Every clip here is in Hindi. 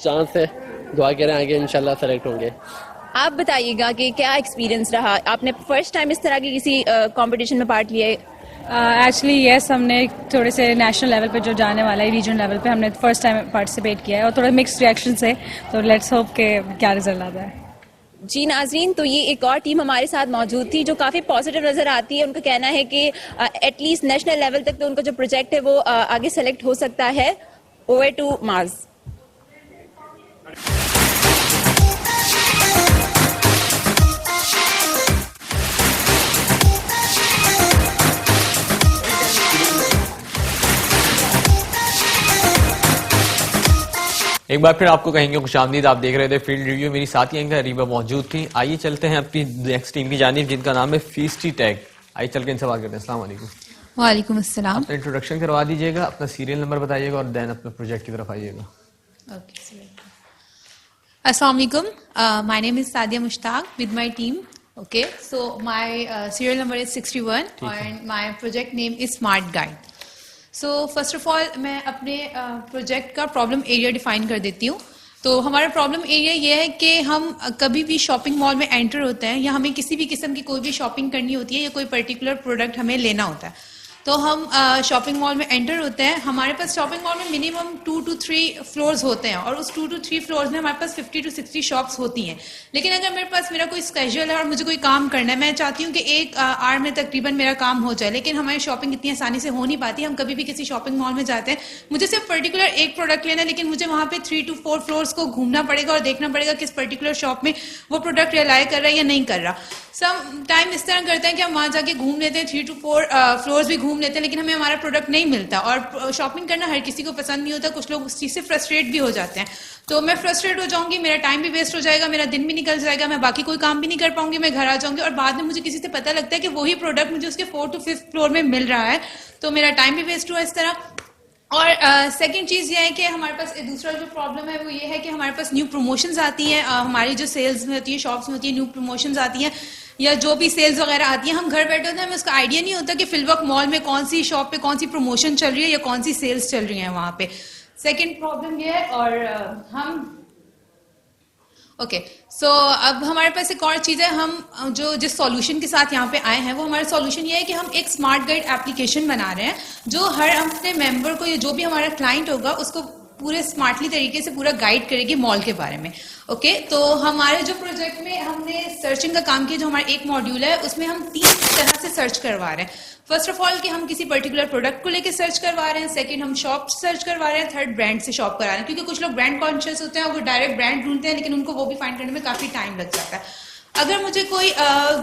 चांस है, दुआ करें आगे इंशाल्लाह सेलेक्ट होंगे। आप बताइएगा कि क्या एक्सपीरियंस रहा, आपने फर्स्ट टाइम इस तरह की किसी कंपटीशन में पार्ट लिया है? एक्चुअली येस, हमने थोड़े से नेशनल लेवल पे जो जाने वाला है, रीजनल लेवल पे हमने फर्स्ट टाइम पार्टिसिपेट किया है और थोड़ा मिक्स्ड रिएक्शन है, तो लेट्स होप के क्या रिजल्ट आता है। जी नाजरीन, तो ये एक और टीम हमारे साथ मौजूद थी जो काफ़ी पॉजिटिव नज़र आती है। उनका कहना है कि एटलीस्ट नेशनल लेवल तक तो उनका जो प्रोजेक्ट है वो आगे सेलेक्ट हो सकता है। ओवर टू माज। एक बार फिर आपको कहेंगे खुशामदीद। आप देख रहे थे फील्ड रिव्यू, मेरी साथी एंकर रीबा मौजूद थी। आइए चलते हैं अपनी नेक्स्ट टीम की जानिब जिनका नाम है फीस्टी टैग। आइए चल के इनसे बात करते हैं। अस्सलाम वालेकुम। वालेकुम अस्सलाम। अपना इंट्रोडक्शन करवा दीजिएगा, अपना सीरियल नंबर बताइएगा और देन अपने प्रोजेक्ट की तरफ आइएगा। अस्सलाम वालेकुम, my name is Sadia Mushtaq with my team. Okay, so my serial number is 61 and my project name is Smart Guide. So first of all मैं अपने प्रोजेक्ट का प्रॉब्लम एरिया डिफाइन कर देती हूँ। तो हमारा प्रॉब्लम एरिया ये है कि हम कभी भी शॉपिंग मॉल में एंटर होते हैं या हमें किसी भी किस्म की कोई भी शॉपिंग करनी होती है या कोई पर्टिकुलर प्रोडक्ट हमें लेना होता है, तो हम शॉपिंग मॉल में एंटर होते हैं। हमारे पास शॉपिंग मॉल में मिनिमम 2 to 3 फ्लोर्स होते हैं और उस 2 to 3 फ्लोर्स में हमारे पास 50 to 60 शॉप्स होती हैं। लेकिन अगर मेरे पास मेरा कोई स्केड्यूल है और मुझे कोई काम करना है, मैं चाहती हूँ कि एक आवर में तकरीबन मेरा काम हो जाए, लेकिन हमारी शॉपिंग इतनी आसानी से हो नहीं पाती। हम कभी भी किसी शॉपिंग मॉल में जाते हैं, मुझे सिर्फ पर्टिकुलर एक प्रोडक्ट लेना है, लेकिन मुझे वहाँ पे 3 to 4 फ्लोर्स को घूमना पड़ेगा और देखना पड़ेगा किस पर्टिकुलर शॉप में वो प्रोडक्ट रिलाई कर रहा है या नहीं कर रहा। सम टाइम इस तरह करते हैं कि हम वहाँ जाके घूम लेते हैं, 3 to 4 फ्लोर्स भी घूम लेते हैं, लेकिन हमें हमारा प्रोडक्ट नहीं मिलता। और शॉपिंग करना हर किसी को पसंद नहीं होता, कुछ लोग उस चीज़ से फ्रस्ट्रेट भी हो जाते हैं। तो मैं फ्रस्ट्रेट हो जाऊंगी, मेरा टाइम भी वेस्ट हो जाएगा, मेरा दिन भी निकल जाएगा, मैं बाकी कोई काम भी नहीं कर पाऊंगी, मैं घर आ जाऊंगी और बाद में मुझे किसी से पता लगता है कि वही प्रोडक्ट मुझे उसके 4th to 5th फ्लोर में मिल रहा है, तो मेरा टाइम भी वेस्ट हुआ इस तरह। और सेकंड चीज़ ये है कि हमारे पास दूसरा जो प्रॉब्लम है वो ये है कि हमारे पास न्यू प्रमोशंस आती हैं, हमारी जो सेल्स में होती है, शॉप्स में होती है, न्यू प्रमोशंस आती हैं या जो भी सेल्स वगैरह आती है, हम घर बैठे होते हैं, हमें उसका आइडिया नहीं होता कि फिलवक्त मॉल में कौन सी शॉप पे कौन सी प्रमोशन चल रही है या कौन सी सेल्स चल रही हैं वहाँ पे। सेकेंड प्रॉब्लम ये है। और हम ओके, सो अब हमारे पास एक और चीज़ है, हम जो जिस सॉल्यूशन के साथ यहाँ पे आए हैं वो हमारा सॉल्यूशन ये है कि हम एक स्मार्ट गाइड एप्लीकेशन बना रहे हैं जो हर अपने मेंबर को या जो भी हमारा क्लाइंट होगा उसको पूरे स्मार्टली तरीके से पूरा गाइड करेगी मॉल के बारे में। ओके, तो हमारे जो प्रोजेक्ट में हमने सर्चिंग का काम किया, जो हमारा एक मॉड्यूल है उसमें हम 3 तरह से सर्च करवा रहे हैं। फर्स्ट ऑफ ऑल कि हम किसी पर्टिकुलर प्रोडक्ट को लेके सर्च करवा रहे हैं, सेकंड हम शॉप सर्च करवा रहे हैं, थर्ड ब्रांड से शॉप करा रहे हैं, क्योंकि कुछ लोग ब्रांड कॉन्शियस होते हैं और वो डायरेक्ट ब्रांड ढूंढते हैं, लेकिन उनको वो भी फाइंड करने में काफ़ी टाइम लग जाता है। अगर मुझे कोई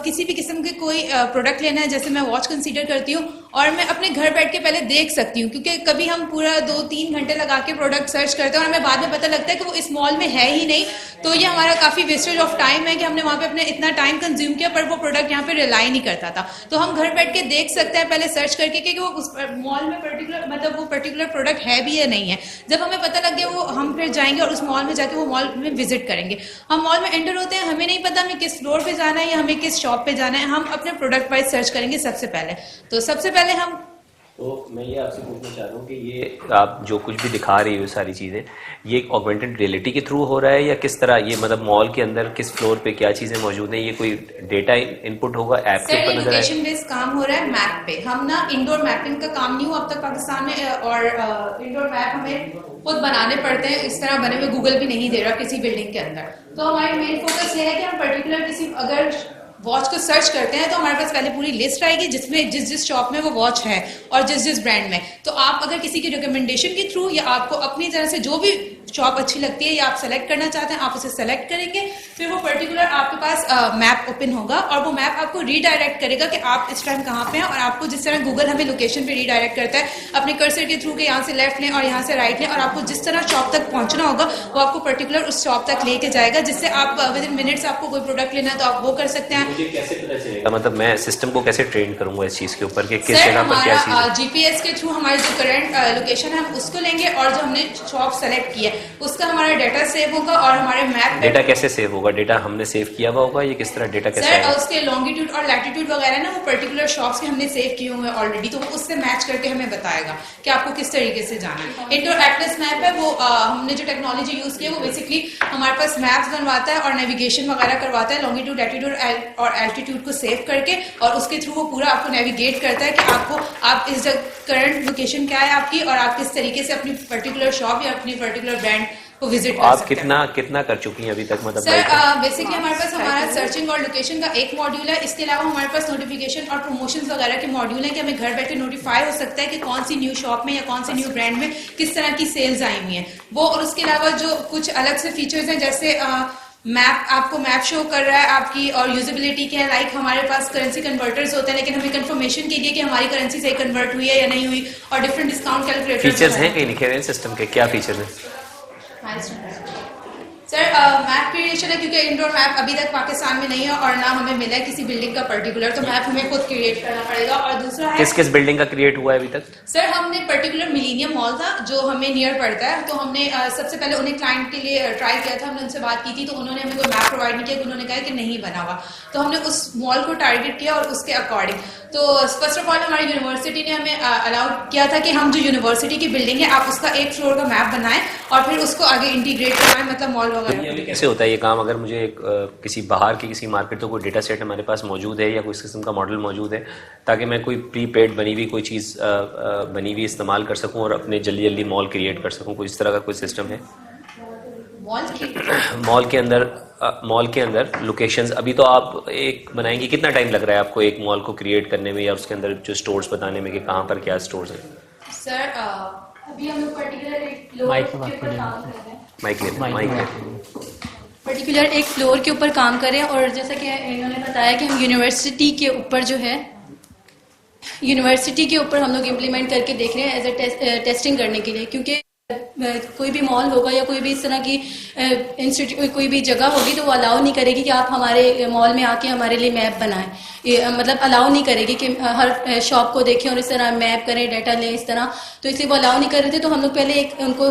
किसी भी किस्म के कोई प्रोडक्ट लेना है, जैसे मैं वॉच कंसीडर करती हूँ और मैं अपने घर बैठ के पहले देख सकती हूँ, क्योंकि कभी हम पूरा 2-3 घंटे लगा के प्रोडक्ट सर्च करते हैं और हमें बाद में पता लगता है कि वो इस मॉल में है ही नहीं, तो ये हमारा काफ़ी वेस्टेज ऑफ टाइम है कि हमने वहाँ पे अपने इतना टाइम कंज्यूम किया पर वो प्रोडक्ट यहाँ पे रिलाई नहीं करता था। तो हम घर बैठ के देख सकते हैं पहले सर्च करके कि वो उस मॉल में वो पर्टिकुलर प्रोडक्ट है भी या नहीं है। जब हमें पता लग गया वो हम फिर जाएंगे और उस मॉल में जाके वो मॉल में विजिट करेंगे। हम मॉल में एंटर होते हैं, हमें नहीं पता हमें किस फ्लोर पे जाना है या हमें किस शॉप पे जाना है, हम अपने प्रोडक्ट वाइज सर्च करेंगे सबसे पहले। तो सबसे पहले हम मैं ये आपसे पूछना चाह रहा हूँ कि ये आप जो कुछ भी दिखा रही हो सारी चीज़ें, ये एक ऑगमेंटेड रियलिटी के थ्रू हो रहा है या किस तरह, ये मतलब मॉल के अंदर किस फ्लोर पे क्या चीज़ें मौजूद हैं, ये कोई डेटा इनपुट होगा ऐप के ऊपर नजर आए? लोकेशन बेस्ड काम हो रहा है मैप पे। हम ना इंडोर मैपिंग का काम नहीं हुआ अब तक पाकिस्तान में, और इंडोर मैप हमें खुद बनाने पड़ते हैं, इस तरह बने हुए गूगल भी नहीं दे रहा किसी बिल्डिंग के अंदर। तो हमारी मेन फोकस ये है कि हम पर्टिकुलर किसी अगर वॉच को सर्च करते हैं तो हमारे पास पहले पूरी लिस्ट आएगी जिसमें जिस जिस शॉप में वो वॉच है और जिस जिस ब्रांड में। तो आप अगर किसी की रिकमेंडेशन के थ्रू या आपको अपनी तरह से जो भी शॉप अच्छी लगती है या आप सेलेक्ट करना चाहते हैं, आप उसे सेलेक्ट करेंगे, फिर वो पर्टिकुलर आपके पास मैप ओपन होगा और वो मैप आपको रीडायरेक्ट करेगा कि आप इस टाइम कहाँ पे हैं। और आपको जिस तरह गूगल हमें लोकेशन पे रीडायरेक्ट करता है अपने कर्सर के थ्रू के यहाँ से लेफ्ट लें और यहाँ से राइट लें, और आपको जिस तरह शॉप तक पहुँचना होगा वो आपको पर्टिकुलर उस शॉप तक लेके जाएगा, जिससे आप विद इन मिनट्स आपको कोई प्रोडक्ट लेना है तो आप वो कर सकते हैं। मुझे कैसे पता चलेगा, मतलब मैं सिस्टम को कैसे ट्रेन करूंगा इस चीज़ के ऊपर कि किस जगह पर क्या चीज़ है? जीपीएस के थ्रू हमारी जो करंट लोकेशन है हम उसको लेंगे और जो हमने शॉप सेलेक्ट की है उसका हमारा डेटा सेव होगा और हमारे मैप डेटा कैसे सेव होगा? डेटा हमने सेव किया हुआ होगा, ये किस तरह डेटा कैसे सर आएगा? उसके लॉन्गिट्यूड और लैटिट्यूड वगैरह ना वो पर्टिकुलर शॉप्स के हमने सेव किए हुए हैं ऑलरेडी, तो वो उससे मैच करके हमें बताएगा कि आपको किस तरीके से जाना है। इंडोर एटलस मैप है वो हमने जो टेक्नोलॉजी यूज की है वो बेसिकली हमारे पास मैप्स बनवाता है और नेविगेशन वगैरह करवाता है लॉन्गिट्यूड लैटिट्यूड और एल्टीट्यूड को सेव करके, और उसके थ्रू वो पूरा आपको नेविगेट करता है कि आप इस करंट लोकेशन क्या है आपकी और आप किस तरीके से अपनी पर्टिकुलर शॉप या अपनी पर्टिकुलर ब्रांड को विजिट कर आप सकते हैं। कितना कर चुकी हैं अभी तक? मतलब सर बेसिकली हमारे पास हमारा सर्चिंग और लोकेशन का एक मॉड्यूल है, इसके अलावा हमारे पास नोटिफिकेशन और प्रमोशंस वगैरह के मॉड्यूल है कि हमें घर बैठे नोटिफाई हो सकता है कि कौन सी न्यू शॉप में या कौन सी न्यू ब्रांड में किस तरह की सेल्स आई हुई हैं वो, और उसके अलावा जो कुछ अलग से फीचर्स हैं जैसे मैप, आपको मैप शो कर रहा है आपकी, और यूजेबिलिटी क्या है, लाइक हमारे पास करेंसी कन्वर्टर्स होते हैं लेकिन हमें कंफर्मेशन के लिए कि हमारी करेंसी सही कन्वर्ट हुई है या नहीं हुई, और डिफरेंट डिस्काउंट कैलकुलेटर फीचर्स हैं कहीं लिखे हुए सिस्टम के? क्या फीचर्स हैं? सर मैप क्रिएशन है क्योंकि इंडोर मैप अभी तक पाकिस्तान में नहीं है और ना हमें मिला है किसी बिल्डिंग का पर्टिकुलर, तो मैप हमें खुद क्रिएट करना पड़ेगा। और दूसरा है किस बिल्डिंग का क्रिएट हुआ है अभी तक? सर हमने पर्टिकुलर मिलीनियम मॉल था जो हमें नियर पड़ता है, तो हमने सबसे पहले उन्हें क्लाइंट के लिए ट्राई किया था, हमने उनसे बात की थी तो उन्होंने हमें कोई मैप प्रोवाइड नहीं किया, उन्होंने कहा कि नहीं बना हुआ, तो हमने उस मॉल को टारगेट किया और उसके अकॉर्डिंग। तो फर्स्ट ऑफ ऑल हमारी यूनिवर्सिटी ने हमें अलाउड किया था कि हम जो यूनिवर्सिटी की बिल्डिंग है आप उसका एक फ्लोर का मैप बनाएं और फिर उसको आगे इंटीग्रेट कराएं, मतलब मॉल वगैरह। कैसे होता है ये काम? अगर मुझे किसी बाहर की किसी मार्केट तो कोई डेटा सेट हमारे पास मौजूद है या कोई किस्म का मॉडल मौजूद है ताकि मैं कोई प्रीपेड बनी हुई कोई चीज़ बनी हुई इस्तेमाल कर सकूं और अपने जल्दी जल्दी मॉल क्रिएट कर सकूं, कोई इस तरह का कोई सिस्टम है? मॉल के अंदर लोकेशंस अभी तो आप एक बनाएंगे, कितना टाइम लग रहा है आपको एक मॉल को क्रिएट करने में या उसके अंदर जो स्टोर्स बताने में कि कहाँ पर क्या स्टोर्स हैं? सर अभी हम लोग पर्टिकुलर एक फ्लोर के ऊपर काम कर रहे हैं, पर्टिकुलर एक फ्लोर के ऊपर काम कर रहे हैं, और जैसा कि इन्होंने बताया कि हम यूनिवर्सिटी के ऊपर जो है यूनिवर्सिटी के ऊपर हम लोग इम्प्लीमेंट करके देख रहे हैं एज ए टेस्टिंग करने के लिए, क्योंकि कोई भी मॉल होगा या कोई भी इस तरह की इंस्टीट्यूट कोई भी जगह होगी तो वो अलाउ नहीं करेगी कि आप हमारे मॉल में आके हमारे लिए मैप बनाएं, मतलब अलाउ नहीं करेगी कि हर शॉप को देखें और इस तरह मैप करें, डाटा लें इस तरह, तो इसलिए वो अलाउ नहीं कर रहे थे। तो हम लोग पहले एक उनको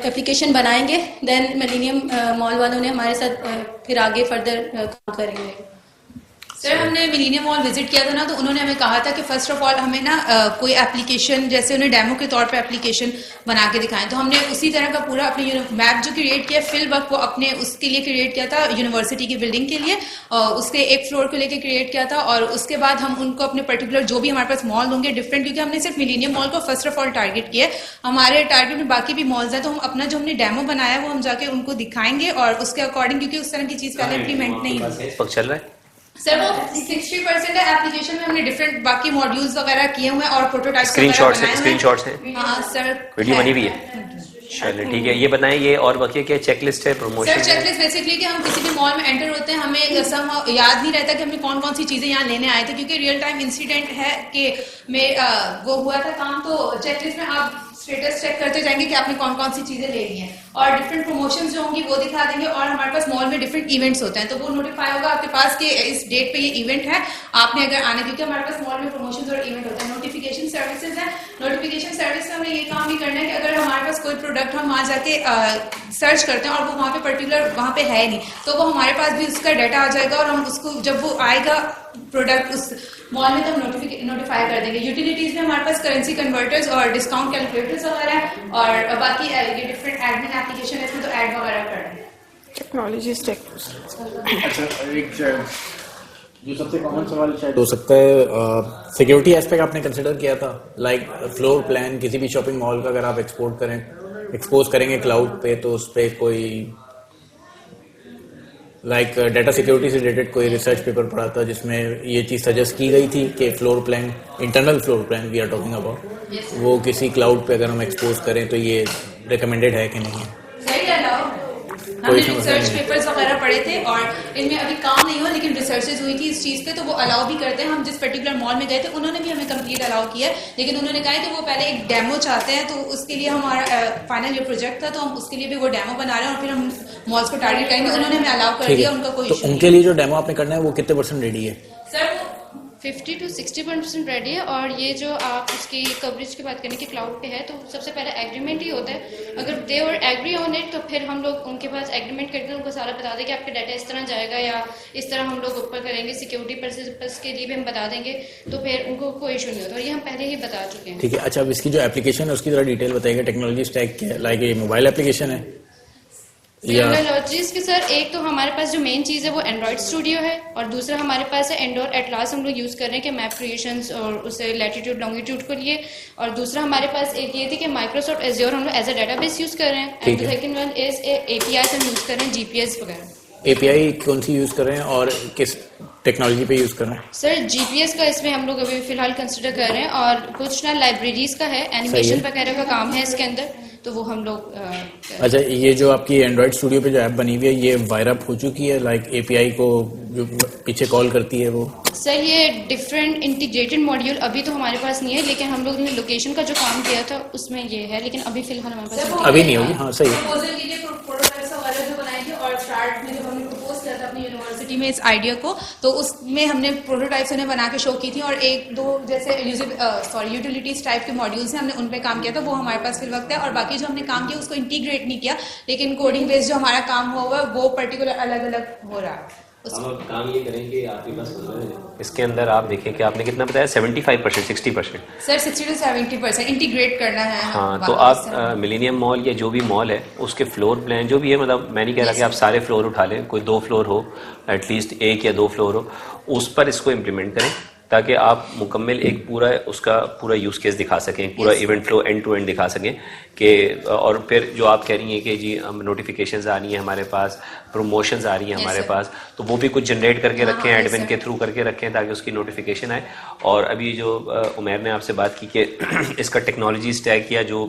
एप्लीकेशन बनाएंगे, देन मिलेनियम मॉल वालों ने हमारे साथ फिर आगे फर्दर काम करेंगे। सर हमने मिलीनियम मॉल विजिट किया था ना, तो उन्होंने हमें कहा था कि फर्स्ट ऑफ ऑल हमें ना कोई एप्लीकेशन, जैसे उन्हें डेमो के तौर पे एप्लीकेशन बना के दिखाएं, तो हमने उसी तरह का पूरा अपने मैप जो क्रिएट किया फील्ड वर्क वो अपने उसके लिए क्रिएट किया था यूनिवर्सिटी की बिल्डिंग के लिए, उसके एक फ्लोर को लेकर क्रिएट किया था, और उसके बाद हम उनको अपने पर्टिकुलर जो भी हमारे पास मॉल होंगे डिफरेंट, क्योंकि हमने सिर्फ मिलीनियम मॉल को फर्स्ट ऑफ ऑल टारगेट किया है, हमारे टारगेट में बाकी भी मॉल्स हैं, तो हम अपना जो हमने डेमो बनाया वो हम जाके उनको दिखाएंगे और उसके अकॉर्डिंग, क्योंकि उस तरह की चीज पहले इम्प्लीमेंट नहीं हुई। चल रहा है सर वो 60% है एप्लीकेशन में, हमने डिफरेंट बाकी मॉड्यूल्स वगैरह किए हुए हैं और प्रोटोटाइप स्क्रीनशॉट्स हैं। हाँ सर वीडियो बनी हुई है। चलिए ठीक है, ये बताएं ये और बाकी क्या चेकलिस्ट है प्रमोशन? सर चेकलिस्ट बेसिकली कि हम किसी भी मॉल में एंटर होते हैं हमें याद नहीं रहता कि हमने कौन कौन सी चीजें यहाँ लेने आए थे, क्योंकि रियल टाइम इंसिडेंट है कि वो हुआ था काम, तो चेकलिस्ट में आप स्टेटस चेक करते जाएंगे कि आपने कौन कौन सी चीजें ले ली हैं, और डिफरेंट प्रमोशंस जो होंगी वो दिखा देंगे, और हमारे पास मॉल में डिफरेंट इवेंट्स होते हैं तो वो नोटिफाई होगा आपके पास कि इस डेट पे ये इवेंट है, आपने अगर आने, क्योंकि हमारे पास मॉल में प्रमोशंस और इवेंट होते हैं। नोटिफिकेशन सर्विसेज है, नोटिफिकेशन सर्विस में हमने ये काम भी करना है कि अगर हमारे पास कोई प्रोडक्ट हम वहाँ जाके सर्च करते हैं और वो वहाँ पे पर्टिकुलर वहाँ पे है नहीं, तो वो हमारे पास भी उसका डाटा आ जाएगा और हम उसको जब वो आएगा प्रोडक्ट उस मॉल में तो हम नोटिफाई कर देंगे। यूटिलिटीज में हमारे पास करेंसी कन्वर्टर्स और डिस्काउंट कैलकुलेटर्स वगैरह है, और बाकी ये डिफरेंट एडमिन एप्लीकेशन है, इसमें तो ऐड वगैरह कर रहे हैं। Technology stack. अच्छा एक जो सबसे कॉमन सवाल शायद हो सकता है, सिक्योरिटी एस्पेक्ट आपने कंसिडर किया था? लाइक फ्लोर प्लान किसी भी शॉपिंग मॉल का अगर आप एक्सपोज करेंगे क्लाउड पे, तो उस पर कोई डाटा सिक्योरिटी से रिलेटेड कोई रिसर्च पेपर पढ़ा था जिसमें ये चीज़ सजेस्ट की गई थी कि floor plan, internal floor plan we are talking about, वो किसी क्लाउड पे अगर हम एक्सपोज करें तो ये रिकमेंडेड है कि नहीं है? हमने रिसर्च पेपर्स वगैरह पढ़े थे और इनमें अभी काम नहीं हुआ, लेकिन रिसर्चेज हुई थी इस चीज़ पे, तो वो अलाउ भी करते हैं। हम जिस पर्टिकुलर मॉल में गए थे उन्होंने भी हमें कंप्लीट अलाउ किया है, लेकिन उन्होंने कहा है कि वो पहले एक डेमो चाहते हैं, तो उसके लिए हमारा फाइनल ये प्रोजेक्ट था, तो हम उसके लिए भी वो डेमो बना रहे हैं और फिर हम मॉल्स को टारगेट करेंगे। उन्होंने हमें अलाउ कर दिया, उनका कोई तो उनके लिए जो डेमो आपने करना है वो कितने % रेडी है? सर 50 to 61% रेडी है। और ये जो आप इसकी कवरेज की बात करें कि क्लाउड पे है, तो सबसे पहले एग्रीमेंट ही होता है। अगर दे और एग्री ऑन इट, तो फिर हम लोग उनके पास एग्रीमेंट करके उनको सारा बता दें कि आपका डाटा इस तरह जाएगा या इस तरह हम लोग ऊपर करेंगे, सिक्योरिटी पर्पस के लिए भी हम बता देंगे, तो फिर उनको कोई इशू नहीं होता। और ये हम पहले ही बता चुके हैं। ठीक है, अच्छा अब इसकी जो एप्लीकेशन है उसकी जरा डिटेल बताइएगा। टेक्नोलॉजी स्टैक क्या है? लाइक ये मोबाइल एप्लीकेशन है या टेक्नोलॉजीज के सर, एक तो हमारे पास जो मेन चीज़ है वो एंड्रॉइड स्टूडियो है, और दूसरा हमारे पास है एंड्रॉइड एटलास हम लोग यूज़ कर रहे हैं कि मैप क्रिएशंस और उसे लैटिट्यूड लॉन्गिट्यूड के लिए। और दूसरा हमारे पास एक ये थी कि माइक्रोसॉफ्ट एज्योर हम लोग एज अ डेटाबेस यूज़ कर रहे हैं। And second one is API हम यूज़ कर रहे हैं, GPS वगैरह। API कौन सी यूज कर रहे हैं और किस टेक्नोलॉजी पे यूज कर रहे हैं? सर GPS का इसमें हम लोग अभी फिलहाल कंसिडर कर रहे हैं, और कुछ ना लाइब्रेरीज का है, एनिमेशन वगैरह का काम है इसके अंदर, तो वो हम लोग अच्छा, ये जो आपकी एंड्रॉइड स्टूडियो पे जो ऐप बनी हुई है ये वायर अप हो चुकी है? लाइक API को जो पीछे कॉल करती है वो? सर ये डिफरेंट इंटीग्रेटेड मॉड्यूल अभी तो हमारे पास नहीं है, लेकिन हम लोग ने लोकेशन का जो काम किया था उसमें ये है, लेकिन अभी फिलहाल हमारे पास नहीं है। अभी नहीं होगी, हाँ सही है। प्रपोजल के लिए प्रोटोटाइप्स वगैरह जो बनाए थे, और स्टार्ट में जब हमने प्रपोज किया था अपनी यूनिवर्सिटी में इस आइडिया को, तो उसमें हमने प्रोटोटाइप्स उन्हें बना के शो की थी, और एक दो जैसे यूटिलिटीज टाइप के मॉड्यूल्स हैं, हमने उन पे काम किया था, वो हमारे पास फिल वक्त है। और बाकी जो हमने काम किया उसको इंटीग्रेट नहीं किया, लेकिन कोडिंग बेस्ड जो हमारा काम हुआ है वो पर्टिकुलर अलग अलग हो रहा है। हम अब काम ये करेंगे आपके पास इसके अंदर आप देखें कि आपने कितना बताया, 75%, 60%? सर 60 to 70% इंटीग्रेट करना है। हाँ, तो आप मिलेनियम मॉल या जो भी मॉल है उसके फ्लोर प्लान जो भी है, मतलब मैं नहीं कह रहा कि आप सारे फ्लोर उठा लें, कोई 2 फ्लोर हो, एटलीस्ट 1 या 2 फ्लोर हो, उस पर इसको इम्प्लीमेंट करें ताकि आप मुकम्मल एक पूरा उसका पूरा यूज़ केस दिखा सकें, पूरा event flow end to end दिखा सकें कि। और फिर जो आप कह रही हैं कि जी हम नोटिफिकेशंस आ रही हैं हमारे पास, प्रमोशंस आ रही हैं हमारे पास, तो वो भी कुछ जनरेट करके रखें, एडमिन के थ्रू करके रखें ताकि उसकी नोटिफिकेशन आए। और अभी जो उमैर ने आपसे बात की कि इसका टेक्नोलॉजी स्टैक या जो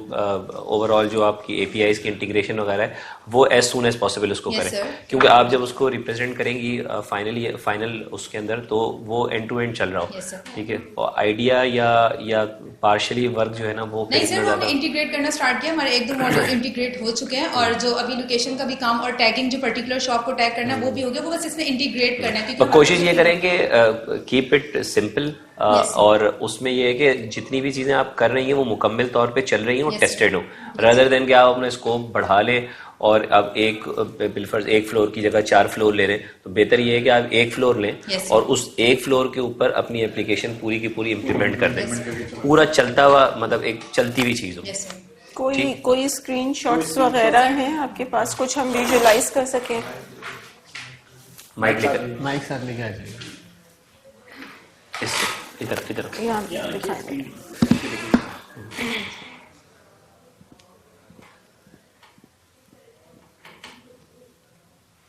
ओवरऑल जो आपकी APIs की इंटीग्रेशन वगैरह है वो एज सून एज पॉसिबल उसको करें, क्योंकि आप जब उसको रिप्रेजेंट करेंगी फाइनल उसके अंदर, तो वो एंड टू एंड चल रहा हो, ठीक है। और आइडिया या पार्शली वर्क जो है ना वो नहीं सर, हमने इंटीग्रेट करना स्टार्ट किया, हमारे 1-2 मॉड्यूल इंटीग्रेट हो चुके हैं, और जो अभी लोकेशन का भी काम और टैगिंग जो पर्टिकुलर शॉप को टैग करना है वो भी हो गया, वो बस इसमें इंटीग्रेट करना है। तो कोशिश ये करें कि कीप इट सिंपल, और उसमें ये है कि जितनी भी चीज़ें आप कर रही हैं वो मुकम्मल तौर पे चल रही हैं और टेस्टेड हो, रादर देन कि आप अपना स्कोप बढ़ा लें और अब एक फ्लोर की जगह 4 फ्लोर ले रहे हैं। तो बेहतर ये है कि आप 1 फ्लोर लें और उस 1 फ्लोर के ऊपर अपनी एप्लीकेशन पूरी की पूरी इम्प्लीमेंट कर दें, पूरा चलता हुआ, मतलब एक चलती हुई चीज़ हो। कोई स्क्रीनशॉट्स वगैरह हैं आपके पास, कुछ हम विजुअलाइज कर सकें? माइक लेकर, माइक साथ लेके आ जाइए, इधर यहाँ दिखाएंगे।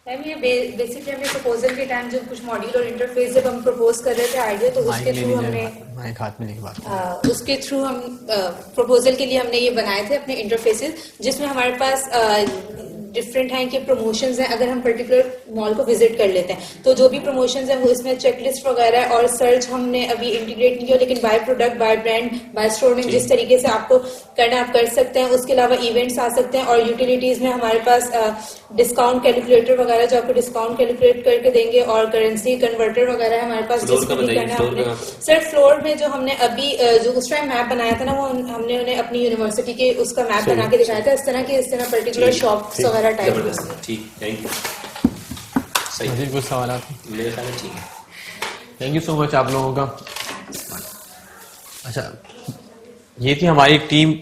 मैम ये बेसिकली हमने प्रपोजल के टाइम जब कुछ मॉड्यूल और इंटरफेस जब हम प्रपोज कर रहे थे आइडिया, तो उसके थ्रू हमने माइक हाथ में लेके बात उसके थ्रू हम प्रपोजल के लिए हमने ये बनाए थे अपने इंटरफेसेस, जिसमें हमारे पास डिफरेंट हैं कि प्रमोशंस हैं। अगर हम पर्टिकुलर मॉल को विजिट कर लेते हैं तो जो भी प्रमोशंस हैं वो इसमें चेकलिस्ट वगैरह और सर्च हमने अभी इंटीग्रेट नहीं किया, लेकिन by product, by brand, by store name जिस तरीके से आपको करना आप कर सकते हैं। उसके अलावा इवेंट्स आ सकते हैं, और यूटिलिटीज में हमारे पास डिस्काउंट कैलकुलेटर वगैरह जो आपको डिस्काउंट कैलकुलेट करके देंगे, और करेंसी कन्वर्टर वगैरह हमारे पास। सर फ्लोर में जो हमने अभी जो उस टाइम मैप बनाया था ना, वो हमने उन्हें अपनी यूनिवर्सिटी के उसका मैप बना के दिखाया था, इस तरह पर्टिकुलर शॉप्स वगैरह टाइप। ठीक, थैंक यू। सही, मजीद कुछ सवाल मेरे ख्याल में ठीक है। थैंक यू सो मच आप लोगों का। अच्छा, ये थी हमारी टीम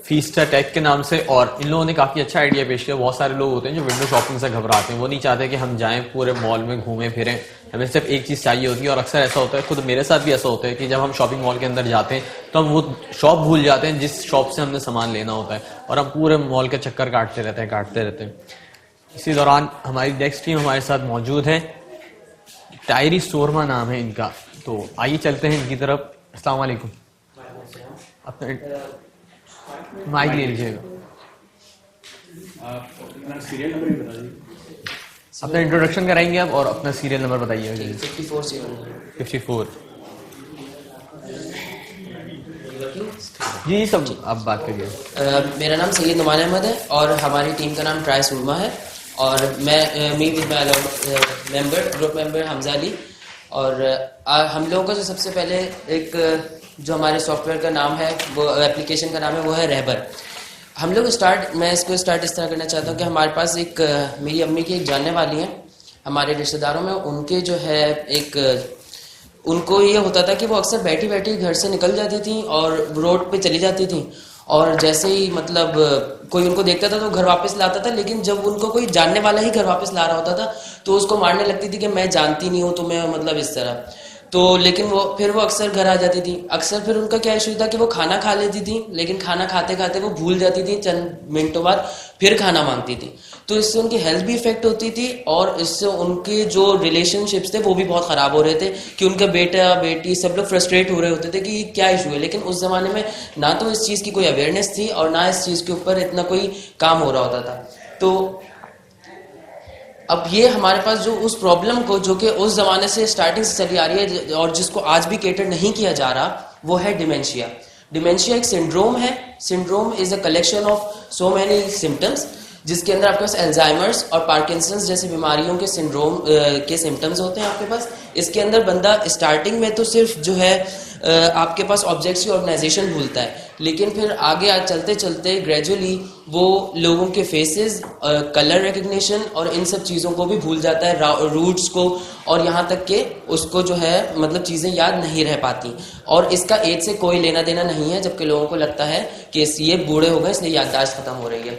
फीस्टा टेक के नाम से, और इन लोगों ने काफ़ी अच्छा आइडिया पेश किया। बहुत सारे लोग होते हैं जो विंडो शॉपिंग से घबराते हैं, वो नहीं चाहते कि हम जाएं पूरे मॉल में घूमें फिरें, हमें सिर्फ एक चीज़ चाहिए होती है। और अक्सर ऐसा होता है, खुद मेरे साथ भी ऐसा होता है कि जब हम शॉपिंग मॉल के अंदर जाते हैं तो हम वो शॉप भूल जाते हैं जिस शॉप से हमने सामान लेना होता है, और हम पूरे मॉल के चक्कर काटते रहते हैं। इसी दौरान हमारी नेक्स्ट टीम हमारे साथ मौजूद है, टायरी शोरमा नाम है इनका। तो आइए चलते हैं इनकी तरफ। अस्सलाम वालेकुम, अपना माइक ले लीजिएगा, अपना इंट्रोडक्शन कराएंगे आप और अपना सीरियल नंबर बताइएगा। 54 जी, सब आप बात करिए। मेरा नाम सैयद नुमान अहमद है और हमारी टीम का नाम ट्राई सुरमा है, और मैं me with my group member Hamza Ali. और हम लोगों का जो सबसे पहले एक जो हमारे सॉफ्टवेयर का नाम है, वो एप्लीकेशन का नाम है, वो है रहबर। हम लोग मैं इसको स्टार्ट इस तरह करना चाहता हूँ कि हमारे पास एक मेरी अम्मी की एक जानने वाली हैं हमारे रिश्तेदारों में, उनके जो है एक उनको ये होता था कि वो अक्सर बैठी बैठी घर से निकल जाती थी और रोड पे चली जाती थी, और जैसे ही मतलब कोई उनको देखता था तो घर वापस लाता था, लेकिन जब उनको कोई जानने वाला ही घर वापस ला रहा होता था तो उसको मारने लगती थी कि मैं जानती नहीं हूँ तुम्हें, मतलब इस तरह। तो लेकिन वो अक्सर घर आ जाती थी। अक्सर फिर उनका क्या इशू था कि वो खाना खा लेती थी, लेकिन खाना खाते खाते वो भूल जाती थी, चंद मिनटों बाद फिर खाना मांगती थी। तो इससे उनकी हेल्थ भी इफेक्ट होती थी और इससे उनके जो रिलेशनशिप्स थे वो भी बहुत ख़राब हो रहे थे कि उनका बेटा बेटी सब लोग फ्रस्ट्रेट हो रहे होते थे कि क्या इशू है। लेकिन उस ज़माने में ना तो इस चीज़ की कोई अवेयरनेस थी और ना इस चीज़ के ऊपर इतना कोई काम हो रहा होता था। तो अब ये हमारे पास जो उस प्रॉब्लम को जो कि उस ज़माने से स्टार्टिंग से चली आ रही है और जिसको आज भी केटर नहीं किया जा रहा, वो है डिमेंशिया। डिमेंशिया एक सिंड्रोम है। Syndrome is a collection of so many symptoms, जिसके अंदर आपके पास एल्जाइमर्स और पार्किंसंस जैसी बीमारियों के सिंड्रोम के सिम्टम्स होते हैं आपके पास। इसके अंदर बंदा स्टार्टिंग में तो सिर्फ जो है आपके पास ऑब्जेक्ट्स की ऑर्गेनाइजेशन भूलता है, लेकिन फिर आगे चलते चलते ग्रेजुअली वो लोगों के फेसेस, कलर रिकग्निशन और इन सब चीज़ों को भी भूल जाता है, रूट्स को, और यहाँ तक कि उसको जो है मतलब चीज़ें याद नहीं रह पाती। और इसका एज से कोई लेना देना नहीं है, जबकि लोगों को लगता है कि ये बूढ़े हो गए इसलिए याददाश्त खत्म हो रही है।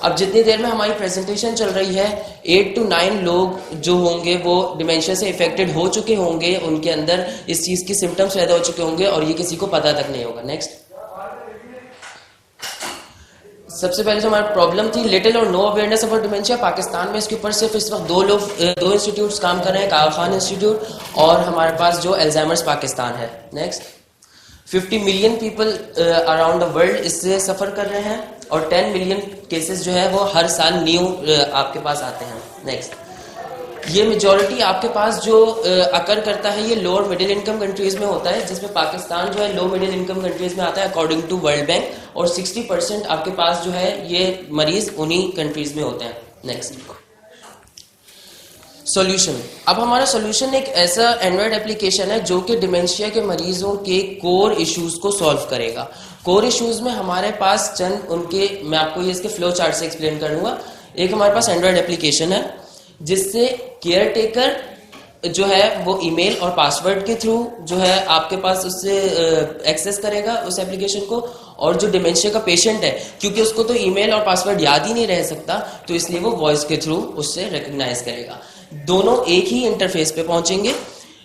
अब जितनी देर में हमारी प्रेजेंटेशन चल रही है 8 to 9 लोग जो होंगे वो डिमेंशिया से इफेक्टेड हो चुके होंगे, उनके अंदर इस चीज़ की सिम्टम्स पैदा हो चुके होंगे और ये किसी को पता तक नहीं होगा। नेक्स्ट, सबसे पहले जो हमारी प्रॉब्लम थी लिटिल और no awareness about dementia. Pakistan में इसके ऊपर सिर्फ इस वक्त दो इंस्टीट्यूट्स काम कर रहे हैं, कागा खान इंस्टीट्यूट और हमारे पास जो एल्जाइमर्स पाकिस्तान है। Next, 50 million people around the world इससे सफ़र कर रहे हैं और 10 मिलियन केसेस जो है वो हर साल न्यू आपके पास आते हैं। नेक्स्ट, ये मेजॉरिटी आपके पास जो अकर करता है ये लोअर मिडिल इनकम कंट्रीज में होता है, जिसमें पाकिस्तान जो है लो मिडिल इनकम कंट्रीज में आता है अकॉर्डिंग टू वर्ल्ड बैंक, और 60% आपके पास जो है ये मरीज उन्हीं कंट्रीज में होते हैं। Next, solution. अब हमारा सॉल्यूशन एक ऐसा एंड्रॉयड एप्लीकेशन है जो कि डिमेंशिया के मरीजों के कोर इश्यूज को सॉल्व करेगा। कोर इश्यूज में हमारे पास चंद उनके, मैं आपको ये इसके फ्लो चार्ट से एक्सप्लेन करूंगा। एक हमारे पास एंड्रॉयड एप्लीकेशन है जिससे केयर टेकर जो है वो ईमेल और पासवर्ड के थ्रू जो है आपके पास उससे एक्सेस करेगा उस एप्लीकेशन को, और जो डिमेंशिया का पेशेंट है क्योंकि उसको तो ईमेल और पासवर्ड याद ही नहीं रह सकता तो इसलिए वो वॉइस के थ्रू उससे रिकग्नाइज करेगा। दोनों एक ही इंटरफेस पे पहुंचेंगे।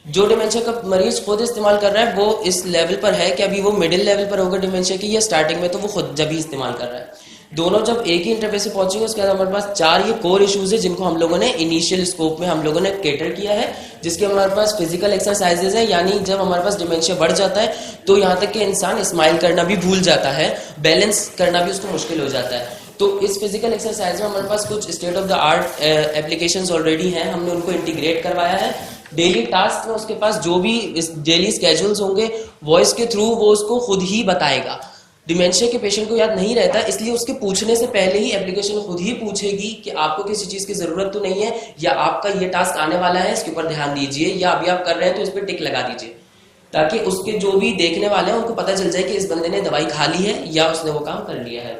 जो डिमेंशिया का मरीज खुद इस्तेमाल कर रहा है वो इस लेवल पर है कि अभी वो मिडिल लेवल पर होगा डिमेंशिया की, या स्टार्टिंग में तो वो खुद जब ही इस्तेमाल कर रहा है। दोनों जब एक ही इंटरफेस से पहुंचेंगे उसके बाद हमारे पास 4 ये कोर इश्यूज है जिनको हम लोगों ने इनिशियल स्कोप में हम लोगों ने केटर किया है, जिसके हमारे पास फिजिकल एक्सरसाइजेज है, यानी जब हमारे पास डिमेंशिया बढ़ जाता है तो यहाँ तक कि इंसान स्माइल करना भी भूल जाता है, बैलेंस करना भी उसको मुश्किल हो जाता है। तो इस फिजिकल एक्सरसाइज में हमारे पास कुछ state of the art applications already हैं, हमने उनको इंटीग्रेट करवाया है। डेली टास्क में उसके पास जो भी डेली स्केड्यूल्स होंगे वॉइस के थ्रू वो उसको खुद ही बताएगा। डिमेंशिया के पेशेंट को याद नहीं रहता, इसलिए उसके पूछने से पहले ही एप्लीकेशन खुद ही पूछेगी कि आपको किसी चीज की जरूरत तो नहीं है, या आपका ये टास्क आने वाला है इसके ऊपर ध्यान दीजिए, या अभी आप कर रहे हैं तो इस पर टिक लगा दीजिए, ताकि उसके जो भी देखने वाले हैं उनको पता चल जाए कि इस बंदे ने दवाई खा ली है या उसने वो काम कर लिया है।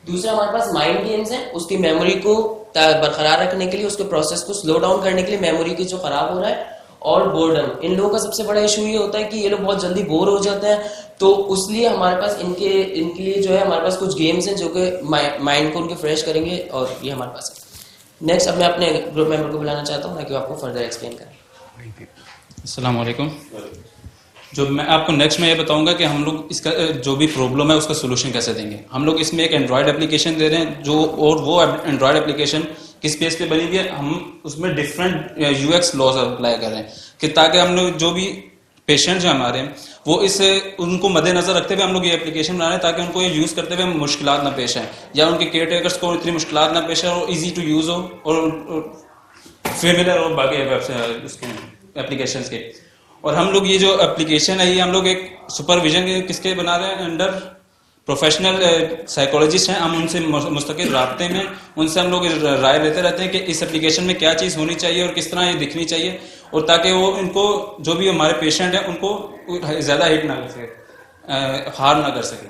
दूसरा हमारे पास माइंड गेम्स है, उसकी मेमोरी को बरकरार रखने के लिए, उसके प्रोसेस को स्लो डाउन करने के लिए, मेमोरी की जो खराब हो रहा है। और बोर्डम, इन लोगों का सबसे बड़ा इशू ये होता है कि ये लोग बहुत जल्दी बोर हो जाते हैं, तो उसलिए हमारे पास इनके लिए जो है हमारे पास कुछ गेम्स हैं जो कि माइंड को उनके फ्रेश करेंगे, और ये हमारे पास है। नेक्स्ट, अब मैं अपने ग्रुप मेंबर को बुलाना चाहता हूँ ताकि आपको फर्दर एक्सप्लेन करें। अस्सलाम वालेकुम। जो मैं आपको नेक्स्ट में ये बताऊंगा कि हम लोग इसका जो भी प्रॉब्लम है उसका सोल्यूशन कैसे देंगे। हम लोग इसमें एक एंड्रॉयड एप्लीकेशन दे रहे हैं जो, और वो एंड्रॉयड एप्लीकेशन किस बेस पे बनी हुई है, हम उसमें डिफरेंट यूएक्स लॉज अप्लाई कर रहे हैं कि ताकि हम लोग जो भी पेशेंट जो हमारे वो उनको मद्देनजर रखते हुए हम लोग ये एप्लीकेशन बना रहे हैं ताकि उनको ये यूज़ करते हुए मुश्किलात ना पेश आए, या उनके केयर टेकर्स को इतनी मुश्किलात ना पेश आए और ईजी टू यूज़ हो और फेमिलियर हो बाकी एप्लीकेशन के। और हम लोग ये जो एप्लीकेशन है ये हम लोग एक सुपरविजन किसके बना रहे हैं, अंडर प्रोफेशनल साइकोलॉजिस्ट हैं, हम उनसे मुस्तकिल राब्ते में, उनसे हम लोग राय लेते रहते हैं कि इस एप्लीकेशन में क्या चीज़ होनी चाहिए और किस तरह ये दिखनी चाहिए, और ताकि वो इनको जो भी हमारे पेशेंट हैं उनको ज़्यादा हिट ना कर सके, हार्म ना कर सके।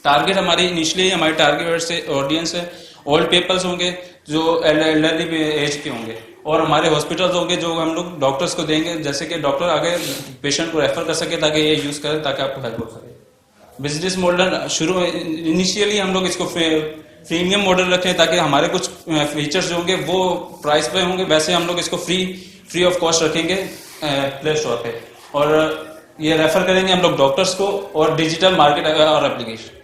टारगेट हमारी इनिशियली हमारी टारगेट से ऑडियंस है ओल्ड पीपल्स होंगे जो एल्डरली एज के होंगे, और हमारे हॉस्पिटल्स होंगे जो हम लोग डॉक्टर्स को देंगे, जैसे कि डॉक्टर आगे पेशेंट को रेफर कर सके ताकि ये यूज़ करें ताकि आपको हेल्प हो सके। बिजनेस मॉडल शुरू इनिशियली हम लोग इसको प्रीमियम मॉडल रखें ताकि हमारे कुछ फीचर्स जो होंगे वो प्राइस पे होंगे, वैसे हम लोग इसको फ्री ऑफ कॉस्ट रखेंगे प्ले स्टोर पे, और ये रेफर करेंगे हम लोग डॉक्टर्स को और डिजिटल मार्केट और एप्लीकेशन।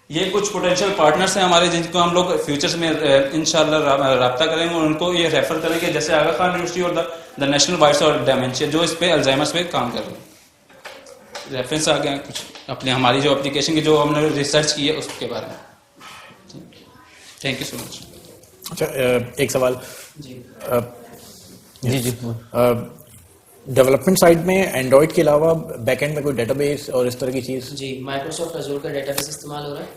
ये कुछ पोटेंशियल पार्टनर्स हैं हमारे जिनको हम लोग फ्यूचर्स में इंशाल्लाह राब्ता करेंगे और उनको ये रेफर करेंगे, जैसे आगा खान यूनिवर्सिटी और द नेशनल वाइस और डेमेंशिया जो इस पे अल्जाइमर्स पे काम कर रहे हैं। रेफरेंस आ गया कुछ अपने हमारी जो एप्लीकेशन की जो हमने रिसर्च की है उसके बारे में। Thank you so much. अच्छा, एक सवाल जी जी डेवलपमेंट साइड में एंड्रॉइड के अलावा बैकएंड में कोई डेटाबेस और इस तरह की चीज? जी, माइक्रोसॉफ्ट अजूर का डेटाबेस इस्तेमाल हो रहा है,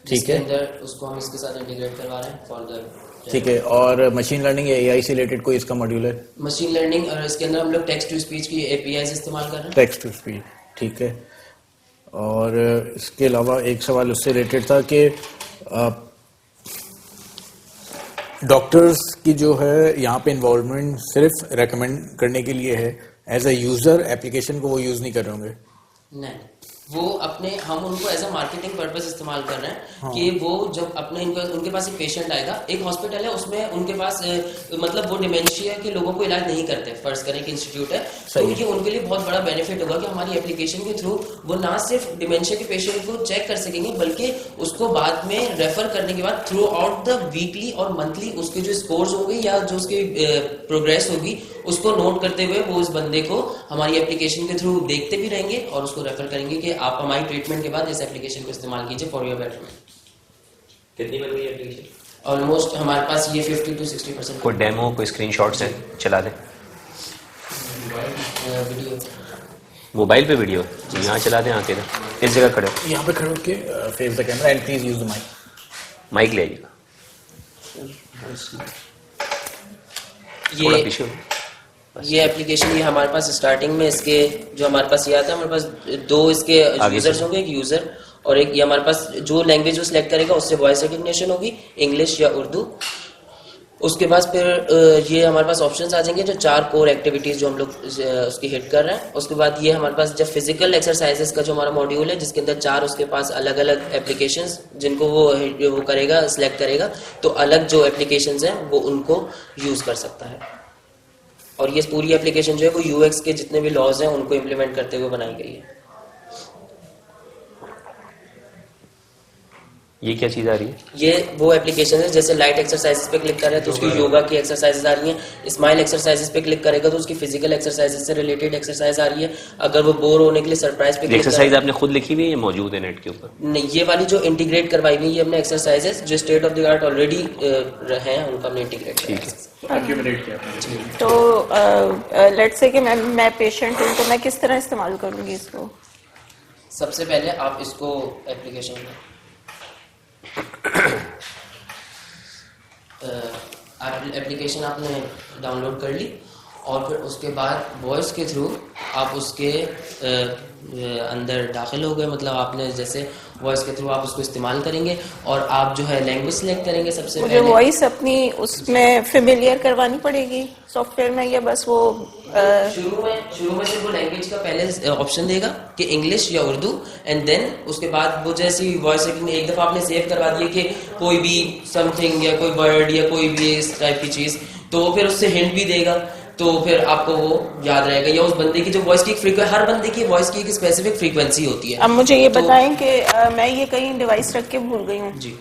ठीक है, अंदर उसको हम इसके साथ इंटीग्रेट करवा रहे हैं फॉर द, ठीक है। और मशीन लर्निंग या एआई से रिलेटेड कोई इसका मॉड्यूल है? मशीन लर्निंग, और इसके अंदर हम लोग टेक्स्ट टू स्पीच की एपीआईज इस्तेमाल कर रहे हैं। टेक्स्ट टू स्पीच, ठीक है। और इसके अलावा एक सवाल उससे रिलेटेड था कि डॉक्टर्स की जो है यहाँ पे इन्वॉल्वमेंट सिर्फ रेकमेंड करने के लिए है, एज अ यूजर एप्लीकेशन को वो यूज नहीं कर रहे होंगे? नहीं, वो अपने हम उनको एज अ मार्केटिंग पर्पस इस्तेमाल कर रहे हैं। हाँ। कि वो जब अपने उनके पास एक पेशेंट आएगा, एक हॉस्पिटल है उसमें उनके पास मतलब वो डिमेंशिया के लोगों को इलाज नहीं करते, फर्ज करें कि इंस्टीट्यूट है, तो ये उनके लिए बहुत बड़ा बेनिफिट होगा कि हमारी एप्लीकेशन के थ्रू वो ना सिर्फ डिमेंशिया के पेशेंट को चेक कर सकेंगे बल्कि उसको बाद में रेफर करने के बाद थ्रू आउट द वीकली और मंथली उसके जो स्कोर्स होंगे या जो उसकी प्रोग्रेस होगी उसको नोट करते हुए वो उस बंदे को हमारी एप्लीकेशन के थ्रू देखते भी रहेंगे और उसको रेफर करेंगे कि आप हमारी ट्रीटमेंट के बाद इस एप्लीकेशन को इस्तेमाल कीजिए फॉर योर बेटरमेंट। कितनी बन गई एप्लीकेशन? ऑलमोस्ट हमारे पास ये 50 to 60%। कोई डेमो, कोई स्क्रीनशॉट्स है, चला दें। वीडियो, मोबाइल पे वीडियो यहाँ चला दें, आके इस जगह खड़े हो, यहाँ पे खड़े होके face the camera and please use the mic ले आइएगा, थोड़ा पीछे हो। ये एप्लीकेशन ये हमारे पास स्टार्टिंग में इसके जो हमारे पास ये आता है, हमारे पास दो इसके यूजर्स होंगे, एक यूजर और एक ये हमारे पास जो लैंग्वेज वो सिलेक्ट करेगा उससे वॉइस रिकग्निशन होगी, इंग्लिश या उर्दू। उसके बाद फिर ये हमारे पास ऑप्शंस आ जाएंगे जो 4 कोर एक्टिविटीज जो हम लोग उसकी हिट कर रहे हैं। उसके बाद ये हमारे पास जब फिजिकल एक्सरसाइजेस का जो हमारा मॉड्यूल है जिसके अंदर 4 उसके पास अलग अलग एप्लीकेशंस जिनको वो करेगा, सिलेक्ट करेगा, तो अलग जो एप्लीकेशंस हैं वो उनको यूज कर सकता है। और ये पूरी एप्लीकेशन जो है वो यूएक्स के जितने भी लॉज हैं उनको इम्प्लीमेंट करते हुए बनाई गई है। ये क्या चीज आ रही है? ये वो एप्लीकेशन है, जैसे लाइट एक्सरसाइजेस पे क्लिक करें तो उसकी योगा की एक्सरसाइजेस आ रही हैं, स्माइल एक्सरसाइजेस पे क्लिक करेगा तो उसकी फिजिकल एक्सरसाइजेस से रिलेटेड एक्सरसाइज आ रही है। अगर वो बोर होने के लिए सरप्राइज पे एक्सरसाइज आपने खुद लिखी हुई है या मौजूद है नेट के ऊपर? नहीं, ये वाली जो इंटीग्रेट करवाई हुई है हमने एक्सरसाइजेस जो state of the art already हैं उनका हमने इंटीग्रेट किया है। तो लेट्स से कि मैं पेशेंट हूँ तो मैं किस तरह इस्तेमाल करूँगी इसको? सबसे पहले आप इसको एप्लीकेशन एप्लीकेशन आपने डाउनलोड कर ली और फिर उसके बाद वॉइस के थ्रू आप उसके अंदर दाखिल हो गए, मतलब आपने जैसे वॉइस के थ्रू आप उसको इस्तेमाल करेंगे और आप जो है लैंग्वेज सिलेक्ट करेंगे। सबसे मुझे वॉइस अपनी उसमें फेमिलियर करवानी पड़ेगी सॉफ्टवेयर में या बस वो शुरू में सिर्फ वो लैंग्वेज का पहले ऑप्शन देगा कि इंग्लिश या उर्दू, एंड देन उसके बाद वो जैसी वॉइस एक दफ़ा आपने सेव करवा दिया कि कोई भी समथिंग या कोई वर्ड या कोई भी इस टाइप की चीज़, तो फिर उससे हिंट भी देगा, तो फिर आपको वो याद रहेगा। या उस बंदे की जो वॉइस की हर बंदे की वॉइस की एक स्पेसिफिक फ्रीक्वेंसी होती है। अब मुझे ये बताएं कि मैं ये कहीं डिवाइस रख के भूल गई हूँ जी,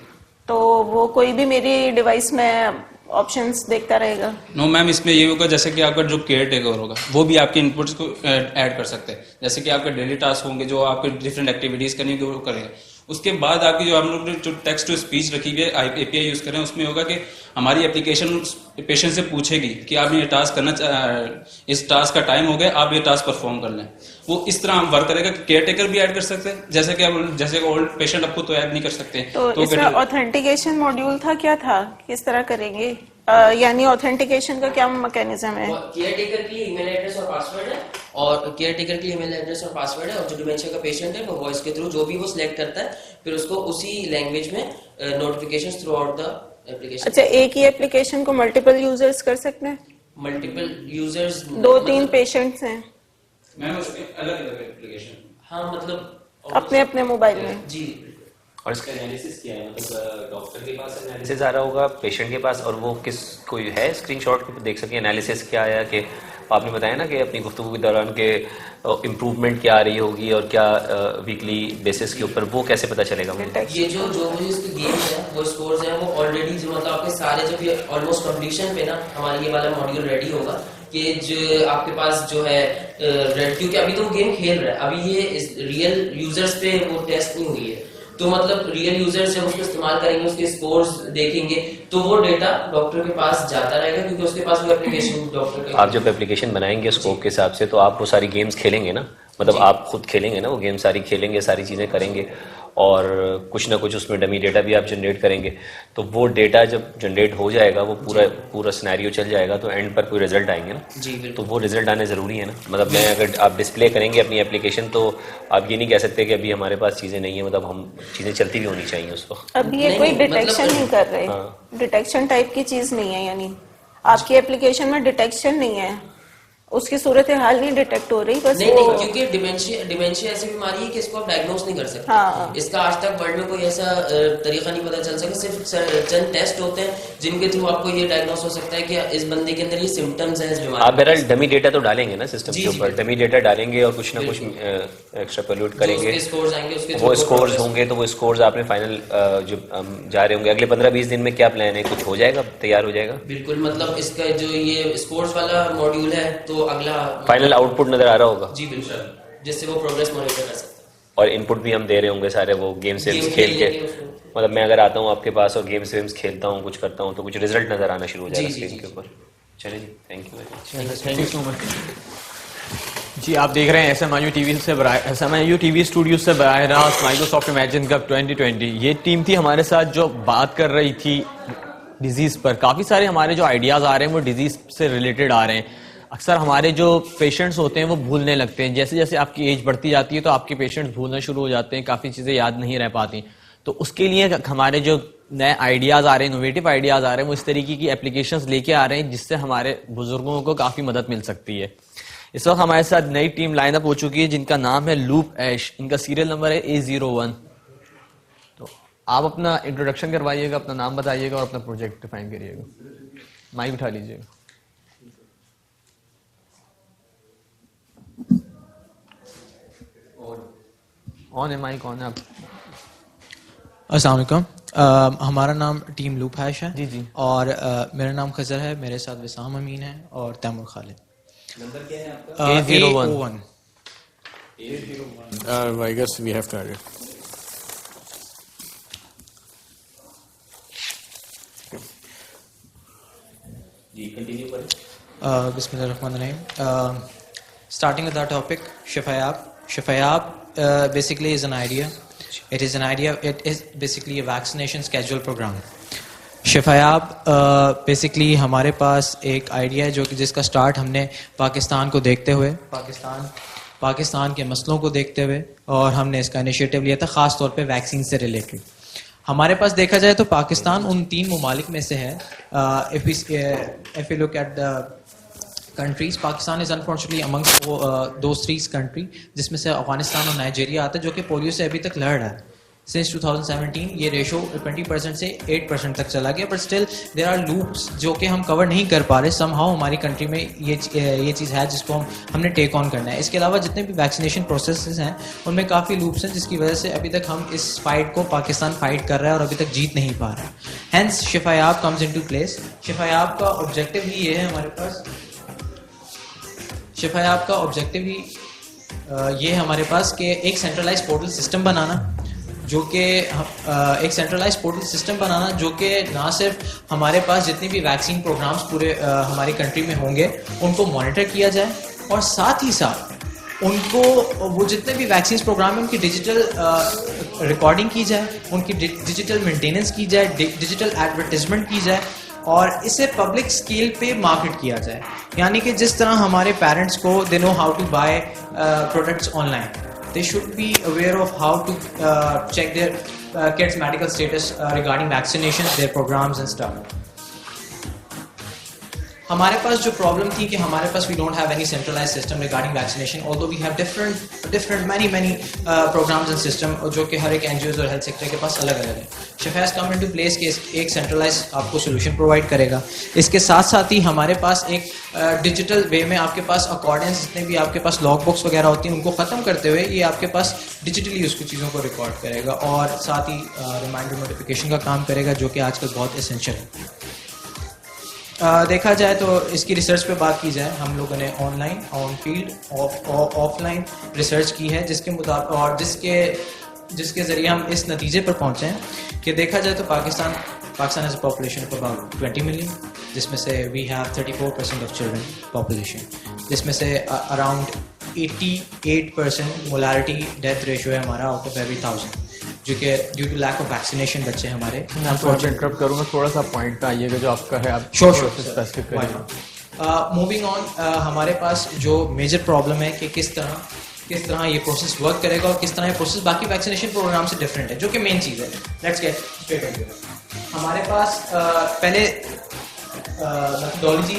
तो वो कोई भी मेरी डिवाइस में ऑप्शंस देखता रहेगा? नो मैम, इसमें ये होगा जैसे कि आपका जो केयर टेकर होगा वो भी आपके इनपुट्स को ऐड कर सकते हैं, जैसे कि आपके डेली टास्क होंगे जो आपके डिफरेंट एक्टिविटीज करनी होगी वो करेंगे। उसके बाद आपकी जो हम लोग ने जो टेक्स्ट टू स्पीच रखी हुई है एपीआई यूज करें, उसमें होगा कि हमारी एप्लीकेशन पेशेंट से पूछेगी कि आप ये टास्क करना, इस टास्क का टाइम हो गया, आप ये टास्क परफॉर्म कर लें। वो इस तरह वर्क करेगा कि केयर टेकर भी ऐड कर सकते हैं, जैसे कि ओल्ड पेशेंट आपको तो ऐड नहीं कर सकते। तो इसमें ऑथेंटिकेशन मॉड्यूल था, क्या था, किस तरह करेंगे, यानी ऑथेंटिकेशन का क्या मैकेनिज्म है? केयर टेकर के लिए ईमेल एड्रेस और पासवर्ड है, और केयर टेकर के लिए ईमेल एड्रेस और पासवर्ड है, और जो डिमेंशिया का पेशेंट है वो वॉइस के थ्रू जो भी वो सिलेक्ट करता है फिर उसको उसी लैंग्वेज में notifications through out the application. अच्छा, एक ही एप्लीकेशन को मल्टीपल यूजर्स कर सकते हैं? मल्टीपल यूजर्स 2-3 पेशेंट्स हैं मैम, उसमें अलग-अलग एप्लीकेशन, हाँ, मतलब अपने अपने मोबाइल में जी। और इसका एनालिसिस क्या है, मतलब डॉक्टर के पास एनालिसिस आ रहा होगा पेशेंट के पास, और वो किस कोई है स्क्रीनशॉट देख सके एनालिसिस क्या आया, कि आपने बताया ना कि अपनी गुफ्तगू के दौरान के इम्प्रूवमेंट क्या आ रही होगी और क्या वीकली बेसिस के ऊपर, वो कैसे पता चलेगा मुझे? ये जो भी इसके गेम्स हैं वो स्कोर्स हैं वो ऑलरेडी जो मतलब आपके सारे जब ये ऑलमोस्ट कंप्लीशन पे ना हमारा ये वाला मॉड्यूल रेडी होगा कि जो आपके पास जो है क्योंकि अभी तो वो गेम खेल रहा है, अभी ये रियल यूजर्स पे वो टेस्ट नहीं हुई है, तो मतलब रियल यूजर्स जब उसको इस्तेमाल करेंगे उसके स्कोर्स देखेंगे तो वो डेटा डॉक्टर के पास जाता रहेगा, क्योंकि उसके पास वो एप्लीकेशन डॉक्टर के आप जब एप्लीकेशन बनाएंगे स्कोप के हिसाब से, तो आप वो सारी गेम्स खेलेंगे ना, मतलब आप खुद खेलेंगे ना, वो गेम सारी खेलेंगे, सारी चीज़ें करेंगे, और कुछ ना कुछ उसमें डमी डेटा भी आप जनरेट करेंगे, तो वो डेटा जब जनरेट हो जाएगा वो पूरा सिनेरियो चल जाएगा, तो एंड पर कोई रिजल्ट आएंगे ना जी, तो वो रिजल्ट आने ज़रूरी है ना। मतलब मैं अगर आप डिस्प्ले करेंगे अपनी एप्लीकेशन, तो आप ये नहीं कह सकते कि अभी हमारे पास चीज़ें नहीं है, मतलब हम चीज़ें चलती भी होनी चाहिए उस वक्त। अभी ये कोई डिटेक्शन नहीं कर रहे, डिटेक्शन टाइप की चीज नहीं है, यानी आपकी एप्लीकेशन में डिटेक्शन नहीं है, उसकी सूरत हाल नहीं डिटेक्ट हो रही, बस नहीं, क्योंकि डिमेंशिया ऐसी बीमारी है कि इसको आप डायग्नोस नहीं कर सकते। हाँ। इसका आज तक वर्ल्ड में कोई ऐसा तरीका नहीं पता चल सका, सिर्फ चंद टेस्ट होते हैं जिनके थ्रू आपको ये डायग्नोस हो सकता है कि इस बंदे के अंदर ये सिम्टम्स हैं इस बीमारी। आप बहरहाल डमी डेटा तो डालेंगे ना सिस्टम के ऊपर, डमी डेटा डालेंगे और कुछ ना कुछ एक्स्ट्रापोलेट करेंगे, वो स्कोर्स होंगे, तो वो स्कोर्स आपने फाइनल जो जा रहे होंगे अगले 15-20 दिन में, क्या प्लान है, कुछ हो जाएगा, तैयार हो जाएगा? बिल्कुल, मतलब इसका जो ये स्कोर्स वाला मॉड्यूल है तो अगला फाइनल आउटपुट नजर आ रहा होगा जी, बिल्कुल, जिससे वो प्रोग्रेस मॉनिटर कर सकते हैं, और इनपुट भी हम दे रहे होंगे सारे, वो गेम्स खेल के, मतलब मैं अगर आता हूँ आपके पास और गेम्स खेलता हूँ, कुछ करता हूँ, तो कुछ रिजल्ट नजर आना शुरू हो जाएगा स्क्रीन के ऊपर। चलिए जी, थैंक यू सो मच जी। आप देख रहे हैं SMIU TV स्टूडियो से बराह रास्त माइक्रोसॉफ्ट इमेजिन कप 2020। ये टीम थी हमारे साथ जो बात कर रही थी डिजीज पर। काफी सारे हमारे जो आइडियाज आ रहे हैं वो डिजीज से रिलेटेड आ रहे हैं। अक्सर हमारे जो पेशेंट्स होते हैं वो भूलने लगते हैं, जैसे जैसे आपकी एज बढ़ती जाती है तो आपके पेशेंट्स भूलना शुरू हो जाते हैं, काफ़ी चीज़ें याद नहीं रह पाती। तो उसके लिए हमारे जो नए आइडियाज़ आ रहे हैं, इनोवेटिव आइडियाज़ आ रहे हैं, वो इस तरीके की एप्लीकेशंस लेके आ रहे हैं जिससे हमारे बुजुर्गों को काफ़ी मदद मिल सकती है। इस वक्त हमारे साथ नई टीम लाइनअप हो चुकी है जिनका नाम है लूप ऐश। इनका सीरियल नंबर है A01। तो आप अपना इंट्रोडक्शन करवाइएगा, अपना नाम बताइएगा और अपना प्रोजेक्ट डिफाइन करिएगा। माइक उठा लीजिएगा। ऑन है माइक, ऑन है आप। अस्सलाम वालेकुम। हमारा नाम टीम लूप हैश है जी जी, और मेरा नाम खजर है, मेरे साथ विसाम अमीन है और तैमूर खालिद। नंबर क्या है आपका? A01। I guess we have tried it. जी, कंटिन्यू करें। Bismillahirrahmanirrahim. Starting with our topic, Shifayab basically is an idea. It is basically a vaccination schedule program. Shifayab basically हमारे पास एक आइडिया है जो कि जिसका स्टार्ट हमने पाकिस्तान को देखते हुए, पाकिस्तान के मसलों को देखते हुए, और हमने इसका इनिशिएटिव लिया था ख़ास तौर पे वैक्सीन से रिलेटेड। हमारे पास देखा जाए तो पाकिस्तान उन 3 ममालिक में से है। If we look at the countries, Pakistan is unfortunately amongst those 3 countries जिसमें से अफगानिस्तान और नाइजीरिया आता है जो कि पोलियो से अभी तक लड़ रहा है। Since 2017 ये रेशो 20% से 8% तक चला गया, but still there are loops जो कि हम कवर नहीं कर पा रहे। समहाउ हमारी कंट्री में ये चीज़ है जिसको हमने टेक ऑन करना है। इसके अलावा जितने भी वैक्सीनेशन प्रोसेसेस हैं उनमें काफ़ी लूप्स हैं जिसकी वजह से अभी तक हम इस फाइट को पाकिस्तान फाइट कर रहा है और अभी तक जीत नहीं पा रहा। Hence Shifayab comes into place. Shifayab का ऑब्जेक्टिव ही ये है हमारे पास, शिफायाब का ऑब्जेक्टिव ही ये है हमारे पास कि एक सेंट्रलाइज पोर्टल सिस्टम बनाना, जो कि एक सेंट्रलाइज पोर्टल सिस्टम बनाना जो कि ना सिर्फ हमारे पास जितनी भी वैक्सीन प्रोग्राम्स पूरे हमारी कंट्री में होंगे उनको मॉनिटर किया जाए, और साथ ही साथ उनको वो जितने भी वैक्सीन प्रोग्राम है उनकी डिजिटल रिकॉर्डिंग की जाए, उनकी डिजिटल मेंटेनेंस की जाए, डिजिटल एडवर्टाइजमेंट की जाए और इसे पब्लिक स्केल पे मार्केट किया जाए। यानी कि जिस तरह हमारे पेरेंट्स को they know how to buy products online, they should be aware of how to check their kids medical status regarding vaccination, their programmes and stuff. हमारे पास जो प्रॉब्लम थी कि हमारे पास we don't have any centralised system regarding vaccination, although we have different many programmes and system जो कि हर एक एनजीओज और हेल्थ सेक्टर के पास अलग अलग है। शिफा हैज कम इनटू प्लेस के एक सेंट्रलाइज्ड आपको सोल्यूशन प्रोवाइड करेगा। इसके साथ साथ ही हमारे पास एक डिजिटल वे में आपके पास अकॉर्डेंस जितने भी आपके पास लॉग बुक्स वगैरह होती हैं उनको ख़त्म करते हुए ये आपके पास डिजिटली उसको चीज़ों को रिकॉर्ड करेगा और साथ ही रिमाइंडर नोटिफिकेशन का काम करेगा जो कि आजकल बहुत एसेंशियल है। देखा जाए तो इसकी रिसर्च पे बात की जाए, हम लोगों ने online, on field, offline research की है जिसके मुताबिक और जिसके ज़रिए हम इस नतीजे पर पहुँचे हैं कि देखा जाए तो Pakistan has a population of about 20 million, जिसमें से we have 34% of children population, जिसमें से अराउंड 88% मोलारिटी डेथ रेशियो है हमारा आउट ऑफ एवरी 1000, जो कि due to lack of vaccination बच्चे हमारे। मैं आपको इंटरप्ट करूंगा, थोड़ा सा पॉइंट पे आइएगा जो आपका है, आप स्पेसिफिक करिए। मूविंग ऑन, हमारे पास जो मेजर प्रॉब्लम है कि किस तरह ये प्रोसेस वर्क करेगा और किस तरह ये प्रोसेस बाकी वैक्सीनेशन प्रोग्राम से डिफरेंट है, जो कि मेन चीज़ है। Let's get straight into it. हमारे पास पहले मेथोडोलॉजी,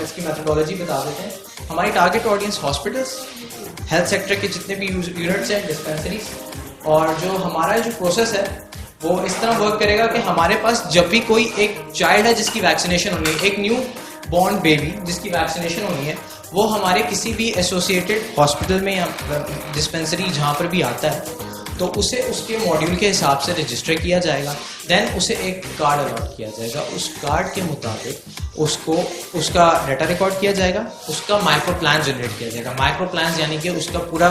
इसकी मेथोडोलॉजी बता देते हैं। हमारी target audience hospitals, health sector के जितने भी यूनिट्स हैं, डिस्पेंसरीज, और जो हमारा जो प्रोसेस है वो इस तरह वर्क करेगा कि हमारे पास जब भी कोई एक चाइल्ड है जिसकी वैक्सीनेशन होनी है, एक न्यू बॉर्न बेबी जिसकी वैक्सीनेशन होनी है, वो हमारे किसी भी एसोसिएटेड हॉस्पिटल में या डिस्पेंसरी जहाँ पर भी आता है तो उसे उसके मॉड्यूल के हिसाब से रजिस्टर किया जाएगा। देन उसे एक कार्ड अलॉट किया जाएगा, उस कार्ड के मुताबिक उसका डाटा रिकॉर्ड किया जाएगा, उसका माइक्रो प्लान जनरेट किया जाएगा। माइक्रो प्लान यानी कि उसका पूरा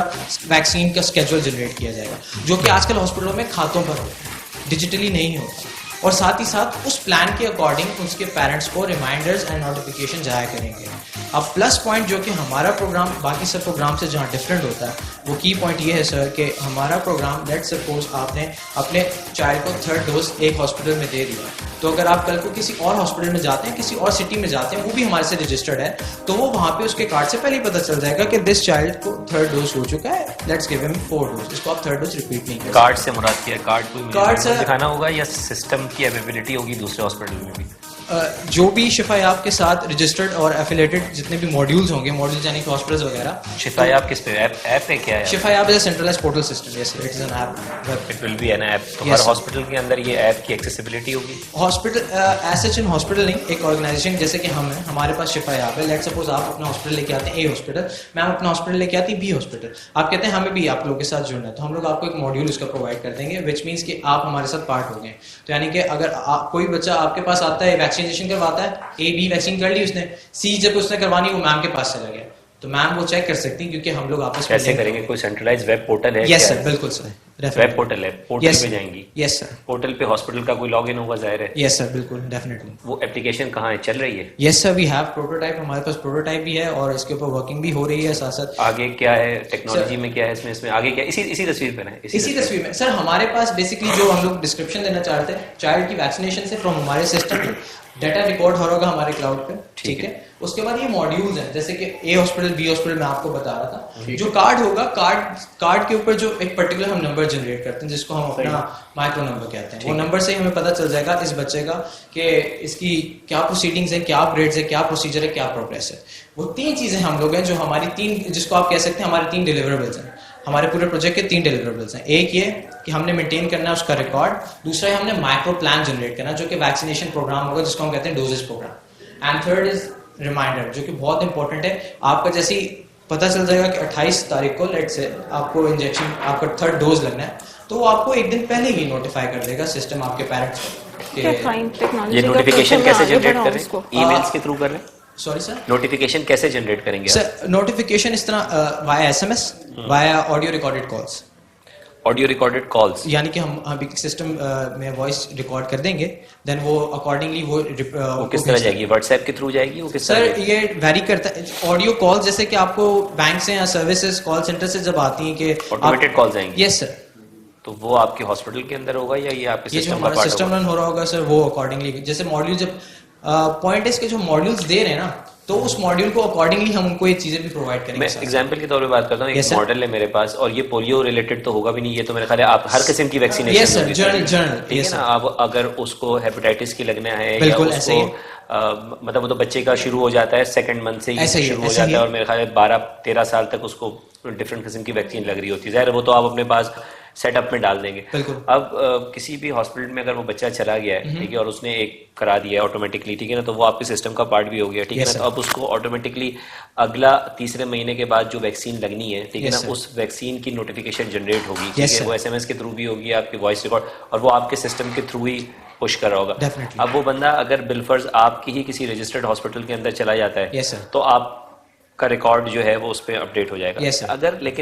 वैक्सीन का स्केड्यूल जनरेट किया जाएगा, जो कि आजकल हॉस्पिटलों में खातों पर होता है, डिजिटली नहीं होता। और साथ ही साथ उस प्लान के अकॉर्डिंग उसके पेरेंट्स को रिमाइंडर्स एंड नोटिफिकेशन जाया करेंगे। अब प्लस पॉइंट जो कि हमारा प्रोग्राम बाकी सब प्रोग्राम से जहाँ डिफरेंट होता है वो की पॉइंट ये है सर कि हमारा प्रोग्राम, लेट्स सपोज आपने अपने चाइल्ड को 3rd डोज एक हॉस्पिटल में दे दिया, तो अगर आप कल को किसी और हॉस्पिटल में जाते हैं, किसी और सिटी में जाते हैं, वो भी हमारे से रजिस्टर्ड है, तो वो वहाँ पे उसके कार्ड से पहले ही पता चल जाएगा कि दिस चाइल्ड को 3rd डोज हो चुका है, लेट्स गिव हिम 4 डोज। इसको आप 3rd डोज रिपीट नहीं करें। कार्ड से मुराद क्या है? कार्ड से दिखाना होगा या सिस्टम की अवेलेबिलिटी होगी दूसरे हॉस्पिटल में भी? जो भी शिफायाब के साथ रजिस्टर्ड और एफिलेटेड जितने भी मॉड्यूल्स होंगे, मॉड्यूल्स यानी कि हॉस्पिटल्स वगैरह। शिफायाब किस पे? ऐप पे क्या है? Shifayab is a centralised portal system. Yes, it is an app. It will be an app. तो हर हॉस्पिटल के अंदर ये ऐप की एक्सेसिबिलिटी होगी? Hospital as such in hospital नहीं, एक ऑर्गेनाइजेशन जैसे कि हम हैं, हमारे पास शिफायाब है। लेट सपोज आप अपना हॉस्पिटल लेके आते हैं ए हॉस्पिटल, मैम अपना हॉस्पिटल लेके आती है बी हॉस्पिटल, आप कहते हैं हमें भी आप लोगों के साथ जुड़ना है, तो हम लोग आपको एक मॉड्यूल उसका प्रोवाइड कर देंगे, विच मीन्स कि आप हमारे साथ पार्ट हो गए। तो यानी कि अगर कोई बच्चा आपके पास आता है, वैक्सीनेशन करवाता है, ए बी वैक्सीन कर ली उसने, सी जब उसने करवानी वो मैम के पास चला गया, तो मैम वो चेक कर सकती है क्योंकि हम लोग आपस में कैसे करेंगे? कोई सेंट्रलाइज्ड वेब पोर्टल है? यस सर, बिल्कुल सर, वेब पोर्टल है, पोर्टल पे जाएंगी? Yes sir. पोर्टल पे हॉस्पिटल का कोई लॉगिन होगा जाहिर है? यस सर, बिल्कुल, डेफिनेटली। वो एप्लीकेशन कहाँ है, चल रही है? Yes sir, we have prototype, हमारे पास प्रोटोटाइप भी है और इसके ऊपर वर्किंग भी हो रही है। साथ साथ आगे क्या है टेक्नोलॉजी में, क्या है इसमें आगे क्या? इसी तस्वीर पे है, इसी तस्वीर में सर हमारे पास बेसिकली जो हम लोग डिस्क्रिप्शन देना चाहते हैं चाइल्ड की वैक्सीनेशन से, फ्रॉम हमारे सिस्टम डाटा रिकॉर्ड हो होगा हमारे क्लाउड पे, ठीक है। उसके बाद ये मॉड्यूल्स हैं, जैसे कि ए हॉस्पिटल बी हॉस्पिटल मैं आपको बता रहा था, जो कार्ड होगा, कार्ड के ऊपर जो एक पर्टिकुलर हम नंबर जनरेट करते हैं जिसको हम अपना माइक्रो नंबर कहते हैं, वो नंबर से ही हमें पता चल जाएगा इस बच्चे का कि इसकी क्या प्रोसीडिंग्स है, क्या अपग्रेड्स है, क्या प्रोसीजर है, क्या प्रोग्रेस है। वो 3 चीजें हम लोग हैं जो हमारी 3, जिसको आप कह सकते हैं हमारे 3 डिलीवरेबल्स हैं। हमारे पूरे प्रोजेक्ट के 3 डिलीवरेबल्स हैं। एक ये कि हमने मेंटेन करना है उसका रिकॉर्ड, दूसरा है हमने माइक्रो प्लान जनरेट करना जो कि वैक्सीनेशन प्रोग्राम होगा जिसको हम कहते हैं doses programme, and third is reminder जो कि बहुत इंपॉर्टेंट है। आपका जैसे ही पता चल जाएगा कि 28 तारीख को लेट से आपको इंजेक्शन, आपका 3rd डोज लगना है, तो वो आपको एक दिन पहले ही नोटिफाई कर देगा सिस्टम आपके पेरेंट्स को। ये नोटिफिकेशन कैसे जनरेट कर रहे हैं? ईमेल्स के थ्रू कर रहे हैं? सॉरी सर, नोटिफिकेशन कैसे जनरेट करेंगे? सर नोटिफिकेशन इस तरह via SMS, via audio recorded calls. Audio recorded calls, यानी कि हम अभी सिस्टम में वॉइस रिकॉर्ड कर देंगे, देन वो अकॉर्डिंगली वो किस तरह जाएगी, व्हाट्सएप के थ्रू जाएगी वो किस तरह? सर ये वेरी करता है। ऑडियो कॉल जैसे कि आपको बैंक से या सर्विसेज कॉल सेंटर से जब आती हैं कि ऑटोमेटेड कॉल्स आएंगी? Yes sir. तो वो आपके हॉस्पिटल के अंदर होगा या ये आपके ये जो सिस्टम का हमारा पार्ट सिस्टम होगा? रन हो रहा होगा सर, वो अकॉर्डिंगली जैसे मॉड्यूल जब पॉइंट इसके जो मॉड्यूल्स दे रहे हैं ना, तो उस मॉड्यूल को अकॉर्डिंगली हम उनको ये चीजें भी प्रोवाइड करेंगे। मैं एग्जांपल के तौर पे बात करता हूँ, एक मॉडल है मेरे पास और ये पोलियो रिलेटेड तो होगा भी नहीं, ये तो मेरे ख्याल है आप हर किस्म की वैक्सीनेशन यस सर, जर्नल ठीक है ना। अब अगर उसको हेपेटाइटिस की लगना है या उसको मतलब वो तो बच्चे का शुरू हो जाता है सेकंड मंथ से ही शुरू हो जाता है और मेरे ख्याल है 12-13 साल तक उसको डिफरेंट किस्म की वैक्सीन लग रही होती है, ज़ाहिर है वो तो आप अपने पास सेटअप में डाल देंगे। अब किसी भी हॉस्पिटल में अगर वो बच्चा चला गया है, ठीक है, और उसने एक करा दिया है ऑटोमेटिकली, ठीक है ना, तो वो आपके सिस्टम का पार्ट भी हो गया, ठीक है ना। तो अब उसको ऑटोमेटिकली अगला तीसरे महीने के बाद जो वैक्सीन लगनी है, ठीक है ना, उस वैक्सीन की नोटिफिकेशन जनरेट होगी, ठीक है, वो SMS के थ्रू भी होगी, आपके वॉइस रिकॉर्ड, और वो आपके सिस्टम के थ्रू ही पुश कर रहा होगा। अब वो बंदा अगर बिलफर्ज आपकी ही किसी रजिस्टर्ड हॉस्पिटल के अंदर चला जाता है, तो आप का रिकॉर्ड जो है वो उस पर अपडेट हो जाएगा।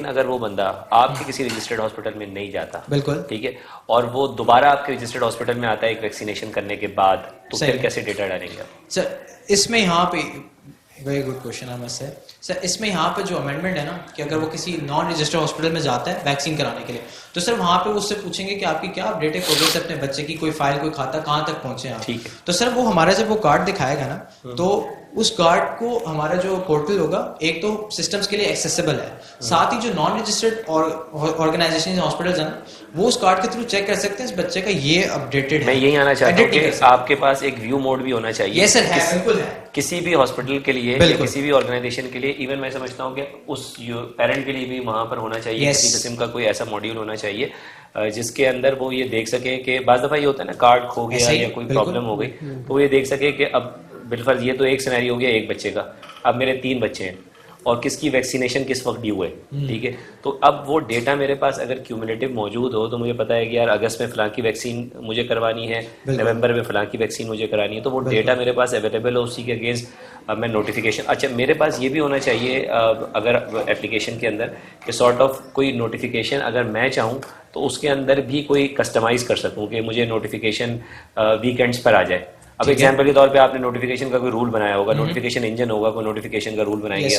अगर वो बंदा आपके किसी रजिस्टर्ड हॉस्पिटल में नहीं जाता, बिल्कुल ठीक है, और वो दोबारा आपके रजिस्टर्ड हॉस्पिटल में आता है एक वैक्सीनेशन करने के बाद, तो फिर कैसे डेटा डालेंगे आप? सर इसमें यहाँ पे वेरी गुड क्वेश्चन है मुझसे सर। इसमें यहाँ पे जो अमेंडमेंट है ना कि अगर वो किसी नॉन रजिस्टर्ड हॉस्पिटल में जाता है वैक्सीन कराने के लिए, तो सर वहाँ पे उससे पूछेंगे कि आपकी क्या अपडेट है प्रोग्रेस अपने बच्चे की, कोई फाइल कोई खाता कहाँ तक पहुंचे आप, ठीक है। तो सर वो हमारा जब वो कार्ड दिखाएगा ना, तो उस कार्ड को हमारा जो पोर्टल होगा एक तो सिस्टम्स के लिए एक्सेसिबल है, साथ ही जो नॉन रजिस्टर्ड ऑर्गेनाइजेशन हॉस्पिटल्स हैं वो उस कार्ड के थ्रू चेक कर सकते हैं इस बच्चे का ये अपडेटेड है। मैं यही आना चाहता हूँ कि आपके पास एक व्यू मोड भी होना चाहिए। यस सर, है, बिल्कुल है। किसी भी हॉस्पिटल के लिए या किसी भी ऑर्गेनाइजेशन के लिए, इवन मैं समझता हूँ कि उस पेरेंट के लिए भी वहां पर होना चाहिए, किसी किस्म का कोई ऐसा मॉड्यूल होना चाहिए जिसके अंदर वो ये देख सके कि बाज़ दफा ये होता है ना, कार्ड खो गया या कोई प्रॉब्लम हो गई, तो वो ये देख सके कि अब बिलफर्ज ये तो एक सिनेरियो हो गया एक बच्चे का, अब मेरे 3 बच्चे हैं और किसकी वैक्सीनेशन किस वक्त ड्यू है, ठीक है। तो अब वो डेटा मेरे पास अगर क्यूमुलेटिव मौजूद हो, तो मुझे पता है कि यार अगस्त में फलां की वैक्सीन मुझे करवानी है, नवंबर में फलां की वैक्सीन मुझे करानी है, तो वो डेटा मेरे पास अवेलेबल हो, उसी के अगेंस्ट मैं नोटिफिकेशन, अच्छा मेरे पास ये भी होना चाहिए अगर एप्लीकेशन के अंदर कि सॉर्ट ऑफ कोई नोटिफिकेशन अगर मैं चाहूँ तो उसके अंदर भी कोई कस्टमाइज कर सकूँ कि मुझे नोटिफिकेशन वीकेंड्स पर आ जाए। अब एग्जांपल के तौर पे आपने नोटिफिकेशन का कोई रूल बनाया होगा, नोटिफिकेशन इंजन होगा, कोई नोटिफिकेशन का रूल बनाएंगे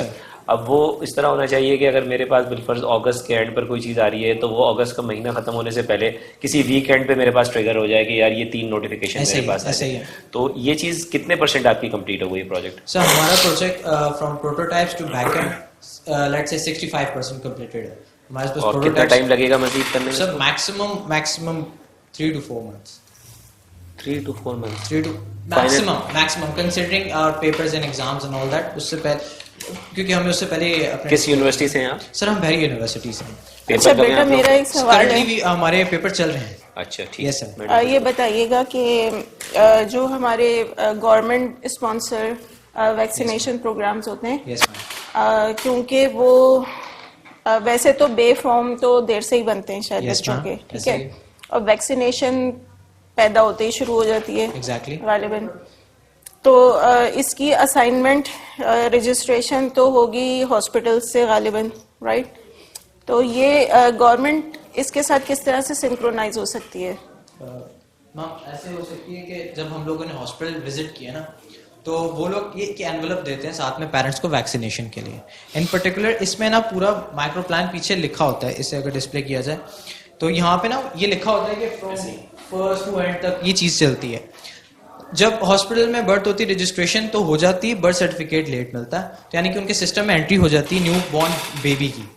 अब वो इस तरह होना चाहिए कि अगर मेरे पास बिलफर्ज अगस्त के एंड पर कोई चीज़ आ रही है, तो वो अगस्त का महीना खत्म होने से पहले किसी वीकेंड पे मेरे पास ट्रिगर हो जाए कि यार ये 3 नोटिफिकेशन मेरे पास है। तो ये चीज़ कितने % आपकी कंप्लीट हो गई प्रोजेक्ट? सर हमारा project from prototypes to backend let's से 65% कंप्लीटेड है हमारे पास। और कितना टाइम लगेगा मजीद करने में? Sir maximum 3 to 4 months। 3 to 4 months, 3 to maximum considering our papers and exams and all that। उससे पहले क्योंकि हमें उससे पहले किस यूनिवर्सिटी से हैं आप? सर हम वेरी यूनिवर्सिटी से हैं। अच्छा बेटा मेरा एक सवाल है, भी हमारे पेपर चल रहे हैं। अच्छा ठीक है सर। ये बताइएगा कि जो हमारे गवर्नमेंट स्पॉन्सर वैक्सीनेशन प्रोग्राम्स होते हैं, क्योंकि वो वैसे तो बे फॉर्म तो देर से ही बनते हैं शायद बच्चों के, ठीक है, और वैक्सीनेशन पैदा होते ही शुरू हो जाती है गालिबन, तो इसकी असाइनमेंट रजिस्ट्रेशन तो होगी हॉस्पिटल से गालिबन, राइट? तो ये गवर्नमेंट इसके साथ किस तरह से सिंक्रोनाइज हो सकती है? मैम ऐसे हो सकती है कि जब हम लोगों ने हॉस्पिटल विजिट किया ना, तो वो लोग ये एनवेलप देते हैं साथ में पेरेंट्स को वैक्सीनेशन के लिए। इन पर्टिकुलर इसमें ना पूरा माइक्रो प्लान पीछे लिखा होता है, इसे अगर डिस्प्ले किया जाए तो यहाँ पे ना ये लिखा होता है कि फ्रॉम फर्स्ट टू एंड तक ये चीज़ चलती है। जब हॉस्पिटल में बर्थ होती है रजिस्ट्रेशन तो हो जाती है, बर्थ सर्टिफिकेट लेट मिलता है, तो यानी कि उनके सिस्टम में एंट्री हो जाती है न्यू बॉर्न बेबी की।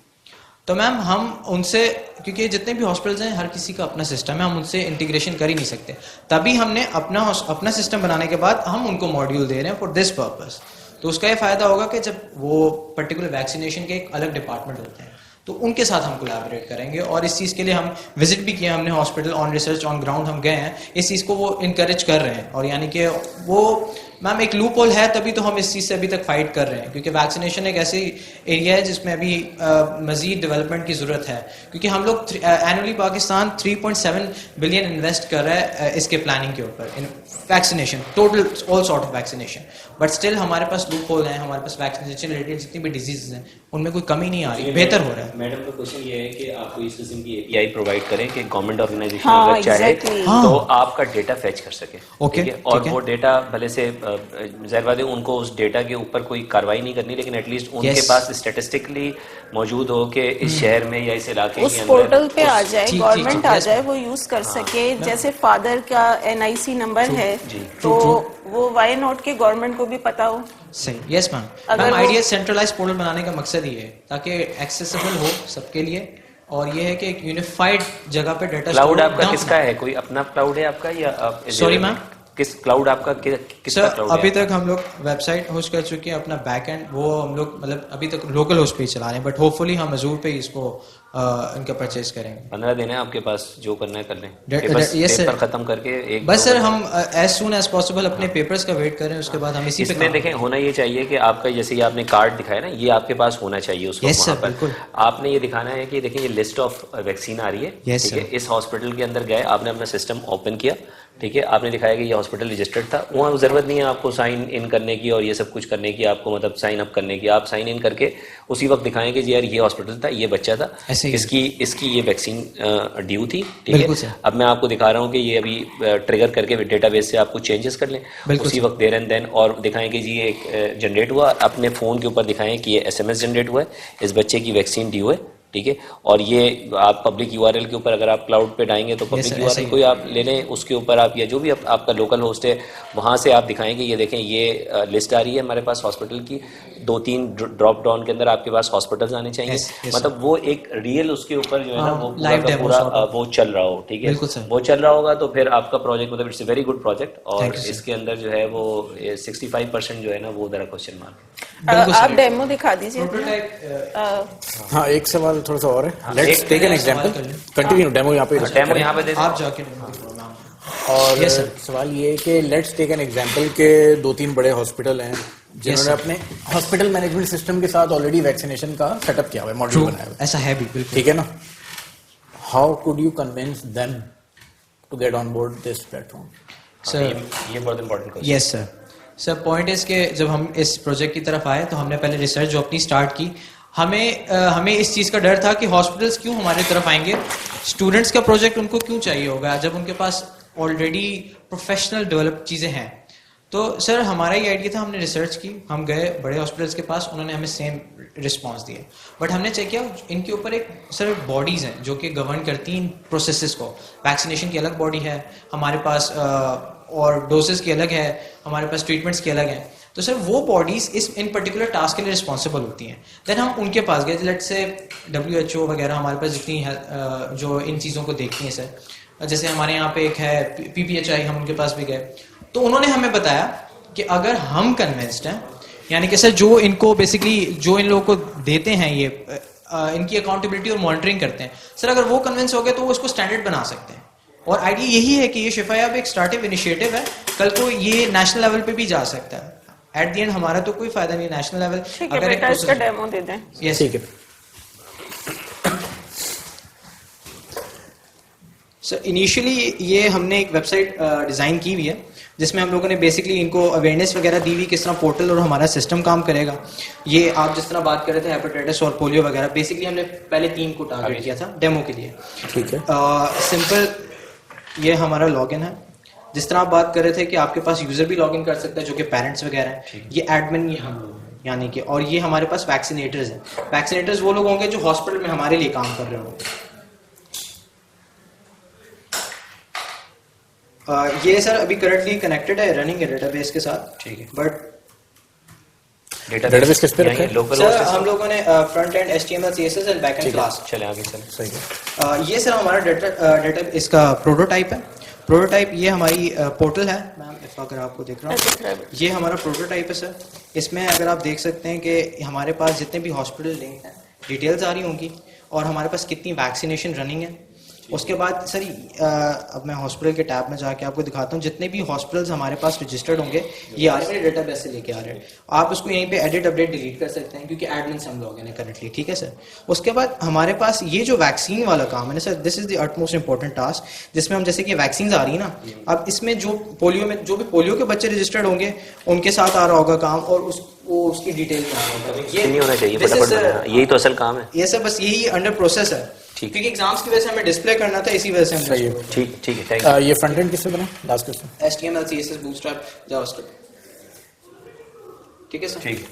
तो मैम हम उनसे, क्योंकि जितने भी हॉस्पिटल्स हैं हर किसी का अपना सिस्टम है, हम उनसे इंटीग्रेशन कर ही नहीं सकते, तभी हमने अपना सिस्टम बनाने के बाद हम उनको मॉड्यूल दे रहे हैं फॉर दिस पर्पस। तो उसका ये फायदा होगा कि जब वो पर्टिकुलर वैक्सीनेशन के एक अलग डिपार्टमेंट होते हैं तो उनके साथ हम कोलैबोरेट करेंगे, और इस चीज़ के लिए हम विजिट भी किया, हमने hospital on research on ground हम गए हैं, इस चीज़ को वो इनकरेज कर रहे हैं, और यानी कि वो मैम एक लूप होल है, तभी तो हम इस चीज़ से अभी तक फाइट कर रहे हैं, क्योंकि वैक्सीनेशन एक ऐसी एरिया है जिसमें अभी मजीद डेवलपमेंट की ज़रूरत है, क्योंकि हम लोग एनुअली पाकिस्तान 3.7 बिलियन इन्वेस्ट कर रहा है इसके प्लानिंग के ऊपर, in vaccination, total all sort of vaccination, but still हमारे पास लूप होल है, हमारे पास वैक्सीनेशन रिलेटेड जितनी भी डिजीज़ हैं उनमें कोई कमी नहीं आ रही, बेहतर हो रहा है। मैडम का क्वेश्चन ये है कि आपको इस किस्म की API प्रोवाइड करें कि गवर्नमेंट ऑर्गेनाइजेशन हाँ, अगर चाहे exactly. तो आपका डेटा फेच कर सके, Okay, ठीक है? और ठीक है। वो डेटा भले से ज़ाहिर बात है उनको उस डेटा के ऊपर कोई कार्रवाई नहीं करनी, लेकिन एटलीस्ट उनके Yes. पास स्टेटिस्टिकली मौजूद हो कि इस शहर में या इस इलाके उस के अंदर पोर्टल पे आ जाए, ठीक, गवर्नमेंट ठीक, आ yes, जाए, वो यूज कर सके। जैसे फादर का NIC नंबर है तो वो वाई नॉट के गवर्नमेंट को भी पता हो। सही, यस मैम। अगर मैम वो- आइडिया सेंट्रलाइज पोर्टल बनाने का मकसद ये है ताकि एक्सेसिबल हो सबके लिए, और ये है कि एक यूनिफाइड जगह पे डाटा क्लाउड आपका किसका है? कोई अपना क्लाउड है आपका या आप Sorry, ma'am? किस क्लाउड आपका किसका सर क्लाउड अभी है? तक हम लोग वेबसाइट होस्ट कर चुके हैं, अपना बैक एंड वो हम लोग मतलब अभी तक लोकल होस्ट पे ही चला रहे हैं, बट होपफुली हम अजूर पे ही इसको इनका परचेज करेंगे। 15 दिन है आपके पास, जो करना है कर लें। That- कि बस yes, sir. पेपर खत्म करके एक बस दो सर घंटे- हम एज सून एज पॉसिबल अपने पेपर्स का वेट करें, उसके बाद हम इसी पे इसमें काम देखें होना ये चाहिए कि आपका जैसे ये आपने कार्ड दिखाया ना, ये आपके पास होना चाहिए उसको Yes, sir, वहाँ पर। बिल्कुल। आपने ये दिखाना है कि देखिए ये लिस्ट ऑफ वैक्सीन आ रही है, Yes, ठीक है? sir. इस हॉस्पिटल के अंदर गए, आपने अपना सिस्टम ओपन किया, ठीक है? आपने दिखाया कि ये हॉस्पिटल रजिस्टर्ड था, वहाँ जरूरत नहीं है आपको साइन इन करने की और ये सब कुछ करने की, आपको मतलब साइन अप करने की। आप साइन इन करके उसी वक्त दिखाएं कि जी यार ये हॉस्पिटल था, ये बच्चा था, ऐसे ही। इसकी ये वैक्सीन ड्यू थी, ठीक बिल्कुल है? सर। अब मैं आपको दिखा रहा हूँ कि ये अभी ट्रिगर करके डेटाबेस से आपको चेंजेस कर लें बिल्कुल उसी सर। वक्त देर एंड देन, और दिखाएं कि जी ये एक जनरेट हुआ, अपने फ़ोन के ऊपर दिखाएं कि ये SMS जनरेट हुआ है, इस बच्चे की वैक्सीन ड्यू है, ठीक है? और ये आप पब्लिक URL के ऊपर अगर आप क्लाउड पे डालेंगे तो पब्लिक sir, ऐसा URL ही कोई आप ले लें, उसके ऊपर आप या जो भी आपका लोकल होस्ट है वहाँ से आप दिखाएं कि ये देखें ये लिस्ट आ रही है हमारे पास हॉस्पिटल की, 2-3 ड्रॉप डाउन के अंदर आपके पास हॉस्पिटल्स आने चाहिए। Yes, yes, मतलब वो एक रियल उसके ऊपर जो है ना वो live पूरा का demo पूरा sort of। वो चल रहा हो, ठीक है? बिल्कुल sir। वो चल रहा होगा तो फिर आपका प्रोजेक्ट मतलब it's a very good project, और Thank you, sir। इसके अंदर जो है वो 65% जो है ना वो जरा क्वेश्चन मार्क है। बिल्कुल आप सर। डेमो दिखा दीजिए। हाँ, एक सवाल थोड़ा सा और है। Let's take an example, continue demo यहाँ पे डेमो यहाँ पे दे दें। आप जाके और Yes, sir. सवाल ये है कि लेट्स टेक एन एग्जांपल के 2-3 बड़े हॉस्पिटल हैं जिन्होंने sir. अपने हॉस्पिटल मैनेजमेंट सिस्टम के साथ ऑलरेडी वैक्सीनेशन का सेटअप किया हुआ है, मॉड्यूल बनाया हुआ है, ऐसा है भी बिल्कुल। ठीक है ना? How could you convince them to get on board this platform? Sir ये बहुत important question. Yes sir. Sir point is के जब हम इस प्रोजेक्ट की तरफ आए तो हमने पहले रिसर्च जो अपनी स्टार्ट की, हमें इस चीज़ का डर था कि हॉस्पिटल्स क्यों हमारी तरफ आएंगे, स्टूडेंट्स का प्रोजेक्ट उनको क्यों चाहिए होगा जब उनके पास ऑलरेडी प्रोफेशनल डेवलप चीज़ें हैं। तो सर हमारा ये आइडिया था, हमने रिसर्च की, हम गए बड़े हॉस्पिटल्स के पास, उन्होंने हमें सेम रिस्पांस दिए, बट हमने चेक किया इनके ऊपर एक सर बॉडीज़ हैं जो कि गवर्न करती हैं इन प्रोसेसेस को। वैक्सीनेशन की अलग बॉडी है हमारे पास, और डोसेस की अलग है हमारे पास, ट्रीटमेंट्स की अलग हैं। तो सर वो बॉडीज़ इस इन पर्टिकुलर टास्क के लिए रिस्पॉन्सिबल होती हैं। देन हम उनके पास गए, लेट से WHO वगैरह हमारे पास जितनी जो इन चीज़ों को देखती हैं सर, जैसे हमारे यहाँ पे एक है PPHI, हम उनके पास भी गए, तो उन्होंने हमें बताया कि अगर हम कन्विंस्ड हैं, यानी कि सर जो इनको बेसिकली जो इन लोगों को देते हैं ये इनकी अकाउंटेबिलिटी और मॉनिटरिंग करते हैं, सर अगर वो कन्विंस हो गए तो वो इसको स्टैंडर्ड बना सकते हैं। और आइडिया यही है कि ये शिफायाब एक स्टार्टअप इनिशिएटिव है, कल को ये नेशनल लेवल पे भी जा सकता है। एट द एंड हमारा तो कोई फायदा नहीं नेशनल लेवल। ठीक है बेटा, इसका डेमो दे दें। यस ठीक है सर। इनिशियली ये हमने एक वेबसाइट डिज़ाइन की हुई है जिसमें हम लोगों ने बेसिकली इनको अवेयरनेस वगैरह दी हुई किस तरह पोर्टल और हमारा सिस्टम काम करेगा। ये आप जिस तरह बात कर रहे थे हेपेटाइटिस और पोलियो वगैरह, बेसिकली हमने पहले 3 को टारगेट किया था डेमो के लिए। ठीक है। सिंपल ये हमारा लॉगिन है, जिस तरह आप बात कर रहे थे कि आपके पास यूज़र भी लॉगिन कर सकता है जो कि पेरेंट्स वगैरह हैं, ये एडमिन ये हम लोग हैं, यानी कि, और ये हमारे पास वैक्सीनेटर्स हैं। वैक्सीनेटर्स वो लोग होंगे जो हॉस्पिटल में हमारे लिए काम कर रहे होंगे। ये सर अभी करंटली कनेक्टेड है, रनिंग है डेटाबेस के साथ, ठीक है, बट डेटाबेस किस पे रखा है? लोकल सर हम लोगों ने front end HTML CSS and back and class. चले आगे चले। सही है। ये सर हमारा डेटा इसका प्रोटोटाइप है। प्रोटोटाइप ये हमारी पोर्टल है मैम, अगर आपको दिख रहा हूँ, ये हमारा प्रोटोटाइप है सर। इसमें अगर आप देख सकते हैं कि हमारे पास जितने भी हॉस्पिटल लिंक हैं डिटेल्स आ रही होंगी, और हमारे पास कितनी वैक्सीनेशन रनिंग है, उसके बाद सर अब मैं हॉस्पिटल के टैब में जाके आपको दिखाता हूँ, जितने भी हॉस्पिटल्स हमारे पास रजिस्टर्ड होंगे ये आ रहे हैं, डेटाबेस से लेके आ रहे हैं। आप उसको यहीं पे एडिट अपडेट डिलीट कर सकते हैं क्योंकि एडमिन से हम लोग हैं करंटली, ठीक है सर। उसके बाद हमारे पास ये जो वैक्सीन वाला काम है ना sir, this is the utmost important task, जिसमें हम जैसे कि वैक्सीन आ रही है ना, अब इसमें जो भी पोलियो के बच्चे रजिस्टर्ड होंगे उनके साथ आ रहा होगा काम, और उसकी डिटेल में आ रहा होगा। ये नहीं होना चाहिए, फटाफट यही तो असल काम है। ये सर बस यही अंडर प्रोसेस है, क्योंकि एग्जाम्स की वजह से हमें डिस्प्ले करना था, इसी वजह से हम ठीक है। Thank you. ये फ्रंट एंड किससे बना? Last question. HTML CSS bootstrap JavaScript, ठीक है सर। ठीक,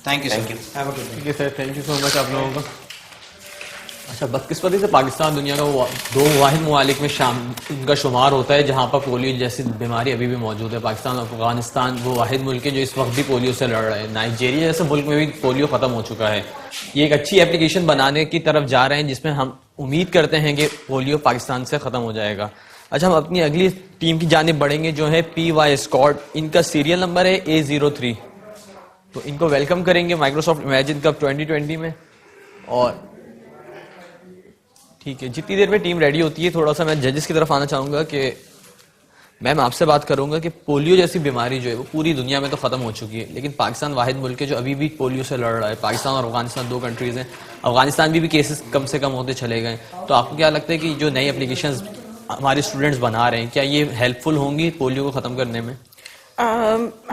thank you sir, have a good day. ठीक है sir, thank you so much आप लोगों का। अच्छा, बदकिस्मती से पाकिस्तान दुनिया का वो 2 वाहिद ममालिक में उनका शुमार होता है जहाँ पर पोलियो जैसी बीमारी अभी भी मौजूद है। पाकिस्तान और अफगानिस्तान वो वाहिद मुल्क है जो इस वक्त भी पोलियो से लड़ रहे हैं। नाइजीरिया जैसे मुल्क में भी पोलियो ख़त्म हो चुका है। ये एक अच्छी एप्लीकेशन बनाने की तरफ जा रहे हैं जिसमें हम उम्मीद करते हैं कि पोलियो पाकिस्तान से ख़त्म हो जाएगा। अच्छा, हम अपनी अगली टीम की जानिब बढ़ेंगे जो है PY स्क्वाड। इनका सीरियल नंबर है A03। तो इनको वेलकम करेंगे माइक्रोसॉफ्ट इमेजिन कप 2020 में। और ठीक है, जितनी देर में टीम रेडी होती है, थोड़ा सा मैं जजेस की तरफ आना चाहूँगा कि मैम आपसे बात करूँगा कि पोलियो जैसी बीमारी जो है वो पूरी दुनिया में तो ख़त्म हो चुकी है, लेकिन पाकिस्तान वाहिद मुल्क है जो अभी भी पोलियो से लड़ रहा है। पाकिस्तान और अफगानिस्तान 2 कंट्रीज़ हैं। अफगानिस्तान भी केसेस कम से कम होते चले गए। तो आपको क्या लगता है कि जो नई एप्लीकेशंस हमारे स्टूडेंट्स बना रहे हैं, क्या ये हेल्पफुल होंगी पोलियो को ख़त्म करने में?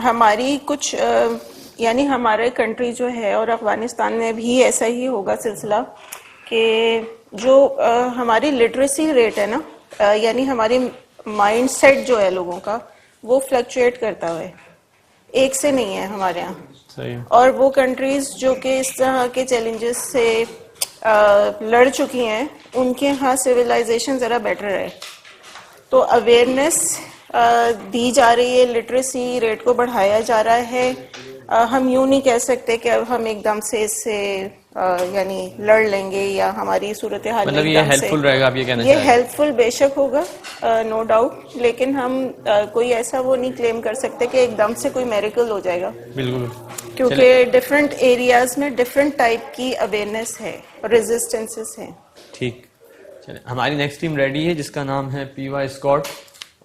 हमारी कुछ यानी हमारे कंट्री जो है और अफगानिस्तान में भी ऐसा ही होगा सिलसिला कि जो हमारी लिटरेसी रेट है ना, यानी हमारी माइंड सेट जो है लोगों का वो फ्लक्चुएट करता है, एक से नहीं है हमारे यहाँ। सही है। और वो कंट्रीज जो कि इस तरह के चैलेंजेस से लड़ चुकी हैं उनके यहाँ सिविलाइजेशन ज़रा बेटर है। तो अवेयरनेस दी जा रही है, लिटरेसी रेट को बढ़ाया जा रहा है। हम यूँ नहीं कह सकते कि अब हम एकदम से इससे यानी लड़ लेंगे या हमारी सूरत हाल मतलब ये हेल्पफुल रहेगा, आप ये कहना चाह रहे हैं? ये हेल्पफुल बेशक होगा, नो डाउट, लेकिन हम कोई ऐसा वो नहीं क्लेम कर सकते कि एकदम से कोई मेरिकल हो जाएगा। बिल्कुल, क्योंकि डिफरेंट एरियाज में डिफरेंट टाइप की अवेयरनेस है, रेजिस्टेंसेस है। ठीक, चलिए हमारी नेक्स्ट टीम रेडी है जिसका नाम है PY स्क्वाड।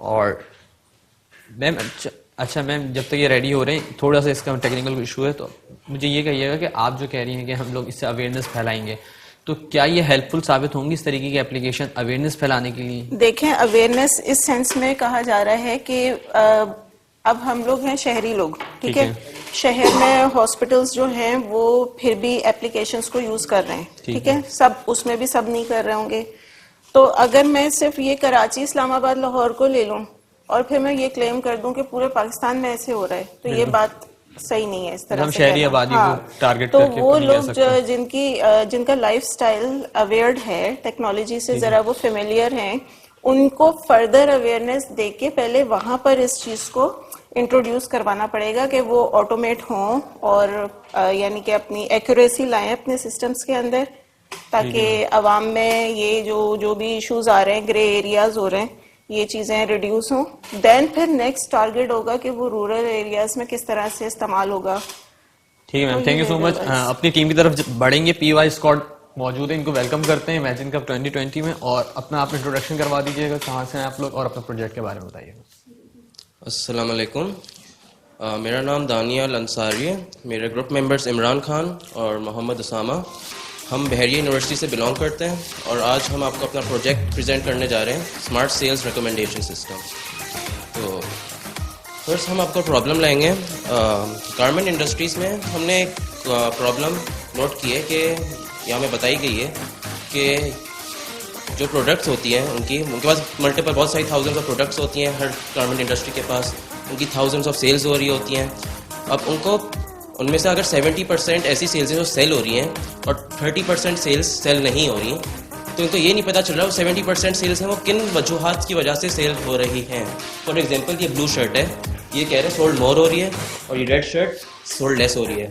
और मैम अच्छा मैम, जब तक ये रेडी हो रहे हैं, थोड़ा सा इसका टेक्निकल इशू है, तो मुझे ये कहिएगा कि आप जो कह रही हैं कि हम लोग इससे अवेयरनेस फैलाएंगे, तो क्या ये हेल्पफुल साबित होंगी इस तरीके की एप्लीकेशन अवेयरनेस फैलाने के लिए? देखें, अवेयरनेस इस सेंस में कहा जा रहा है कि अब हम लोग हैं शहरी लोग, ठीक है? शहर में हॉस्पिटल्स जो हैं वो फिर भी एप्लीकेशंस को यूज कर रहे हैं, ठीक है? सब उसमें भी सब नहीं कर रहे होंगे। तो अगर मैं सिर्फ ये कराची, इस्लामाबाद, लाहौर को ले लूं और फिर मैं ये क्लेम कर दूं कि पूरे पाकिस्तान में ऐसे हो रहा है, तो ये बात सही नहीं है। इस तरह से शहरी आबादी को टारगेट तो करके वो लोग जिनका लाइफस्टाइल अवेयर्ड है, टेक्नोलॉजी से जरा वो फेमिलियर हैं, उनको फर्दर अवेयरनेस देके पहले वहां पर इस चीज को इंट्रोड्यूस करवाना पड़ेगा कि वो ऑटोमेट हों और यानी कि अपनी एक्यूरेसी लाएं अपने सिस्टम्स के अंदर, ताकि आवाम में ये जो भी इश्यूज आ रहे हैं, ग्रे एरियाज हो रहे हैं, ये चीजें रिड्यूस हों। देन फिर नेक्स्ट टारगेट होगा कि वो रूरल एरियाज में किस तरह से इस्तेमाल होगा। ठीक है ma'am, thank you so much. अपनी टीम की तरफ बढ़ेंगे। PY स्क्वाड मौजूद है, इनको वेलकम करते हैं इमेजिन कप 2020 में। और अपना आप इंट्रोडक्शन करवा दीजिएगा, कहाँ से हैं आप लोग और अपने प्रोजेक्ट के बारे में बताइएगा। अस्सलाम वालेकुम, मेरा नाम दानियाल अंसारी है। मेरे ग्रुप मेंबर्स इमरान खान और मोहम्मद उसामा। हम बहरिया यूनिवर्सिटी से बिलोंग करते हैं और आज हम आपको अपना प्रोजेक्ट प्रेजेंट करने जा रहे हैं, स्मार्ट सेल्स रिकमेंडेशन सिस्टम। तो फर्स्ट हम आपको प्रॉब्लम लाएंगे। गारमेंट इंडस्ट्रीज़ में हमने एक प्रॉब्लम नोट की है कि यहाँ में बताई गई है कि जो प्रोडक्ट्स होती हैं उनके पास मल्टीपल बहुत सारी थाउजेंड्स ऑफ प्रोडक्ट्स होती हैं हर गारमेंट इंडस्ट्री के पास, उनकी थाउजेंड्स ऑफ सेल्स हो रही होती हैं। अब उनमें से अगर 70% ऐसी सेल्स हैं जो सेल हो रही हैं और 30% सेल्स सेल नहीं हो रही, तो इनको ये नहीं पता चल रहा वो 70% सेल्स हैं वो किन वजूहात की वजह से सेल हो रही हैं। फॉर एग्जांपल ये ब्लू शर्ट है, ये कह रहे हैं सोल्ड मोर हो रही है, और ये रेड शर्ट सोल्ड लेस हो रही है।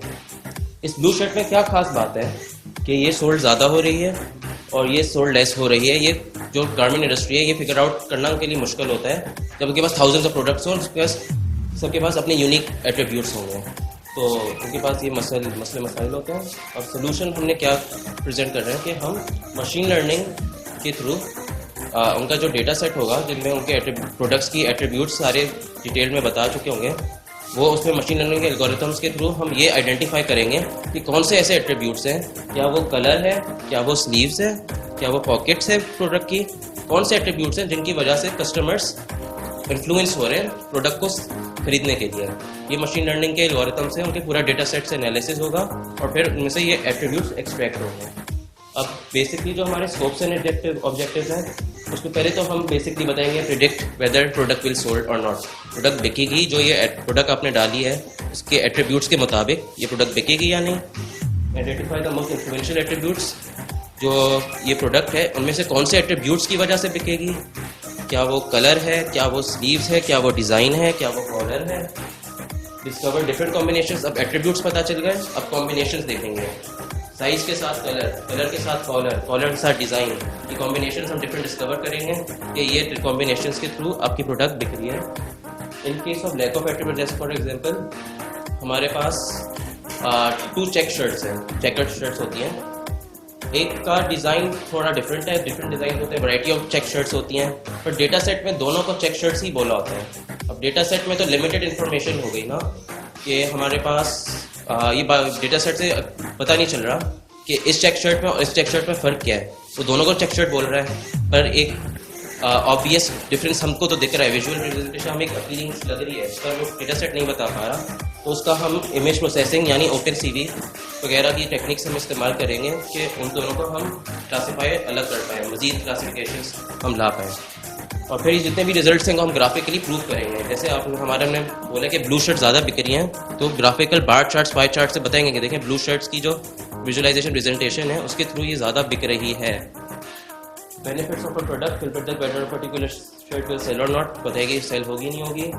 इस ब्लू शर्ट में क्या खास बात है कि ये सोल्ड ज़्यादा हो रही है और ये सोल्ड लेस हो रही है? ये जो गारमेंट इंडस्ट्री है ये फिगर आउट करना उनके लिए मुश्किल होता है जब उनके पास थाउजेंड्स ऑफ प्रोडक्ट्स हों, सबके पास अपने यूनिक एट्रीब्यूट्स होंगे, तो उनके पास ये मसले मसाइल होते हैं। और सोल्यूशन हमने क्या प्रेजेंट कर रहे हैं कि हम मशीन लर्निंग के थ्रू उनका जो डेटा सेट होगा जिनमें उनके प्रोडक्ट्स की एट्रीब्यूट्स सारे डिटेल में बता चुके होंगे, वो उसमें मशीन लर्निंग के एल्गोरिथम्स के थ्रू हम ये आइडेंटिफाई करेंगे कि कौन से ऐसे एट्रीब्यूट्स हैं, क्या वो कलर है, क्या वो स्लीव्स है, क्या वो पॉकेट्स है प्रोडक्ट की, कौन से एट्रीब्यूट्स हैं जिनकी वजह से कस्टमर्स इन्फ्लुएंस हो रहे हैं प्रोडक्ट को खरीदने के लिए। ये मशीन लर्निंग के एल्गोरिथम से उनके पूरा डेटा सेट से एनालिसिस होगा और फिर उनमें से ये एट्रीब्यूट्स एक्सट्रैक्ट होंगे। अब बेसिकली जो हमारे स्कोप्स एंड ऑब्जेक्टिव्स हैं, उसको पहले तो हम बेसिकली बताएंगे predict whether product will sold और नॉट। प्रोडक्ट बिकेगी, जो ये प्रोडक्ट आपने डाली है उसके एट्रीब्यूट्स के मुताबिक ये प्रोडक्ट बिकेगी या नहीं। Identify the most influential attributes, जो ये प्रोडक्ट है उनमें से कौन से एट्रीब्यूट्स की वजह से बिकेगी, क्या वो कलर है, क्या वो स्लीव्स है, क्या वो डिज़ाइन है, क्या वो कॉलर है। Discover different combinations. अब एट्रीब्यूट्स पता चल गए, अब कॉम्बिनेशंस देखेंगे। साइज के साथ कलर, कलर के साथ कॉलर, कॉलर के साथ डिज़ाइन, ये कॉम्बिनेशंस हम डिफरेंट डिस्कवर करेंगे कि ये कॉम्बिनेशंस के थ्रू आपकी प्रोडक्ट बिक रही है। In case of lack of attribute, जैसे फॉर एग्जांपल हमारे पास 2 चेक शर्ट्स हैं, चेकर्ड शर्ट्स होती हैं। एक का डिज़ाइन थोड़ा डिफरेंट है, डिफरेंट डिज़ाइन होते हैं, वैरायटी ऑफ चेक शर्ट्स होती हैं, पर डेटा सेट में दोनों को चेक शर्ट्स ही बोला होता है। अब डेटा सेट में तो लिमिटेड इन्फॉर्मेशन हो गई ना, कि हमारे पास ये डेटा सेट से पता नहीं चल रहा कि इस चेक शर्ट में और इस चेक शर्ट में फ़र्क क्या है। वो दोनों को चेक शर्ट बोल रहा है, पर एक ऑब्वियस डिफरेंस हमको तो दिख रहा है, विजुअल रिप्रेजेंटेशन हमें एक अपीलिंग लग रही है, पर वो डेटा सेट नहीं बता पा रहा। तो उसका हम इमेज प्रोसेसिंग यानी OpenCV वगैरह की टेक्निक्स हम इस्तेमाल करेंगे कि उन दोनों को हम क्लासीफाई अलग कर पाएँ, मज़ीद क्लासिफिकेशंस हम ला पाएँ। और फिर जितने भी रिजल्ट्स हैं हम ग्राफिकली प्रूव करेंगे। जैसे आप हमारे हमने बोला कि ब्लू शर्ट ज़्यादा बिक रही हैं, तो ग्राफिकल बार चार्ट्स, पाई चार्ट से बताएंगे कि देखें ब्लू शर्ट्स की जो विजुअलाइजेशन प्रेजेंटेशन है उसके थ्रू ये ज़्यादा बिक रही है। Benefits of a product, will product whether particular shirt will sell और नॉट, बताएगी सेल होगी नहीं होगी।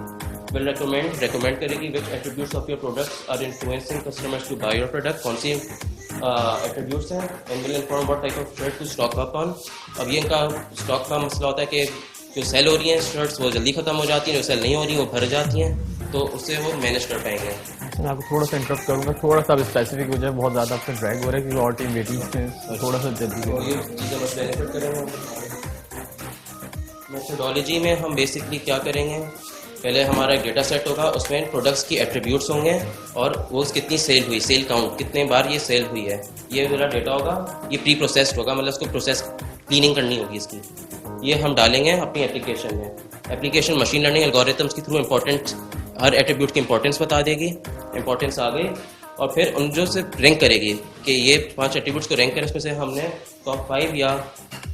विल रेकमेंड करेगी which attributes of your products are influencing customers to buy your product, कौन सी एट्रीब्यूट्स हैं। And will inform what type of shirt to stock up on. अब ये इनका स्टॉक का मसला होता है कि जो सेल हो रही हैं शर्ट्स वो जल्दी ख़त्म हो जाती हैं, जो सेल नहीं हो रही वो भर जाती हैं, तो उससे वो मैनेज कर पाएंगे। मैं आपको थोड़ा सा इंटरप्ट करूँगा, थोड़ा सा स्पेसिफिक हो जाए, बहुत ज़्यादा आपसे ड्रैग हो रहा है क्योंकि और टीम वेटिंग में, थोड़ा सा जल्दी ये चीज़ें बस बेनिफिट करेंगे। मेथोडोलॉजी में हम बेसिकली क्या करेंगे, पहले हमारा एक डेटा सेट होगा, उसमें प्रोडक्ट्स की एट्रीब्यूट्स होंगे और वो कितनी सेल हुई, सेल काउंट कितने बार ये सेल हुई है, ये मेरा डेटा होगा। ये प्री प्रोसेस्ड होगा, मतलब उसको प्रोसेस क्लीनिंग करनी होगी इसकी, ये हम डालेंगे अपनी एप्लीकेशन में। एप्लीकेशन मशीन लर्निंग एल्गोरिथम्स के थ्रू इंपॉर्टेंट हर एट्रीब्यूट की इंपॉर्टेंस बता देगी, इंपॉर्टेंस आ गई, और फिर उन जो से रैंक करेगी कि ये 5 एट्रीब्यूट्स को रैंक करें, उसमें से हमने टॉप 5 या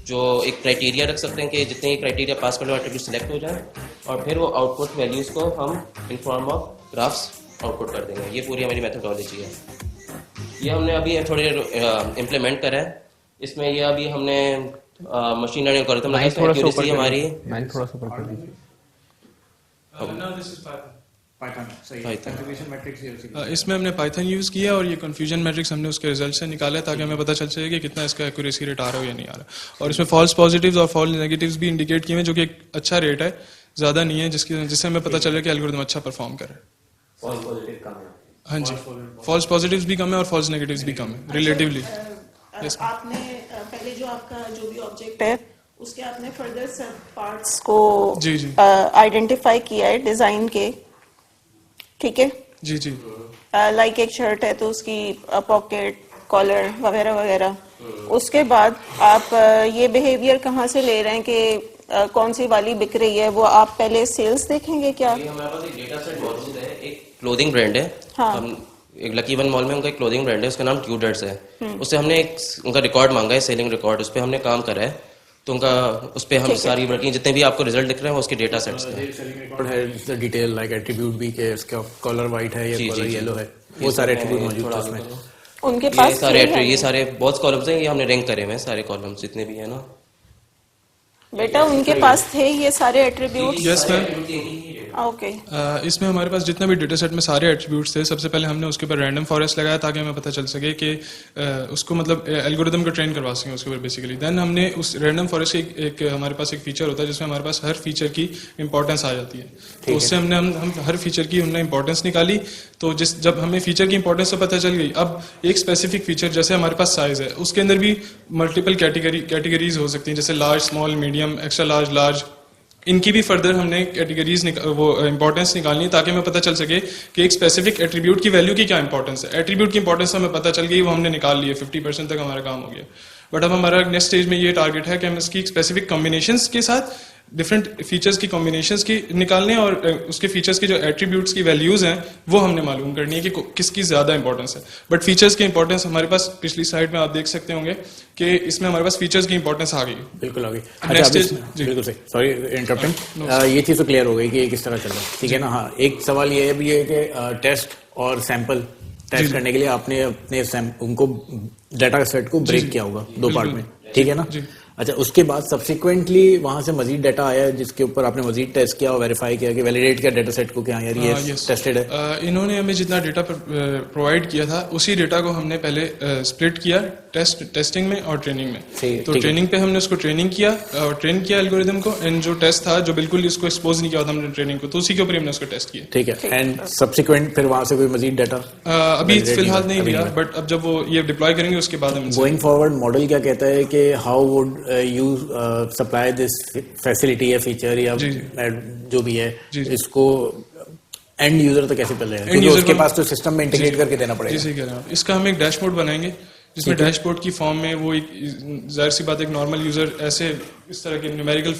जो एक क्राइटेरिया रख सकते हैं कि जितने क्राइटेरिया पास करने वाले एट्रीब्यूट सिलेक्ट हो जाए, और फिर वो आउटपुट वैल्यूज़ को हम in form of graphs output कर देंगे। ये पूरी हमारी मेथोडोलॉजी है। ये हमने अभी थोड़े इम्प्लीमेंट करा है, इसमें ये अभी हमने मशीन लर्निंग एल्गोरिथम लगाया, इसमें एक्यूरेसी हमारी थोड़ा सा ऊपर कर दीजिए। इसमें हमने पाइथन यूज़ किया और ये कन्फ्यूजन मैट्रिक्स हमने उसके रिजल्ट से निकाला है ताकि हमें पता चल सके कि कितना इसका एक्यूरेसी रेट आ रहा हो या नहीं आ रहा। और इसमें फॉल्स पॉजिटिव्स और फॉल्स नेगेटिव्स भी इंडिकेट किए हैं, जो कि एक अच्छा रेट है, ज़्यादा नहीं है, जिससे हमें पता चले कि एल्गोरिथम अच्छा परफॉर्म कर रहा है। हाँ जी, फॉल्स पॉजिटिव्स भी कम है और फॉल्स नेगेटिव्स भी कम है रिलेटिवली। आपने पहले जो आपका जो भी ऑब्जेक्ट है उसके आपने फर्दर सब पार्ट्स को आइडेंटिफाई किया है डिजाइन के, ठीक है जी जी। लाइक एक शर्ट है तो उसकी पॉकेट, कॉलर वगैरह वगैरह, उसके बाद आप ये बिहेवियर कहाँ से ले रहे हैं कि कौन सी वाली बिक रही है, वो आप पहले सेल्स देखेंगे क्या? हमारे पास एक डेटा सेट मौजूद है, एक क्लोथिंग ब्रांड है, हाँ। हम एक लकी वन मॉल में उनका एक क्लोथिंग ब्रांड है, उसका नाम ट्यूडर्स है। उससे हमने एक उनका रिकॉर्ड मांगा है, सेलिंग रिकॉर्ड, उस पर हमने काम करा है, तो उनका उस पर हम सारी वर्किंग जितने भी आपको रिजल्ट दिख रहे हैं उसके डेटा सेट्स है, डिटेल लाइक एट्रीब्यूट भी के उसका कलर वाइट है या कलर येलो है, वो सारे एट्रीब्यूट मौजूद हैं उसमें। उनके पास ये सारे बहुत कॉलम्स हैं, ये हमने रैंक करे हुए हैं सारे कॉलम्स जितने भी है ना बेटा, उनके पास थे ये सारे एट्रीब्यूट। Yes ma'am. ओके इसमें हमारे पास जितना भी डेटा सेट में सारे एट्रीब्यूट्स थे, सबसे पहले हमने उसके ऊपर रैंडम फॉरेस्ट लगाया ताकि हमें पता चल सके कि उसको मतलब एल्गोरिदम को ट्रेन करवा सकें उसके ऊपर बेसिकली। देन हमने उस रैंडम फॉरेस्ट की एक हमारे पास एक फीचर होता है जिसमें हमारे पास हर फीचर की इंपॉर्टेंस आ जाती है, तो उससे हम हर फीचर की हमने इंपॉर्टेंस निकाली। तो जब हमें फीचर की इंपॉर्टेंस तो पता चल गई, अब एक स्पेसिफिक फीचर जैसे हमारे पास साइज है, उसके अंदर भी मल्टीपल कैटेगरीज हो सकती हैं, जैसे large, small, medium, extra large, large. इनकी भी फर्दर हमने कैटेगरीज वो इंपॉर्टेंस निकालनी है ताकि हमें पता चल सके कि एक स्पेसिफिक एट्रीब्यूट की वैल्यू की क्या इंपॉर्टेंस है। एट्रीब्यूट की इंपॉर्टेंस हमें पता चल गई, वो हमने निकाल ली है, 50% तक हमारा काम हो गया। बट अब हमारा नेक्स्ट स्टेज में ये टारगेट है कि हम इसकी स्पेसिफिक कॉम्बिनेशंस के साथ डिफरेंट फीचर्स की कॉम्बिनेशंस की निकालने और उसके फीचर्स के जो एट्रीब्यूट्स की वैल्यूज हैं वो हमने मालूम करनी है कि किसकी ज्यादा इंपॉर्टेंस है। बट फीचर्स की इंपॉर्टेंस हमारे पास पिछली स्लाइड में आप देख सकते होंगे कि इसमें हमारे पास फीचर्स की इंपॉर्टेंस आ गई। बिल्कुल आ गई। बिल्कुल सही, सॉरी इंटरप्टिंग। ये चीज तो क्लियर हो गई कि ये किस तरह चल रहा है, ठीक है ना। हाँ, एक सवाल ये भी है कि टेस्ट और सैंपल टेस्ट करने के लिए आपने अपने उनको डाटा सेट को ब्रेक किया होगा 2 पार्ट में, ठीक है ना। अच्छा, उसके बाद सब्सिक्वेंटली वहां से मजीद डाटा आया है जिसके ऊपर आपने मजीद टेस्ट किया और वेरीफाई किया कि वैलिडेट किया डाटा सेट को कि हाँ यार ये टेस्टेड है। इन्होंने हमें जितना डेटा प्रोवाइड किया था उसी डेटा को हमने पहले स्प्लिट किया टेस्टिंग में और ट्रेनिंग में। तो ट्रेनिंग पे हमने उसको ट्रेनिंग किया और ट्रेन किया एल्गोरिदम को, एंड जो टेस्ट था जो बिल्कुल इसको एक्सपोज नहीं किया था हमने ट्रेनिंग को, तो उसी के ऊपर हमने उसको टेस्ट किया। ठीक है, एंड सब्सिक्वेंट फिर वहां से कोई मजीद डाटा अभी फिलहाल नहीं लिया, बट अब जब वो ये डिप्लॉय करेंगे उसके बाद हम गोइंग फॉरवर्ड मॉडल क्या कहता है कि how would you supply this facility या फीचर या जो भी है इसको एंड यूजर तक कैसे चल जाएगा, क्योंकि उसके पास तो सिस्टम में इंटीग्रेट करके देना पड़ेगा। जी, सही कह रहे हैं आप। इसका हम एक डैशबोर्ड बनाएंगे जिसमें डैशबोर्ड की फॉर्म में वो एक जाहिर सी बात एक नॉर्मल यूजर ऐसे इस तरह के न्यूमेरिकल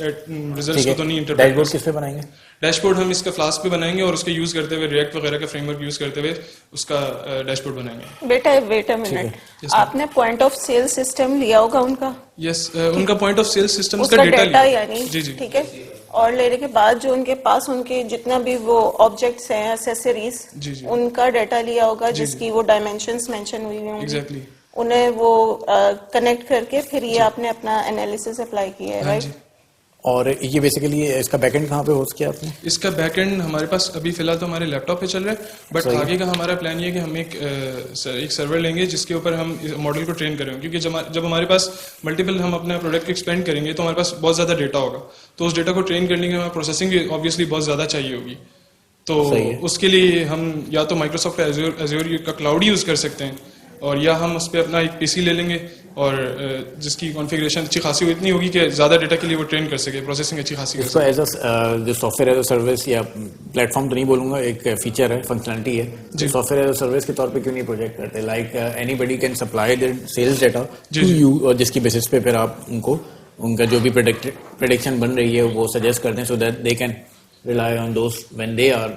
रिजल्ट्स को तो नहीं इंटरप्रेट। डैशबोर्ड किस पे बनाएंगे? डैशबोर्ड हम इसका फ्लास्क पे बनाएंगे और उसके यूज करते हुए रिएक्ट वगैरह का फ्रेमवर्क यूज करते हुए उसका डैशबोर्ड बनाएंगे। बेटा वेट अ मिनट, आपने पॉइंट ऑफ सेल सिस्टम लिया होगा उनका? यस, उनका पॉइंट ऑफ सेल सिस्टम का डेटा यानी, ठीक है, और लेने के बाद जो उनके पास उनके जितना भी वो ऑब्जेक्ट्स हैं, एक्सेसरीज, उनका डाटा लिया होगा जिसकी वो डायमेंशंस मेंशन हुई होंगी। एग्जैक्टली, उन्हें वो कनेक्ट करके फिर ये आपने अपना एनालिसिस अप्लाई किया है, राइट? और ये बेसिकली इसका बैकएंड कहाँ पे होस्ट किया आपने? इसका बैकएंड हमारे पास अभी फिलहाल तो हमारे लैपटॉप पे चल रहा है, बट आगे का हमारा प्लान ये है कि हम एक सर्वर लेंगे जिसके ऊपर हम मॉडल को ट्रेन करेंगे, क्योंकि जब हमारे पास मल्टीपल हम अपना प्रोडक्ट को एक्सपेंड करेंगे तो हमारे पास बहुत ज्यादा डेटा होगा, तो उस डेटा को ट्रेन करने के लिए हमारी प्रोसेसिंग भी ऑब्वियसली बहुत ज्यादा चाहिए होगी। तो उसके लिए हम या तो माइक्रोसॉफ्ट एज़्योर का क्लाउड यूज कर सकते हैं, और या हम उस पर अपना एक पीसी ले लेंगे और जिसकी कॉन्फ़िगरेशन अच्छी खासी इतनी होगी कि ज्यादा डेटा के लिए वो ट्रेन कर सके, प्रोसेसिंग अच्छी खासी कर सके। एज जो सॉफ्टवेयर एज अ सर्विस या प्लेटफॉर्म तो नहीं बोलूंगा, एक फीचर है, फंक्शनलिटी है, सॉफ्टवेयर एज अ सर्विस के तौर पे क्यों नहीं प्रोजेक्ट करते? Like anybody can supply their sales data to you, और जिसकी बेसिस पे फिर आप उनका जो भी प्रेडिक्शन बन रही है वो सजेस्ट करते हैं, so that they can rely on those when they are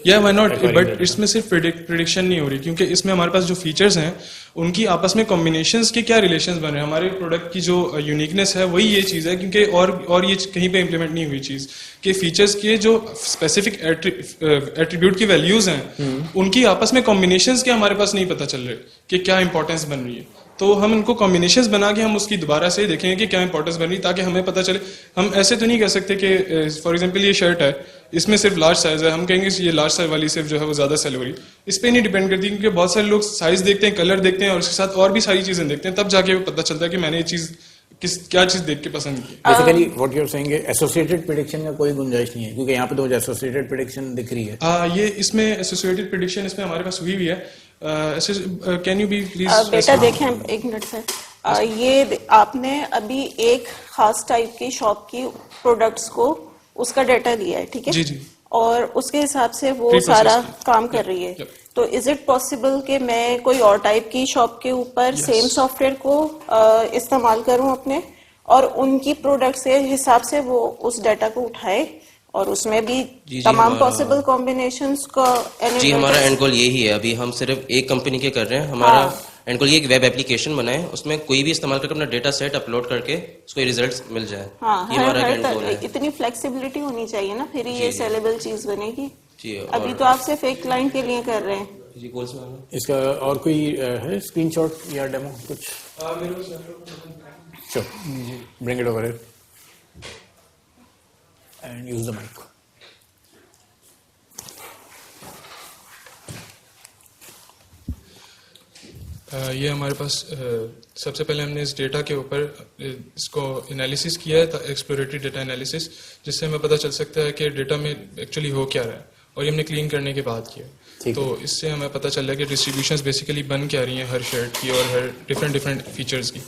yeah, why not? But इसमें सिर्फ प्रेडिक्शन नहीं हो रही, क्योंकि इसमें हमारे पास जो फीचर्स हैं उनकी आपस में कॉम्बिनेशंस के क्या रिलेशंस बन रहे हैं। हमारे प्रोडक्ट की जो यूनिकनेस है वही ये चीज़ है, क्योंकि और ये कहीं पे इम्प्लीमेंट नहीं हुई चीज़ कि फीचर्स के जो स्पेसिफिक एट्रीब्यूट की वैल्यूज हैं उनकी आपस में कॉम्बिनेशंस के हमारे पास नहीं पता चल रहे कि क्या इंपॉर्टेंस बन रही है। तो हम इनको कॉम्बिनेशंस बना के हम उसकी दोबारा से देखेंगे कि क्या इंपॉर्टेंस बन रही, ताकि हमें पता चले। हम ऐसे तो नहीं कह सकते कि फॉर एग्जांपल ये शर्ट है, इसमें सिर्फ लार्ज साइज है, हम कहेंगे ये लार्ज साइज वाली सिर्फ जो है वो ज्यादा सेल हो रही। इस पे नहीं डिपेंड करती, क्योंकि बहुत सारे लोग साइज देखते हैं, कलर देखते हैं और उसके साथ और भी सारी चीजें देखते हैं, तब जाके पता चलता है कि मैंने ये चीज क्या चीज देख के पसंद की। Basically what you are saying associated prediction का कोई गुंजाइश नहीं है, क्योंकि यहाँ पे तो मुझे एसोसिएटेड प्रेडिक्शन दिख रही है। ये इसमें एसोसिएटेड प्रेडिक्शन इसमें हमारे पास हुई है। Can you be please? बेटा देखें एक मिनट सर, ये आपने अभी एक खास टाइप की शॉप की प्रोडक्ट्स को उसका डाटा लिया है, ठीक है जी जी, और उसके हिसाब से वो सारा काम कर रही है। तो इज इट पॉसिबल कि मैं कोई और टाइप की शॉप के ऊपर सेम सॉफ्टवेयर को इस्तेमाल करूं अपने, और उनकी प्रोडक्ट के हिसाब से वो उस डाटा को उठाए और उसमें भी तमाम पॉसिबल कॉम्बिनेशंस का? जी, हमारा एंड गोल यही है। अभी हम सिर्फ एक कंपनी के कर रहे हैं। हमारा एंड गोल ये एक वेब एप्लीकेशन बनाए, उसमें कोई भी इस्तेमाल करके अपना डेटा सेट अपलोड करके उसको रिजल्ट्स मिल जाए। ये हमारा एंड गोल है। इतनी फ्लेक्सिबिलिटी होनी चाहिए ना, फिर ये सेलेबल चीज बनेगी। अभी तो आप सिर्फ एक क्लाइंट के लिए कर रहे हैं। जी, गोल्स में इसका और कोई है स्क्रीनशॉट या डेमो कुछ? Bring it over. and use the mic. ये हमारे पास सबसे पहले हमने इस डेटा के ऊपर इसको एनालिसिस किया है, एक्सप्लोरेटरी डेटा एनालिसिस, जिससे हमें पता चल सकता है कि डेटा में एक्चुअली हो क्या रहा है, और ये हमने क्लीन करने के बाद किया। तो इससे हमें पता चल रहा है कि डिस्ट्रीब्यूशंस बेसिकली बन क्या रही हैं हर शर्ट की और हर डिफरेंट फीचर्स की।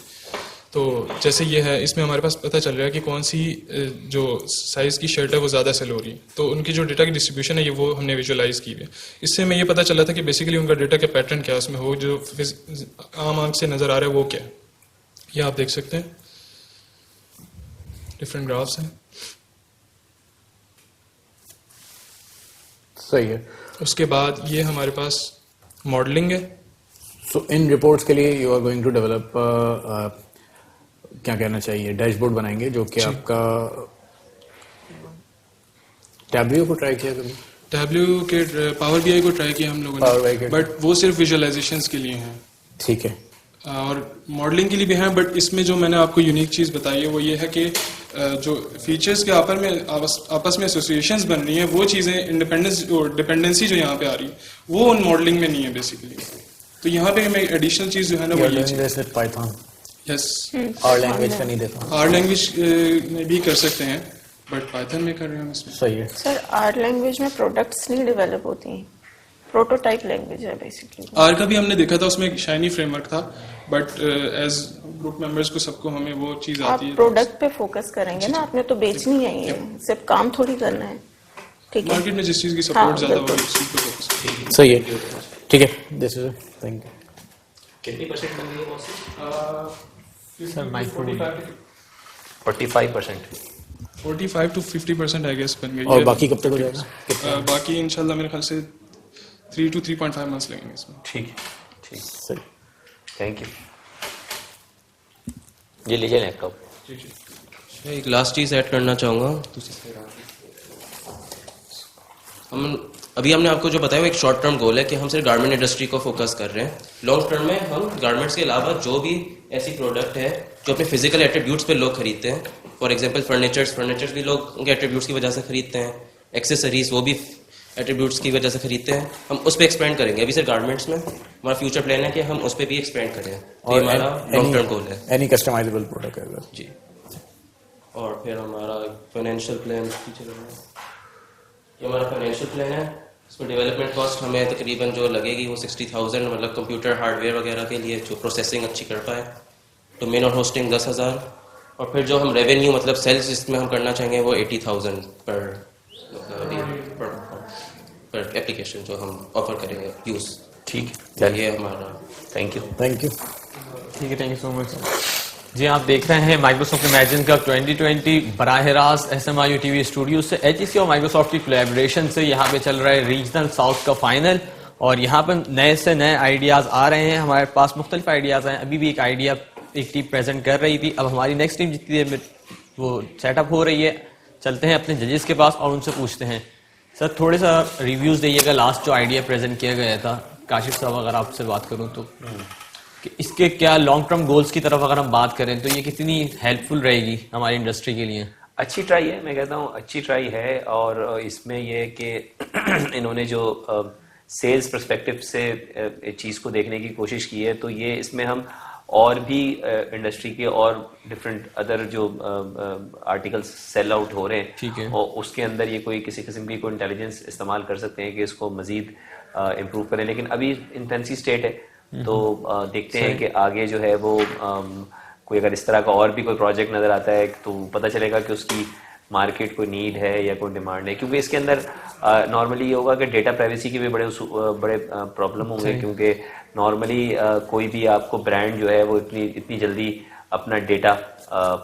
तो जैसे ये है, इसमें हमारे पास पता चल रहा है कि कौन सी जो साइज़ की शर्ट है वो ज़्यादा सेल हो रही है, तो उनकी जो डेटा की डिस्ट्रीब्यूशन है ये वो हमने विजुअलाइज की है। इससे हमें ये पता चला था कि बेसिकली उनका डेटा का पैटर्न क्या है, उसमें हो जो आम आंख से नज़र आ रहा है वो क्या है। ये आप देख सकते हैं, डिफरेंट ग्राफ्स हैं। सही है। उसके बाद ये हमारे पास मॉडलिंग है। सो इन रिपोर्ट्स के लिए you are going to develop क्या कहना चाहिए, डैशबोर्ड बनाएंगे जो कि आपका टैब्ल्यू को ट्राई किया कभी? टैब्ल्यू के पावर बीआई को ट्राई किया हम लोगों ने, बट वो सिर्फ विजुअलाइजेशंस के लिए हैं। ठीक है। और मॉडलिंग के लिए भी हैं, बट इसमें जो मैंने आपको यूनिक चीज़ बताई है वो ये है कि जो फीचर्स के आपस में एसोसिएशंस बन रही हैं, वो चीज़ें इंडिपेंडेंस और डिपेंडेंसी जो यहाँ पे आ रही है वो उन मॉडलिंग में नहीं है बेसिकली। तो यहाँ पे हमें एडिशनल चीज़ जो है ना वो ये पाइथन। यस, आर लैंग्वेज का नहीं देता। आर लैंग्वेज में भी कर सकते हैं, बट पाइथन में कर रहे हैं हम इसमें। सही है सर। आर लैंग्वेज में प्रोडक्ट्स नहीं डेवलप होती हैं, प्रोटोटाइप लैंग्वेज है बेसिकली। आर का भी हमने देखा था, उसमें एक शाइनी फ्रेमवर्क था, बट एज ग्रुप मेंबर्स को सबको हमें वो चीज़ आती है। आप प्रोडक्ट पे फोकस करेंगे ना, आपने तो बेचनी है, ये सिर्फ काम थोड़ी करना है। ठीक है, मार्केट में जिस चीज़ की सपोर्ट ज़्यादा होगी उस चीज़ पे फोकस। सही है, ठीक है। This is thank you. कितनी परसेंट बन गई है boss? Sir micro 45%, 45 to 50% I guess बन गई और है। बाकी कब तक हो जाएगा? बाकी इंशाल्लाह मेरे ख्याल से 3 to 3.5 मंथ्स लगेंगे इसमें। ठीक ठीक, सही, थैंक यू। ये लीजिए लैपटॉप। मैं एक लास्ट चीज़ ऐड करना चाहूँगा। अभी हमने आपको जो बताया वो एक शॉर्ट टर्म गोल है कि हम सिर्फ गारमेंट इंडस्ट्री को फोकस कर रहे हैं। लॉन्ग टर्म में हम गारमेंट्स के अलावा जो भी ऐसी प्रोडक्ट है जो अपने फिजिकल एट्रीब्यूट्स पे लोग खरीदते हैं, फॉर एग्जांपल फर्नीचर्स भी लोग उनके एट्रीब्यूट्स की वजह से खरीदते हैं, एक्सेसरीज वो भी एट्रीब्यूट्स की वजह से खरीदते हैं, हम उस पर एक्सपेंड करेंगे। अभी सिर्फ गारमेंट्स में हमारा फ्यूचर प्लान है कि हम उस पर भी एक्सपेंड करें, और हमारा लॉन्ग टर्म गोल है। एनी कस्टमाइजेबल प्रोडक्ट है जी। और फिर हमारा फाइनेंशियल प्लान, ये हमारा फाइनेंशियल प्लान है। इसमें डेवलपमेंट कॉस्ट हमें तकरीबन जो लगेगी वो 60,000, मतलब कंप्यूटर हार्डवेयर वगैरह के लिए जो प्रोसेसिंग अच्छी कर पाए, डोमेन और होस्टिंग 10,000, और फिर जो हम रेवेन्यू मतलब सेल्स जिसमें हम करना चाहेंगे वो 80,000 पर एप्लीकेशन जो हम ऑफर करेंगे यूज़। ठीक, चलिए हमारा थैंक यू। Thank you. ठीक है, थैंक यू सो मच। जी, आप देख रहे हैं माइक्रोसॉफ्ट इमेजिन का 2020 बराह रास्त SMIU TV स्टूडियो से HEC और माइक्रोसॉफ्ट की कोलैबोरेशन से यहाँ पे चल रहा है रीजनल साउथ का फाइनल, और यहाँ पर नए से नए आइडियाज़ आ रहे हैं। हमारे पास मुख्तलिफ आइडियाज़ हैं। अभी भी एक आइडिया एक टीम प्रेजेंट कर रही थी, अब हमारी नेक्स्ट टीम जितनी देर में वो सेटअप हो रही है, चलते हैं अपने जजेस के पास और उनसे पूछते हैं। सर, थोड़े सा रिव्यूज़ दीजिएगा लास्ट जो आइडिया प्रेजेंट किया गया था। काशिफ साहब, अगर आपसे बात करूँ तो कि इसके क्या लॉन्ग टर्म गोल्स की तरफ अगर हम बात करें तो ये कितनी हेल्पफुल रहेगी हमारी इंडस्ट्री के लिए? अच्छी ट्राई है, मैं कहता हूँ अच्छी ट्राई है। और इसमें ये कि इन्होंने जो सेल्स पर्सपेक्टिव से चीज़ को देखने की कोशिश की है, तो ये इसमें हम और भी इंडस्ट्री के और डिफरेंट अदर जो आर्टिकल्स सेल आउट हो रहे हैं, ठीक है, और उसके अंदर ये कोई किसी किस्म की कोई इंटेलिजेंस इस्तेमाल कर सकते हैं कि इसको मजीद इम्प्रूव करें। लेकिन अभी इंटेंसी स्टेट है, तो देखते हैं कि आगे जो है वो कोई अगर इस तरह का और भी कोई प्रोजेक्ट नज़र आता है तो पता चलेगा कि उसकी मार्केट कोई नीड है या कोई डिमांड है। क्योंकि इसके अंदर नॉर्मली ये होगा कि डेटा प्राइवेसी के भी बड़े प्रॉब्लम होंगे, क्योंकि नॉर्मली कोई भी आपको ब्रांड जो है वो इतनी जल्दी अपना डेटा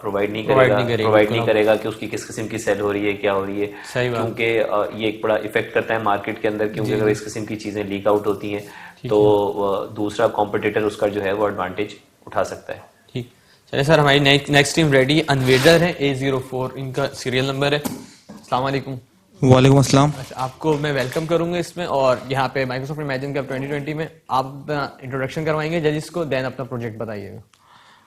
प्रोवाइड नहीं करेगा कि उसकी किस किस्म की सेल हो रही है, क्या हो रही है, क्योंकि ये एक बड़ा इफेक्ट करता है मार्केट के अंदर। क्योंकि अगर इस किस्म की चीज़ें लीक आउट होती हैं तो दूसरा कॉम्पिटिटर उसका जो है वो एडवांटेज उठा सकता है। ठीक, चलिए सर, हमारी नेक्स्ट टीम रेडी। अनवेडर है, A04 इनका सीरियल नंबर है। अस्सलाम वालेकुम। वालेकुम अस्सलाम। आपको मैं वेलकम करूंगा इसमें, और यहाँ पे माइक्रोसॉफ्ट इमेजिन का 2020 में आप इंट्रोडक्शन करवाएंगे जजिस को, देन अपना प्रोजेक्ट बताइएगा।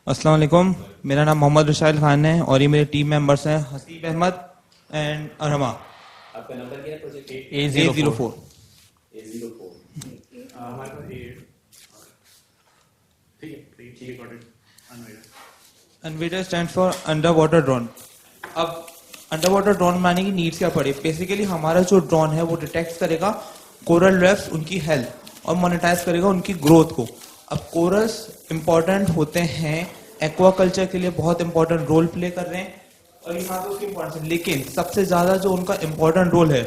अस्सलाम वालेकुम, मेरा नाम मोहम्मद रुशाइल खान है और ये मेरे टीम मेंबर्स हैं हसीब अहमद, and Arhama. आपका नंबर क्या है प्रोजेक्ट? A04. हमारे पास ठीक है got it. Anvita stands for underwater drone. अब अंडरवाटर ड्रोन बनाने की नीड्स क्या पड़ी? बेसिकली हमारा जो ड्रोन है वो डिटेक्ट करेगा कोरल रेफ्स, उनकी हेल्थ, और मोनेटाइज करेगा उनकी ग्रोथ को। अब कोरल्स इंपॉर्टेंट होते हैं एक्वाकल्चर के लिए, बहुत इंपॉर्टेंट रोल प्ले कर रहे हैं और यहाँ पे उसकी इंपॉर्टेंस, लेकिन सबसे ज्यादा जो उनका इंपॉर्टेंट रोल है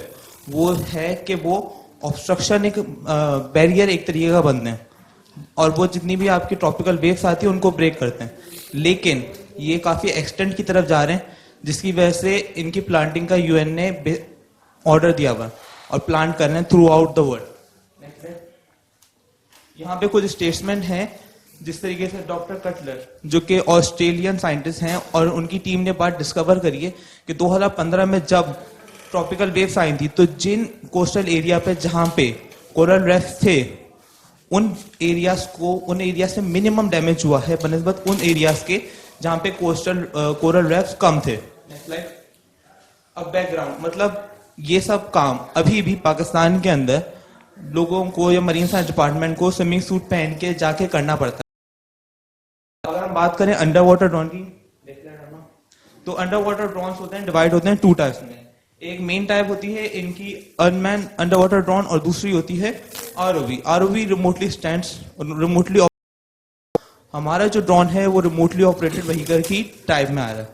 वो है कि वो ऑब्स्ट्रक्शन, एक बैरियर एक तरीके का बनते हैं, और वो जितनी भी आपकी ट्रॉपिकल वेव्स आती है उनको ब्रेक करते हैं। लेकिन ये काफी एक्सटेंट की तरफ जा रहे हैं, जिसकी वजह से इनकी प्लांटिंग का यूएन ने ऑर्डर दिया हुआ और प्लांट कर रहे हैं थ्रू आउट द वर्ल्ड। यहाँ पे कुछ स्टेटमेंट हैं जिस तरीके से डॉक्टर कटलर, जो कि ऑस्ट्रेलियन साइंटिस्ट हैं, और उनकी टीम ने बात डिस्कवर करी है कि 2015 में जब ट्रॉपिकल वेव्स आई थी तो जिन कोस्टल एरिया पे जहां पे कोरल रेफ्स थे उन एरियाज से मिनिमम डैमेज हुआ है बनिस्बत उन एरियाज के जहां पे कोस्टल कोरल रेफ्स कम थे। अब बैकग्राउंड, मतलब ये सब काम अभी भी पाकिस्तान के अंदर लोगों को या मरीन साइंस डिपार्टमेंट को स्विमिंग सूट पहन के जाके करना पड़ता है। अगर हम बात करें अंडर वाटर ड्रोन की, तो अंडर वाटर ड्रोन होते हैं, डिवाइड होते हैं 2 टाइप्स में। एक मेन टाइप होती है इनकी अनमैन अंडर वाटर ड्रोन, और दूसरी होती है ROV. ROV remotely stands, remotely. हमारा जो ड्रोन है वो रिमोटली ऑपरेटेड व्हीकल की टाइप में आ रहा है।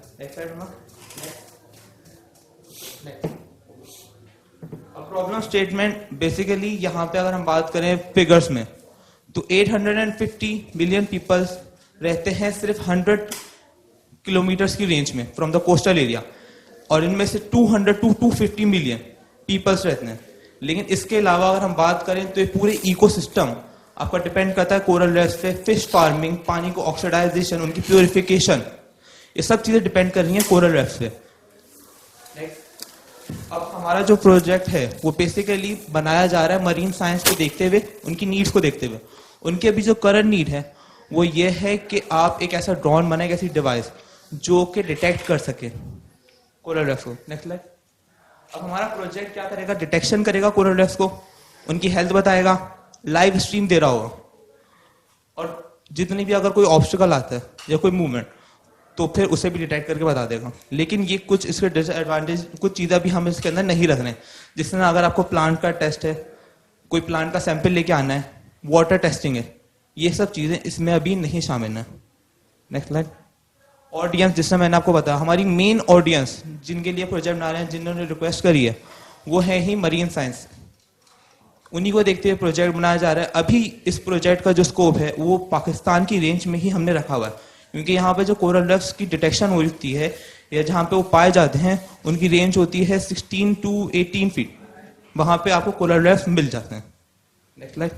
प्रॉब्लम स्टेटमेंट बेसिकली यहाँ पे अगर हम बात करें फिगर्स में, तो 850 मिलियन पीपल्स रहते हैं सिर्फ 100 किलोमीटर्स की रेंज में फ्रॉम द कोस्टल एरिया, और इनमें से 200 to 250 मिलियन पीपल्स रहते हैं। लेकिन इसके अलावा अगर हम बात करें तो ये पूरे इकोसिस्टम आपका डिपेंड करता है कोरल रेफ्स पे, फिश फार्मिंग, पानी को ऑक्सीडाइजेशन, उनकी प्योरिफिकेशन, ये सब चीजें डिपेंड कर रही हैं कोरल रेफ्स पे। अब हमारा जो प्रोजेक्ट है वो बेसिकली बनाया जा रहा है मरीन साइंस को देखते हुए, उनकी नीड्स को देखते हुए। उनकी अभी जो करंट नीड है वो ये है कि आप एक ऐसा ड्रोन बनाए, एक ऐसी डिवाइस जो कि डिटेक्ट कर सके कोरल रेफ्स को। Next slide. अब हमारा प्रोजेक्ट क्या करेगा? डिटेक्शन करेगा कोरल रेफ्स को, उनकी हेल्थ बताएगा, लाइव स्ट्रीम दे रहा होगा, और जितनी भी अगर कोई ऑब्स्टिकल आता है या कोई मूवमेंट तो फिर उसे भी डिटेक्ट करके बता देगा। लेकिन ये कुछ इसके डिसएडवांटेज, कुछ चीज़ें भी हम इसके अंदर नहीं रख रहे हैं। जिस तरह अगर आपको प्लांट का टेस्ट है, कोई प्लांट का सैंपल लेके आना है, वाटर टेस्टिंग है, ये सब चीज़ें इसमें अभी नहीं शामिल है। Next slide. ऑडियंस, जिससे मैंने आपको बताया, हमारी मेन ऑडियंस जिनके लिए प्रोजेक्ट बना रहे हैं, जिन्होंने रिक्वेस्ट करी है, वो है ही मरीन साइंस। उन्हीं को देखते हुए प्रोजेक्ट बनाया जा रहा है। अभी इस प्रोजेक्ट का जो स्कोप है वो पाकिस्तान की रेंज में ही हमने रखा हुआ है, क्योंकि यहाँ पे जो कोरल रेफ्स की डिटेक्शन होती है या जहाँ पे वो पाए जाते हैं उनकी रेंज होती है 16 to 18 फीट, वहां पे आपको कोरल रेफ्स मिल जाते हैं। Next slide.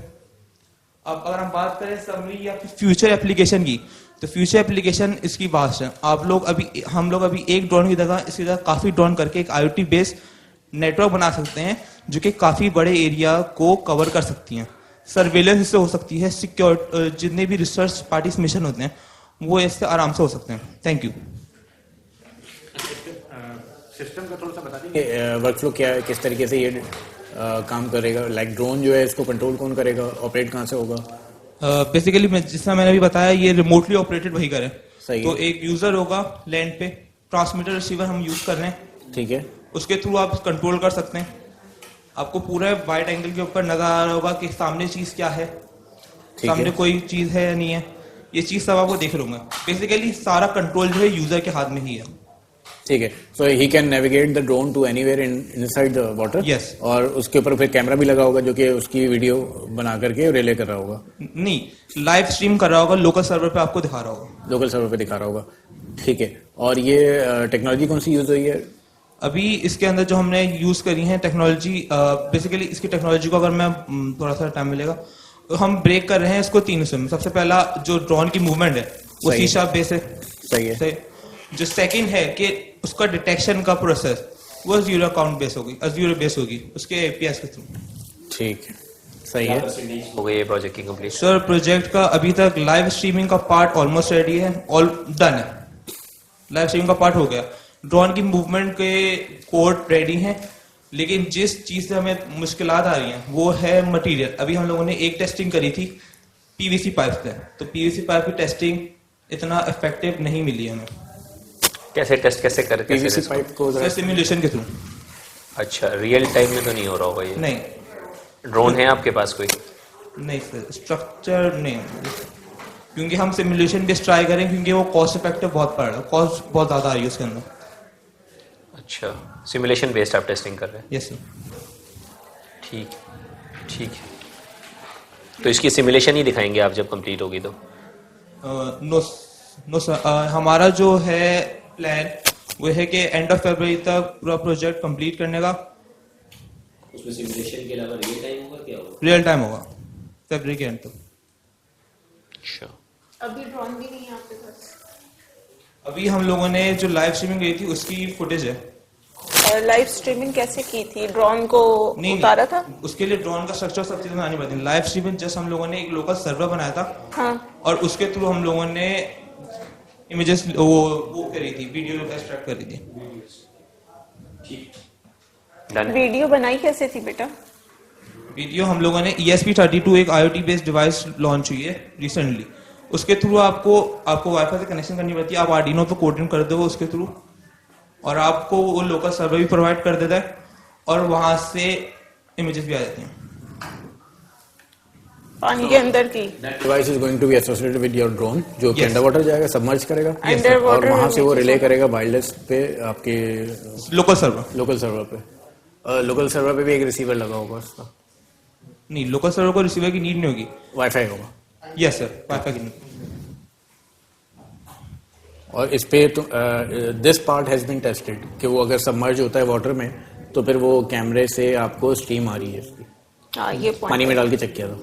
अब अगर हम बात करें समरी या फ्यूचर एप्लीकेशन की, तो फ्यूचर एप्लीकेशन इसकी वास्ट है। हम लोग अभी एक ड्रोन की जगह इसकी जगह काफी ड्रोन करके एक IoT बेस्ड नेटवर्क बना सकते हैं जो कि काफी बड़े एरिया को कवर कर सकती हैं। सर्वेलेंस इससे हो सकती है, सिक्योर जितने भी रिसर्च पार्टीज मिशन होते हैं वो इससे आराम से हो सकते हैं। Thank you. सिस्टम का थोड़ा सा बता देंगे, वर्कफ्लो क्या है, किस तरीके से ये काम करेगा? लाइक ड्रोन जो है इसको कंट्रोल कौन करेगा, ऑपरेट कहाँ से होगा? बेसिकली जिसमें मैंने अभी बताया, ये रिमोटली ऑपरेटेड व्हीकल है। सही तो है। एक यूजर होगा लैंड पे, ट्रांसमीटर रिसीवर हम यूज कर रहे हैं, ठीक है। उसके थ्रू आप कंट्रोल कर सकते हैं। आपको पूरा वाइड एंगल के ऊपर नजर आ रहा होगा कि सामने चीज क्या है, सामने कोई चीज है या नहीं है, ये चीज सब आपको देख लूंगा। बेसिकली सारा कंट्रोल जो है यूजर के हाथ में ही है। ठीक है। So he can navigate the drone to anywhere inside the water. Yes. और उसके ऊपर फिर कैमरा भी लगा होगा जो कि उसकी वीडियो बना करके रिले कर रहा होगा। नहीं, लाइव स्ट्रीम कर रहा होगा, लोकल सर्वर पे आपको दिखा रहा होगा। लोकल सर्वर पे दिखा रहा होगा, ठीक है। और ये टेक्नोलॉजी कौन सी यूज हुई है अभी इसके अंदर? जो हमने यूज करी है टेक्नोलॉजी, बेसिकली इसकी टेक्नोलॉजी को अगर मैं थोड़ा सा टाइम मिलेगा, तो हम ब्रेक कर रहे हैं इसको 3 हिस्सों में। सबसे पहला जो ड्रोन की मूवमेंट है वो सी शार्प बेस है। सही है। जो सेकंड है कि उसका डिटेक्शन का प्रोसेस वो अज़ूर अकाउंट बेस होगी, अज़ूर बेस होगी उसके एपीआई के थ्रू। ठीक है, सही है। हो गई प्रोजेक्ट की कंप्लीट? सर प्रोजेक्ट का अभी तक लाइव स्ट्रीमिंग का पार्ट ऑलमोस्ट रेडी है, ऑल डन है। लाइव स्ट्रीमिंग का पार्ट हो गया। ड्रोन की मूवमेंट के कोड रेडी हैं, लेकिन जिस चीज से हमें मुश्किलात आ रही हैं वो है मटेरियल। अभी हम लोगों ने एक टेस्टिंग करी थी पीवीसी पाइप पे, तो पीवीसी पाइप की टेस्टिंग इतना इफेक्टिव नहीं मिली हमें। कैसे टेस्ट कैसे कर पीवीसी पाइप को सिमुलेशन के थ्रू। अच्छा, रियल टाइम में तो नहीं हो रहा होगा ये? नहीं। ड्रोन है आपके पास कोई? नहीं सर, स्ट्रक्चर नहीं, क्योंकि हम सिमुलेशन बेस्ड ट्राई करें, क्योंकि वो कॉस्ट इफेक्टिव बहुत पड़ रहा है, कॉस्ट बहुत ज्यादा आ रही है उसके अंदर। अच्छा, सिमुलेशन बेस्ड आप टेस्टिंग कर रहे हैं? Yes sir. ठीक ठीक है, तो इसकी सिमुलेशन ही दिखाएंगे आप जब कंप्लीट होगी तो? नो सर, हमारा जो है प्लान वो है कि एंड ऑफ फरवरी तक पूरा प्रोजेक्ट कंप्लीट करने का। उसमें सिमुलेशन के अलावा रियल टाइम होगा? क्या होगा? रियल टाइम होगा फरवरी के एंड तक। अच्छा, अभी ड्रोन भी नहीं है आपके पास? अभी हम लोगों ने जो लाइव स्ट्रीमिंग गई थी उसकी फुटेज है। लाइव स्ट्रीमिंग कैसे की थी? ड्रोन को उतारा था? उसके लिए ड्रोन का स्ट्रक्चर सब चीजें बनानी पड़ती है। लाइव स्ट्रीमिंग जस्ट हम लोगों ने एक लोकल सर्वर बनाया था। हाँ। और उसके थ्रू हम लोगों ने इमेजेस वो करी थी, वीडियो एक्सट्रैक्ट करी थी। वीडियो बनाई कैसे थी बेटा? वीडियो हम लोगों ने ESP32 एक IoT बेस्ड डिवाइस लॉन्च हुई है रिसेंटली, उसके थ्रू आपको वाईफाई से कनेक्शन करनी पड़ती है। आप आर्डिनो पे कोडिंग कर दो उसके थ्रू, और आपको वो लोकल सर्वर भी प्रोवाइड कर देता है, और वहां से इमेजेस भी आ जाती हैं पानी के अंदर की। Device is going to be associated with your drone, जो कि अंडर वाटर जाएगा, सबमर्ज करेगा, और वहां से वो रिले करेगा वायरलेस पे आपके लोकल सर्वर पे। लोकल सर्वर पे भी एक रिसीवर लगा होगा उसका? नहीं, लोकल सर्वर को रिसीवर की नीड नहीं होगी, वाईफाई होगा। यस सर, वाईफाई की नीड। और इस पे तो this part has been tested कि वो अगर सबमर्ज होता है वाटर में तो फिर वो कैमरे से आपको स्ट्रीम आ रही है इसकी। हाँ, ये पानी में डाल के चेक किया था?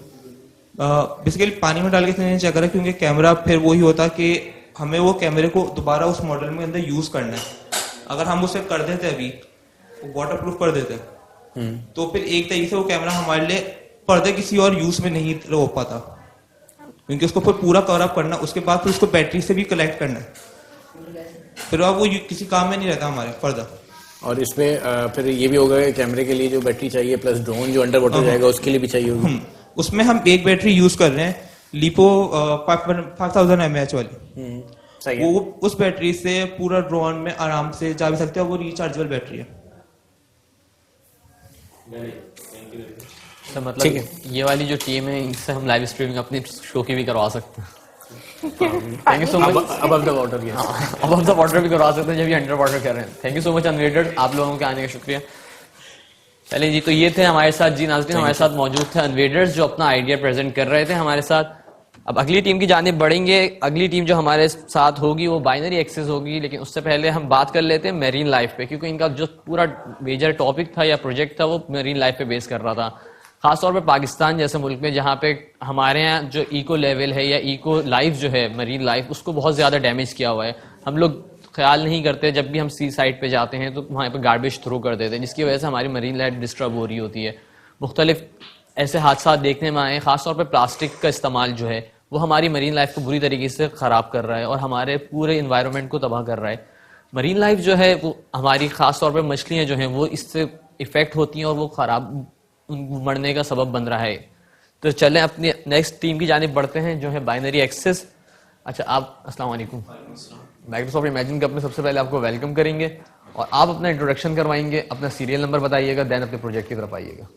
बेसिकली पानी में डाल के नहीं चेक करा, क्योंकि कैमरा फिर वही होता कि हमें वो कैमरे को दोबारा उस मॉडल में अंदर यूज करना है। अगर हम उसे कर देते अभी वाटर प्रूफ कर देते तो फिर एक तरीके से वो कैमरा हमारे लिए पर्दे किसी और यूज में नहीं हो पाता, क्योंकि उसको फिर पूरा कवर अप करना, उसके बाद फिर उसको बैटरी से भी कलेक्ट करना है, फिर अब वो किसी काम में नहीं रहता हमारे पर्दा। और इसमें फिर ये भी होगा कि कैमरे के लिए जो बैटरी चाहिए प्लस ड्रोन जो अंडर वाटर जाएगा उसके लिए भी चाहिए होगी। उसमें हम एक बैटरी यूज कर रहे हैं, लिपो 5000 mAh वाली। सही वो उस बैटरी से पूरा ड्रोन में आराम से जा भी सकते हैं, वो रिचार्जेबल बैटरी है। तो मतलब ये वाली जो टीम है इससे हम लाइव स्ट्रीमिंग अपनी शो की भी करवा सकते हैं। Thank you so much. Above the water, above the water भी करवा सकते हैं जब ये अंडर वाटर कर रहे हैं। Thank you so much unweighted, आप लोगों के आने का शुक्रिया। चलिए जी, तो ये थे हमारे साथ जी नाज़रीन, हमारे साथ मौजूद थे अनवेडर्स जो अपना आइडिया प्रेजेंट कर रहे थे हमारे साथ। अब अगली टीम की जानिब बढ़ेंगे। अगली टीम जो हमारे साथ होगी वो बाइनरी एक्सेस होगी, लेकिन उससे पहले हम बात कर लेते हैं मेरीन लाइफ पे, क्योंकि इनका जो पूरा मेजर टॉपिक था या प्रोजेक्ट था वो मेरीन लाइफ पे बेस कर रहा था। खासतौर पर पाकिस्तान जैसे मुल्क में जहाँ पे हमारे यहाँ जो इको लेवल है या इको लाइफ जो है मरीन लाइफ, उसको बहुत ज़्यादा डैमेज किया हुआ है। हम लोग ख्याल नहीं करते, जब भी हम सी साइड पे जाते हैं तो वहाँ पे गार्बेज थ्रो कर देते हैं, जिसकी वजह से हमारी मरीन लाइफ डिस्टर्ब हो रही होती है। मुख्तलिफ ऐसे हादसा देखने में आए, खासतौर पर प्लास्टिक का इस्तेमाल जो है वो हमारी मरीन लाइफ को बुरी तरीके से ख़राब कर रहा है और हमारे पूरे इन्वायरमेंट को तबाह कर रहा है। मरीन लाइफ जो है वो हमारी खासतौर पर मछलियाँ जो हैं वो इससे इफ़ेक्ट होती हैं और वो ख़राब मरने का सबब बन रहा है। तो चलें अपनी नेक्स्ट टीम की जानिब बढ़ते हैं जो है बाइनरी एक्सेस। अच्छा, आप अस्सलाम वालेकुम, माइक्रोसॉफ्ट इमेजिन कंपनी सबसे पहले आपको वेलकम करेंगे और आप अपना इंट्रोडक्शन करवाएंगे, अपना सीरियल नंबर बताइएगा, देन अपने प्रोजेक्ट की तरफ आइएगा।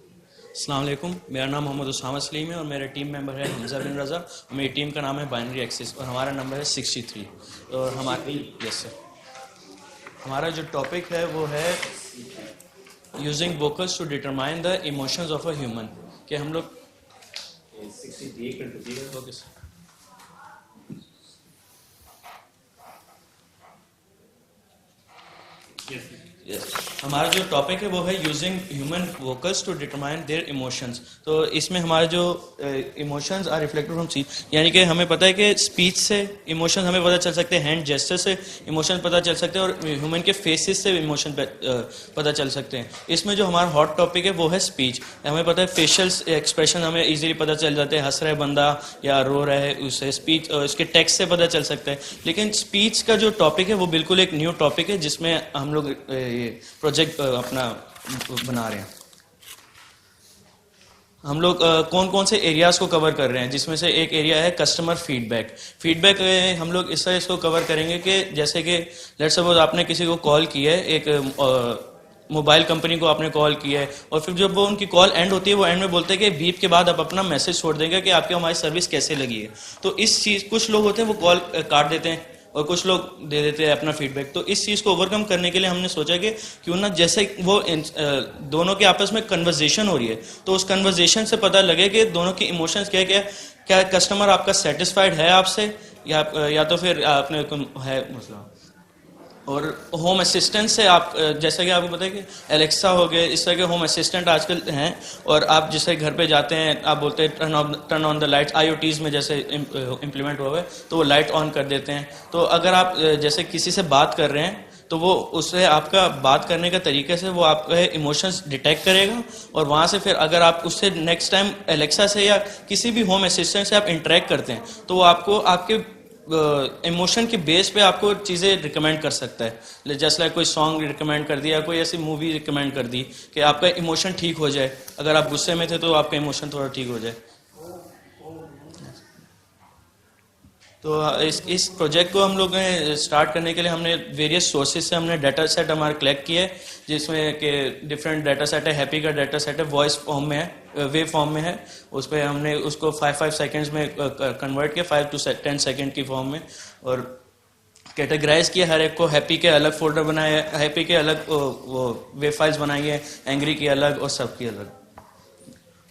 अस्सलाम वालेकुम, मेरा नाम मोहम्मद उसामा सलीम है और मेरे टीम मेंबर है हमजा बिन रज़ा। मेरी टीम का नाम है बाइनरी एक्सेस और हमारा नंबर है 63। और हमारी यस सर, हमारा जो टॉपिक है वो है using vocals to determine the emotions of a human. कि हम लोग ओके सर, हमारा जो टॉपिक है वो है using human vocals to determine their emotions. तो इसमें हमारे जो emotions are reflected from speech, यानी कि हमें पता है कि स्पीच से इमोशन हमें पता चल सकते हैं, हैंड जेस्चर से इमोशन पता चल सकते हैं और ह्यूमन के फेसेस से इमोशन पता चल सकते हैं। इसमें जो हमारा हॉट टॉपिक है वो है स्पीच। हमें पता है फेशियल एक्सप्रेशन हमें इजीली पता चल जाते हैं, हंस रहा है बंदा या रो रहा है, उसे स्पीच इसके टेक्स्ट से पता चल सकता है। लेकिन स्पीच का जो टॉपिक है वो बिल्कुल एक न्यू टॉपिक है जिसमें हम लोग प्रोजेक्ट अपना बना रहे हैं। हम लोग कौन कौन से एरियाज को कवर कर रहे हैं, जिसमें से एक एरिया है कस्टमर फीडबैक। फीडबैक हम लोग इस तरह इसको कवर करेंगे कि जैसे कि लेट्स सपोज आपने किसी को कॉल की है, एक मोबाइल कंपनी को आपने कॉल किया है और फिर जब वो उनकी कॉल एंड होती है वो एंड में बोलते हैं कि बीप के बाद आप अपना मैसेज छोड़ देंगे कि आपकी हमारी सर्विस कैसे लगी है। तो इस चीज़ कुछ लोग होते हैं वो कॉल काट देते हैं और कुछ लोग दे देते हैं अपना फीडबैक। तो इस चीज़ को ओवरकम करने के लिए हमने सोचा कि क्यों ना जैसे वो दोनों के आपस में कन्वर्जेशन हो रही है तो उस कन्वर्जेशन से पता लगे कि दोनों की इमोशंस क्या कस्टमर आपका सेटिस्फाइड है आपसे या तो फिर आपने है मतलब। और होम असिस्टेंट से आप जैसा कि आपको पता है कि एलेक्सा हो गए, इस तरह के होम असिस्टेंट आजकल हैं और आप जैसे घर पे जाते हैं आप बोलते हैं turn on the lights, IoTs में जैसे इम्प्लीमेंट हुआ है तो वो लाइट ऑन कर देते हैं। तो अगर आप जैसे किसी से बात कर रहे हैं तो वो उससे आपका बात करने का तरीके से वो आपके इमोशंस डिटेक्ट करेगा और वहाँ से फिर अगर आप उससे नेक्स्ट टाइम एलेक्सा से या किसी भी होम असिस्टेंट से आप इंटरेक्ट करते हैं तो वो आपको आपके इमोशन के बेस पे आपको चीज़ें रिकमेंड कर सकता है। जैसे लाइक कोई सॉन्ग रिकमेंड कर दिया, कोई ऐसी मूवी रिकमेंड कर दी कि आपका इमोशन ठीक हो जाए। अगर आप गुस्से में थे तो आपका इमोशन थोड़ा ठीक हो जाए। तो इस प्रोजेक्ट को हम लोग ने स्टार्ट करने के लिए हमने वेरियस सोर्सेज से हमने डाटा सेट हमारे कलेक्ट किए, जिसमें कि डिफरेंट डाटा सेट है। हैप्पी का डाटा सेट है, वॉइस फॉर्म में है, वेव फॉर्म में है। उस पर हमने उसको 5 सेकंड्स में कन्वर्ट किया, 5 to 10 सेकंड की फॉर्म में, और कैटेगराइज किया हर एक को। हैप्पी के अलग फोल्डर बनाए, हैप्पी के अलग वो वेब फाइल्स बनाई है, एंग्री की अलग और सब की अलग।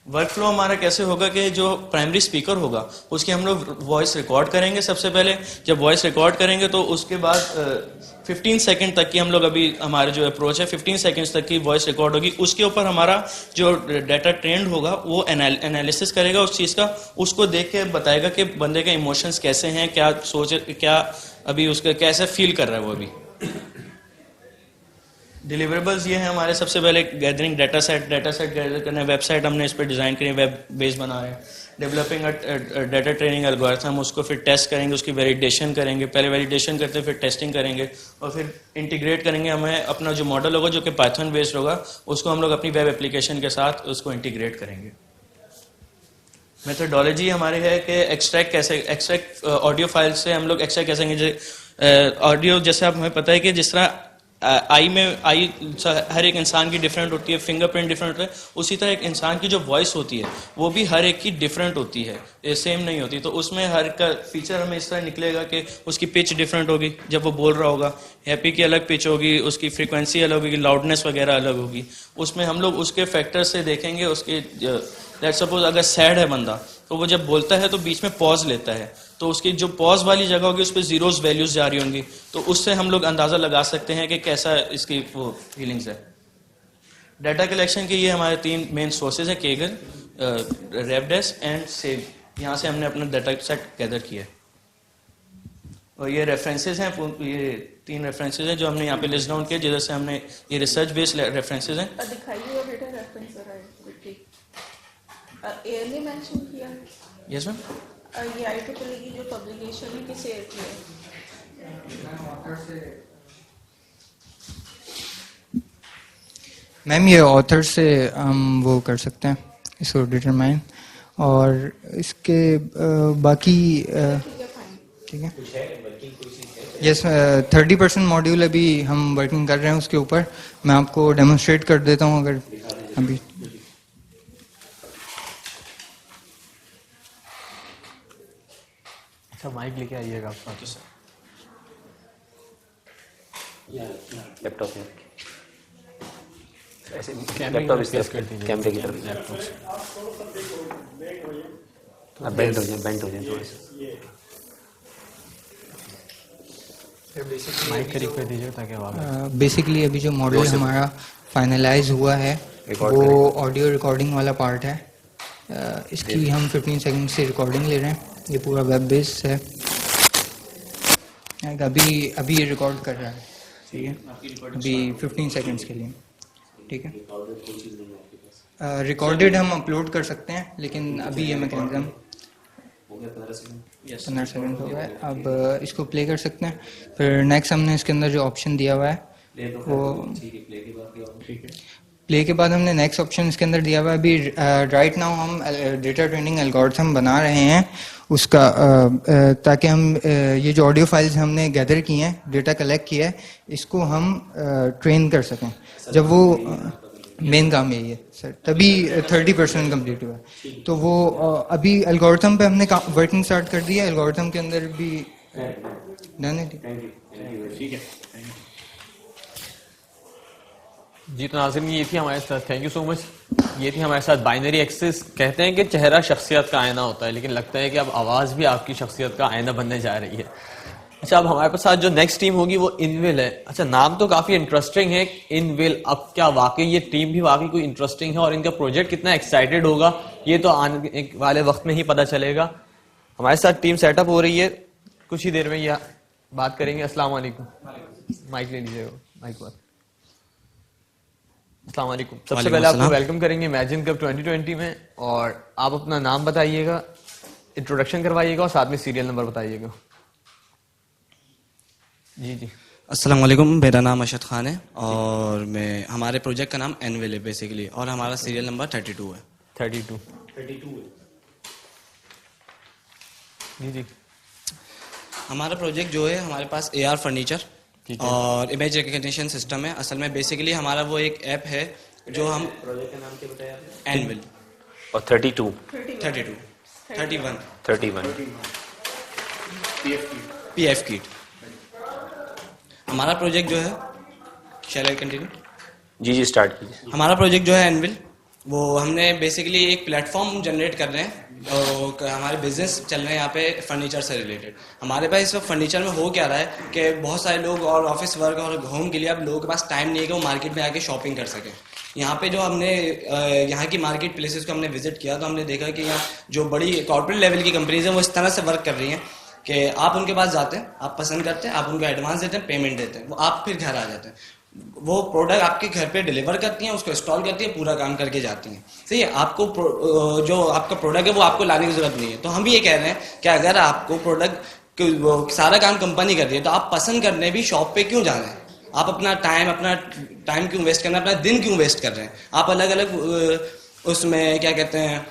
वर्क फ्लो हमारा कैसे होगा कि जो प्राइमरी स्पीकर होगा उसकी हम लोग वॉइस रिकॉर्ड करेंगे सबसे पहले। जब वॉइस रिकॉर्ड करेंगे तो उसके बाद 15 सेकंड तक की हम लोग अभी हमारे जो अप्रोच है 15 सेकंड्स तक की वॉइस रिकॉर्ड होगी। उसके ऊपर हमारा जो डाटा ट्रेंड होगा वो एनालिसिस करेगा उस चीज़ का, उसको देख के बताएगा कि बंदे के इमोशंस कैसे हैं, क्या सोच, क्या अभी उसका कैसे फील कर रहा है वो अभी। डिलीवरेबल्स ये हैं हमारे। सबसे पहले गैदरिंग डाटा सेट गैदर करना है। वेबसाइट हमने इस पर डिज़ाइन करी, वेब बेस बना रहे हैं। डेवलपिंग डाटा ट्रेनिंग एल्गोरिथम, उसको फिर टेस्ट करेंगे, उसकी वैलिडेशन करेंगे। पहले वैलिडेशन करते हैं, फिर टेस्टिंग करेंगे और फिर इंटीग्रेट करेंगे। हमें अपना जो मॉडल होगा जो कि पाइथन बेस्ड होगा उसको हम लोग अपनी वेब एप्लीकेशन के साथ उसको इंटीग्रेट करेंगे। मेथडोलॉजी हमारी है कि एक्सट्रैक्ट ऑडियो फाइल से हम लोग एक्सट्रैक्ट कैसे करेंगे ऑडियो। जैसे आप हमें पता है कि जिस तरह आई हर एक इंसान की डिफरेंट होती है, फिंगरप्रिंट डिफरेंट होता है, उसी तरह एक इंसान की जो वॉइस होती है वो भी हर एक की डिफरेंट होती है, सेम नहीं होती। तो उसमें हर का फीचर हमें इस तरह निकलेगा कि उसकी पिच डिफरेंट होगी जब वो बोल रहा होगा, हैप्पी की अलग पिच होगी, उसकी फ्रीक्वेंसी अलग होगी, लाउडनेस वगैरह अलग होगी। उसमें हम लोग उसके फैक्टर से देखेंगे। उसके लेट्स सपोज अगर सैड है बंदा तो वो जब बोलता है तो बीच में पॉज लेता है, तो उसकी जो पॉज वाली जगह होगी उस पर जीरोस वैल्यूज जा रही होंगी, तो उससे हम लोग अंदाज़ा लगा सकते हैं कि कैसा इसकी वो फीलिंग्स है। डाटा कलेक्शन के ये हमारे 3 मेन सोर्सेज हैं, केगल, रेवडेस्क एंड सेव। यहाँ से हमने अपना डाटा सेट गैदर किया है और ये रेफरेंसेज हैं, ये 3 रेफरेंसेज हैं जो हमने यहाँ पे लिस्ट डाउन किए, जिधर से हमने ये रिसर्च बेस्ड रेफरेंसेज हैं। दिखाइए बेटा रेफरेंस एयरली मेंशन किया है। Yes ma'am. ये IEEE की जो पब्लिकेशन है किस ईयर की है? मैम ये ऑथर से हम वो कर सकते हैं इसको डिटरमाइन, और इसके बाकी ठीक है। यस 30% मॉड्यूल अभी हम वर्किंग कर रहे हैं उसके ऊपर। मैं आपको डेमोन्स्ट्रेट कर देता हूँ अगर अभी। अच्छा माइक लेके आइएगा आप। लैपटॉप में ऐसे लैपटॉप इस तरफ कैमरे की तरफ बेंड हो जाए थोड़ा सा। माइक करीब कर दीजिए ताकि आवाज बेसिकली अभी जो मॉडल हमारा फाइनलाइज हुआ है वो ऑडियो रिकॉर्डिंग वाला पार्ट है। इसकी हम 15 सेकंड से रिकॉर्डिंग ले रहे हैं। ये पूरा वेब बेस्ड है। अभी ये रिकॉर्ड कर रहा है, ठीक है, अभी 15 सेकंड्स के लिए, ठीक है। रिकॉर्डेड हम अपलोड कर सकते हैं, लेकिन अभी ये मैकेनिज्म 15 सेकंड हो गया। अब इसको प्ले कर सकते हैं। फिर नेक्स्ट हमने इसके अंदर जो ऑप्शन दिया हुआ है वो प्ले के बाद हमने नेक्स्ट ऑप्शन इसके अंदर दिया हुआ है। अभी राइट नाउ हम डेटा ट्रेनिंग एल्गोरिथम बना रहे हैं उसका, ताकि हम ये जो ऑडियो फाइल्स हमने गैदर की हैं, डेटा कलेक्ट किया है, इसको हम ट्रेन कर सकें। जब वो मेन काम यही है सर, तभी 30% कंप्लीट हुआ है। तो वो अभी एल्गोरिथम पे हमने वर्किंग स्टार्ट कर दिया। एल्गोरिथम के अंदर भी डन है, ठीक है। जी तो नाज़रीन, ये थी हमारे साथ, थैंक यू सो मच। ये थी हमारे साथ बाइनरी एक्सेस। कहते हैं कि चेहरा शख्सियत का आईना होता है, लेकिन लगता है कि अब आवाज़ भी आपकी शख्सियत का आईना बनने जा रही है। अच्छा, अब हमारे पास जो नेक्स्ट टीम होगी वो इनविल है। अच्छा, नाम तो काफ़ी इंटरेस्टिंग है, इनविल। अब क्या वाकई ये टीम भी वाकई कोई इंटरेस्टिंग है और इनका प्रोजेक्ट कितना एक्साइटेड होगा, ये तो आने वाले वक्त में ही पता चलेगा। हमारे साथ टीम सेटअप हो रही है, कुछ ही देर में यह बात करेंगे। अस्सलाम वालेकुम, माइक ले लीजिएगा, माइक पर। अस्सलाम वालेकुम। सबसे पहले आपको वेलकम करेंगे इमेजिन कप 2020 में, और आप अपना नाम बताइएगा, इंट्रोडक्शन करवाइएगा और साथ में सीरियल नंबर बताइएगा। जी जी। अस्सलाम वालेकुम, मेरा नाम अशद खान है और हमारे प्रोजेक्ट का नाम एनविल है बेसिकली, और हमारा सीरियल नंबर 32 है। 32 जी जी। हमारा प्रोजेक्ट जो है, हमारे पास AR फर्नीचर और इमेज रिकग्निशन सिस्टम है। असल में बेसिकली हमारा वो एक ऐप है जो हम प्रोजेक्ट का नाम क्या बताया आपने? एनविल। और 32 31 PF किट। हमारा प्रोजेक्ट जो है, शैल I continue? Ji ji, start कीजिए। हमारा प्रोजेक्ट जो है एनविल, वो हमने बेसिकली एक प्लेटफॉर्म जनरेट कर रहे हैं। और हमारे बिजनेस चल रहे हैं यहाँ पे फर्नीचर से रिलेटेड। हमारे पास इस वक्त फर्नीचर में हो क्या रहा है कि बहुत सारे लोग और ऑफिस वर्क और होम के लिए अब लोगों के पास टाइम नहीं है कि वो मार्केट में आके शॉपिंग कर सकें। यहाँ पे जो हमने यहाँ की मार्केट प्लेसेस को हमने विजिट किया तो हमने देखा कि यहाँ जो बड़ी कॉर्पोरेट लेवल की कंपनीज हैं वो इस तरह से वर्क कर रही हैं कि आप उनके पास जाते हैं, आप पसंद करते हैं, आप उनको एडवांस देते हैं, पेमेंट देते हैं, वो आप फिर घर आ जाते हैं, वो प्रोडक्ट आपके घर पे डिलीवर करती हैं, उसको इंस्टॉल करती हैं, पूरा काम करके जाती हैं। सही है, आपको जो आपका प्रोडक्ट है वो आपको लाने की जरूरत नहीं है। तो हम भी ये कह रहे हैं कि अगर आपको प्रोडक्ट सारा काम कंपनी कर रही है तो आप पसंद करने भी शॉप पे क्यों जाना है? आप अपना टाइम क्यों वेस्ट करना है, अपना दिन क्यों वेस्ट कर रहे हैं? आप अलग अलग उसमें क्या कहते हैं,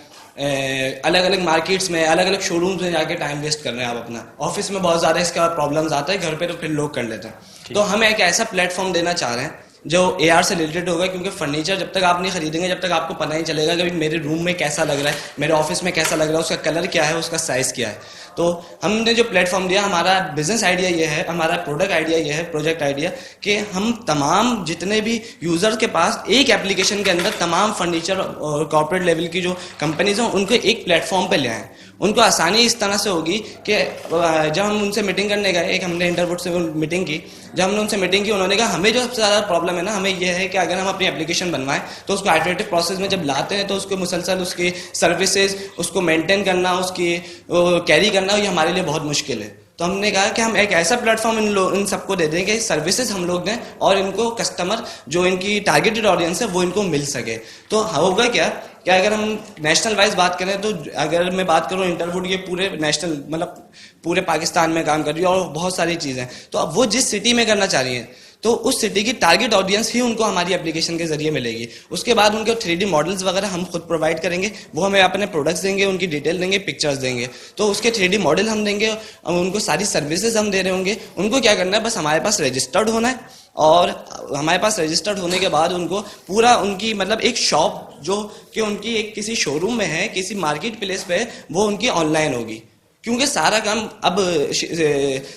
अलग अलग मार्केट्स में, अलग अलग शोरूम्स में जाके टाइम वेस्ट कर रहे हैं आप अपना। ऑफिस में बहुत ज़्यादा इसका प्रॉब्लम्स आता है, घर पे तो फिर लोग कर लेते हैं। तो हम एक ऐसा प्लेटफॉर्म देना चाह रहे हैं जो AR से रिलेटेड होगा, क्योंकि फर्नीचर जब तक आप नहीं खरीदेंगे, जब तक आपको पता नहीं चलेगा कि मेरे रूम में कैसा लग रहा है, मेरे ऑफिस में कैसा लग रहा है, उसका कलर क्या है, उसका साइज़ क्या है। तो हमने जो प्लेटफॉर्म दिया, हमारा बिजनेस आइडिया ये है, हमारा प्रोडक्ट आइडिया ये है, प्रोजेक्ट आइडिया, कि हम तमाम जितने भी यूजर्स के पास एक एप्लीकेशन के अंदर तमाम फर्नीचर और कॉर्पोरेट लेवल की जो कंपनीज हैं उनको एक प्लेटफॉर्म पे ले आएँ। उनको आसानी इस तरह से होगी कि जब हम उनसे मीटिंग करने गए, एक हमने इंटरवुड से मीटिंग की, जब हमने उनसे मीटिंग की, उन्होंने कहा हमें जो सबसे ज़्यादा प्रॉब्लम है ना, हमें यह है कि अगर हम अपनी एप्लीकेशन बनवाएं तो उसको इटरेटिव प्रोसेस में जब लाते हैं तो उसको मुसलसल उसकी सर्विसेज, उसको मेंटेन करना, उसकी कैरी करना, ये हमारे लिए बहुत मुश्किल है। तो हमने कहा कि हम एक ऐसा प्लेटफॉर्म इन सबको दे दें कि सर्विसेज हम लोग दें और इनको कस्टमर जो इनकी टारगेटेड ऑडियंस है वो इनको मिल सके। तो होगा क्या अगर हम नेशनल वाइज बात करें तो अगर मैं बात करूं, इंटरवुड ये पूरे नेशनल मतलब पूरे पाकिस्तान में काम कर रही है और बहुत सारी चीज़ें, तो अब वो जिस सिटी में करना चाह रही हैं तो उस सिटी की टारगेट ऑडियंस ही उनको हमारी एप्लीकेशन के जरिए मिलेगी। उसके बाद उनके 3D मॉडल्स वगैरह हम खुद प्रोवाइड करेंगे, वो हमें अपने प्रोडक्ट्स देंगे, उनकी डिटेल देंगे, पिक्चर्स देंगे, तो उसके 3D मॉडल हम देंगे, उनको सारी सर्विसेज हम दे रहे होंगे। उनको क्या करना है, बस हमारे पास रजिस्टर्ड होना है, और हमारे पास रजिस्टर्ड होने के बाद उनको पूरा उनकी मतलब एक शॉप जो कि उनकी एक किसी शोरूम में है, किसी मार्केट प्लेस पे है, वो उनकी ऑनलाइन होगी। क्योंकि सारा काम अब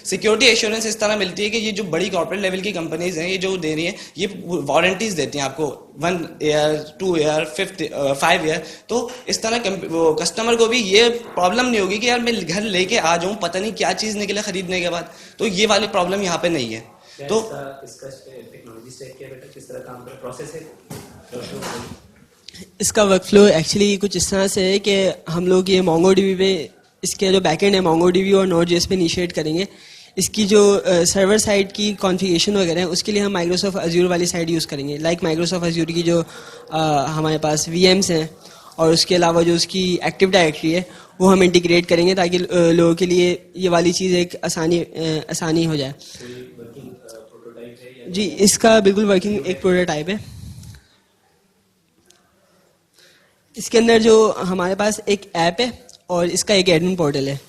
सिक्योरिटी एश्योरेंस इस तरह मिलती है कि ये जो बड़ी कॉर्पोरेट लेवल की कंपनीज हैं, ये जो दे रही हैं, ये वारंटीज देती हैं आपको 1 ईयर, 2 ईयर, 5 ईयर। तो इस तरह कस्टमर को भी ये प्रॉब्लम नहीं होगी कि यार मैं घर लेके आ जाऊं, पता नहीं क्या चीज़ निकले खरीदने के बाद। तो ये वाली प्रॉब्लम यहाँ पे नहीं है। तो इसका टेक्नोलॉजी स्टैक क्या बेटा, किस तरह काम का प्रोसेस है? इसका वर्कफ्लो एक्चुअली कुछ इस तरह से है कि हम लोग ये मोंगोडीबी पे इसके जो बैकएंड है मोंगोडीबी और नोड.जेएस पे इनिशिएट करेंगे। इसकी जो सर्वर साइड की कॉन्फ़िगरेशन वगैरह है उसके लिए हम माइक्रोसॉफ्ट अज्यूर वाली साइड यूज़ करेंगे। लाइक माइक्रोसॉफ्ट अज्यूर की जो हमारे पास VMs हैं और उसके अलावा जो उसकी एक्टिव डायरेक्टरी है वो हम इंटीग्रेट करेंगे ताकि लोगों के लिए ये वाली चीज़ एक आसानी हो जाए। जी, इसका बिल्कुल वर्किंग एक प्रोटोटाइप है। इसके अंदर जो हमारे पास एक ऐप है और इसका एक एडमिन पोर्टल है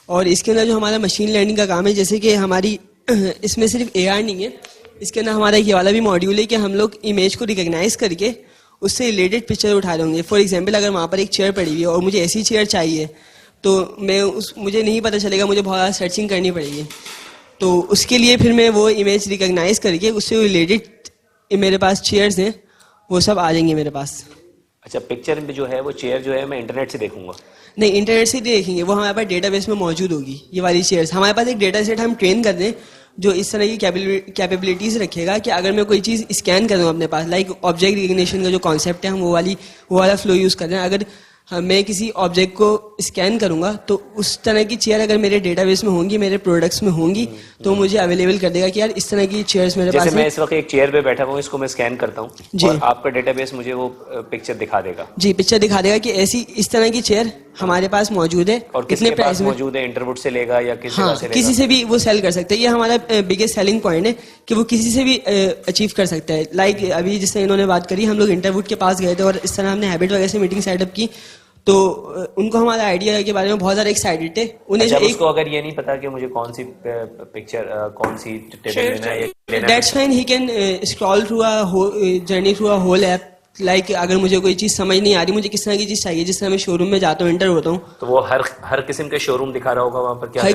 और इसके अंदर जो हमारा मशीन लर्निंग का काम है, जैसे कि हमारी इसमें सिर्फ AR नहीं है, इसके अंदर हमारा ये वाला भी मॉड्यूल है कि हम लोग इमेज को रिकग्नाइज करके उससे रिलेटेड पिक्चर उठा रहे होंगे। फॉर एग्जांपल अगर वहाँ पर एक चेयर पड़ी हुई है और मुझे ऐसी चेयर चाहिए तो मुझे नहीं पता चलेगा, मुझे बहुत ज़्यादा सर्चिंग करनी पड़ेगी। तो उसके लिए फिर मैं वो इमेज रिकग्नाइज करके उससे रिलेटेड मेरे पास चेयर्स हैं वो सब आ जाएंगे मेरे पास। अच्छा, पिक्चर में जो है वो चेयर जो है मैं इंटरनेट से देखूंगा? नहीं, इंटरनेट से देखेंगे, वो हमारे पास डेटाबेस में मौजूद होगी ये वाली चेयर्स। हमारे पास एक डेटा सेट हम ट्रेन कर दें जो इस तरह की कैपेबिलिटीज़ रखेगा कि अगर मैं कोई चीज़ स्कैन कर दूँ अपने पास, लाइक ऑब्जेक्ट रिकग्निशन का जो कॉन्सेप्ट है हम वो वाला फ्लो यूज़ कर रहे हैं। अगर मैं किसी ऑब्जेक्ट को स्कैन करूंगा तो उस तरह की चेयर अगर मेरे डेटाबेस में होंगी, मेरे प्रोडक्ट्स में होंगी, तो मुझे अवेलेबल कर देगा कि यार इस तरह की चेयर्स मेरे पास हैं। जैसे मैं इस वक्त एक चेयर पे बैठा हूँ, इसको मैं स्कैन करता हूँ और आपका डेटाबेस मुझे वो पिक्चर दिखा देगा। जी, पिक्चर दिखा देगा कि ऐसी इस तरह की चेयर हमारे पास मौजूद है और कितने प्राइस में मौजूद है, इंटरवुड से लेगा या किसी जगह से लेगा? किसी से भी वो सेल कर सकते हैं। ये हमारा बिगेस्ट सेलिंग पॉइंट है कि वो किसी से भी अचीव कर सकता है। लाइक अभी जिससे इन्होंने बात करी, हम लोग इंटरवुड के पास गए थे और इस तरह हमने हैबिट वगैरह से मीटिंग सेटअप की, तो उनको हमारा आइडिया के बारे में बहुत ज़्यादा एक्साइटेड थे। उन्हें अच्छा, उसको अगर ये नहीं पता कि मुझे कौन सी पिक्चर, कौन सी टेबल लेना है, that's fine, he can scroll through journey through a whole app. Like अगर मुझे कोई चीज़ समझ नहीं आ रही, मुझे किस तरह की चीज़ चाहिए, जिस तरह मैं शोरूम में जाता हूँ, एंटर होता हूँ, तो वो हर किस्म के शोरूम दिखा रहा होगा वहाँ पर। क्या हर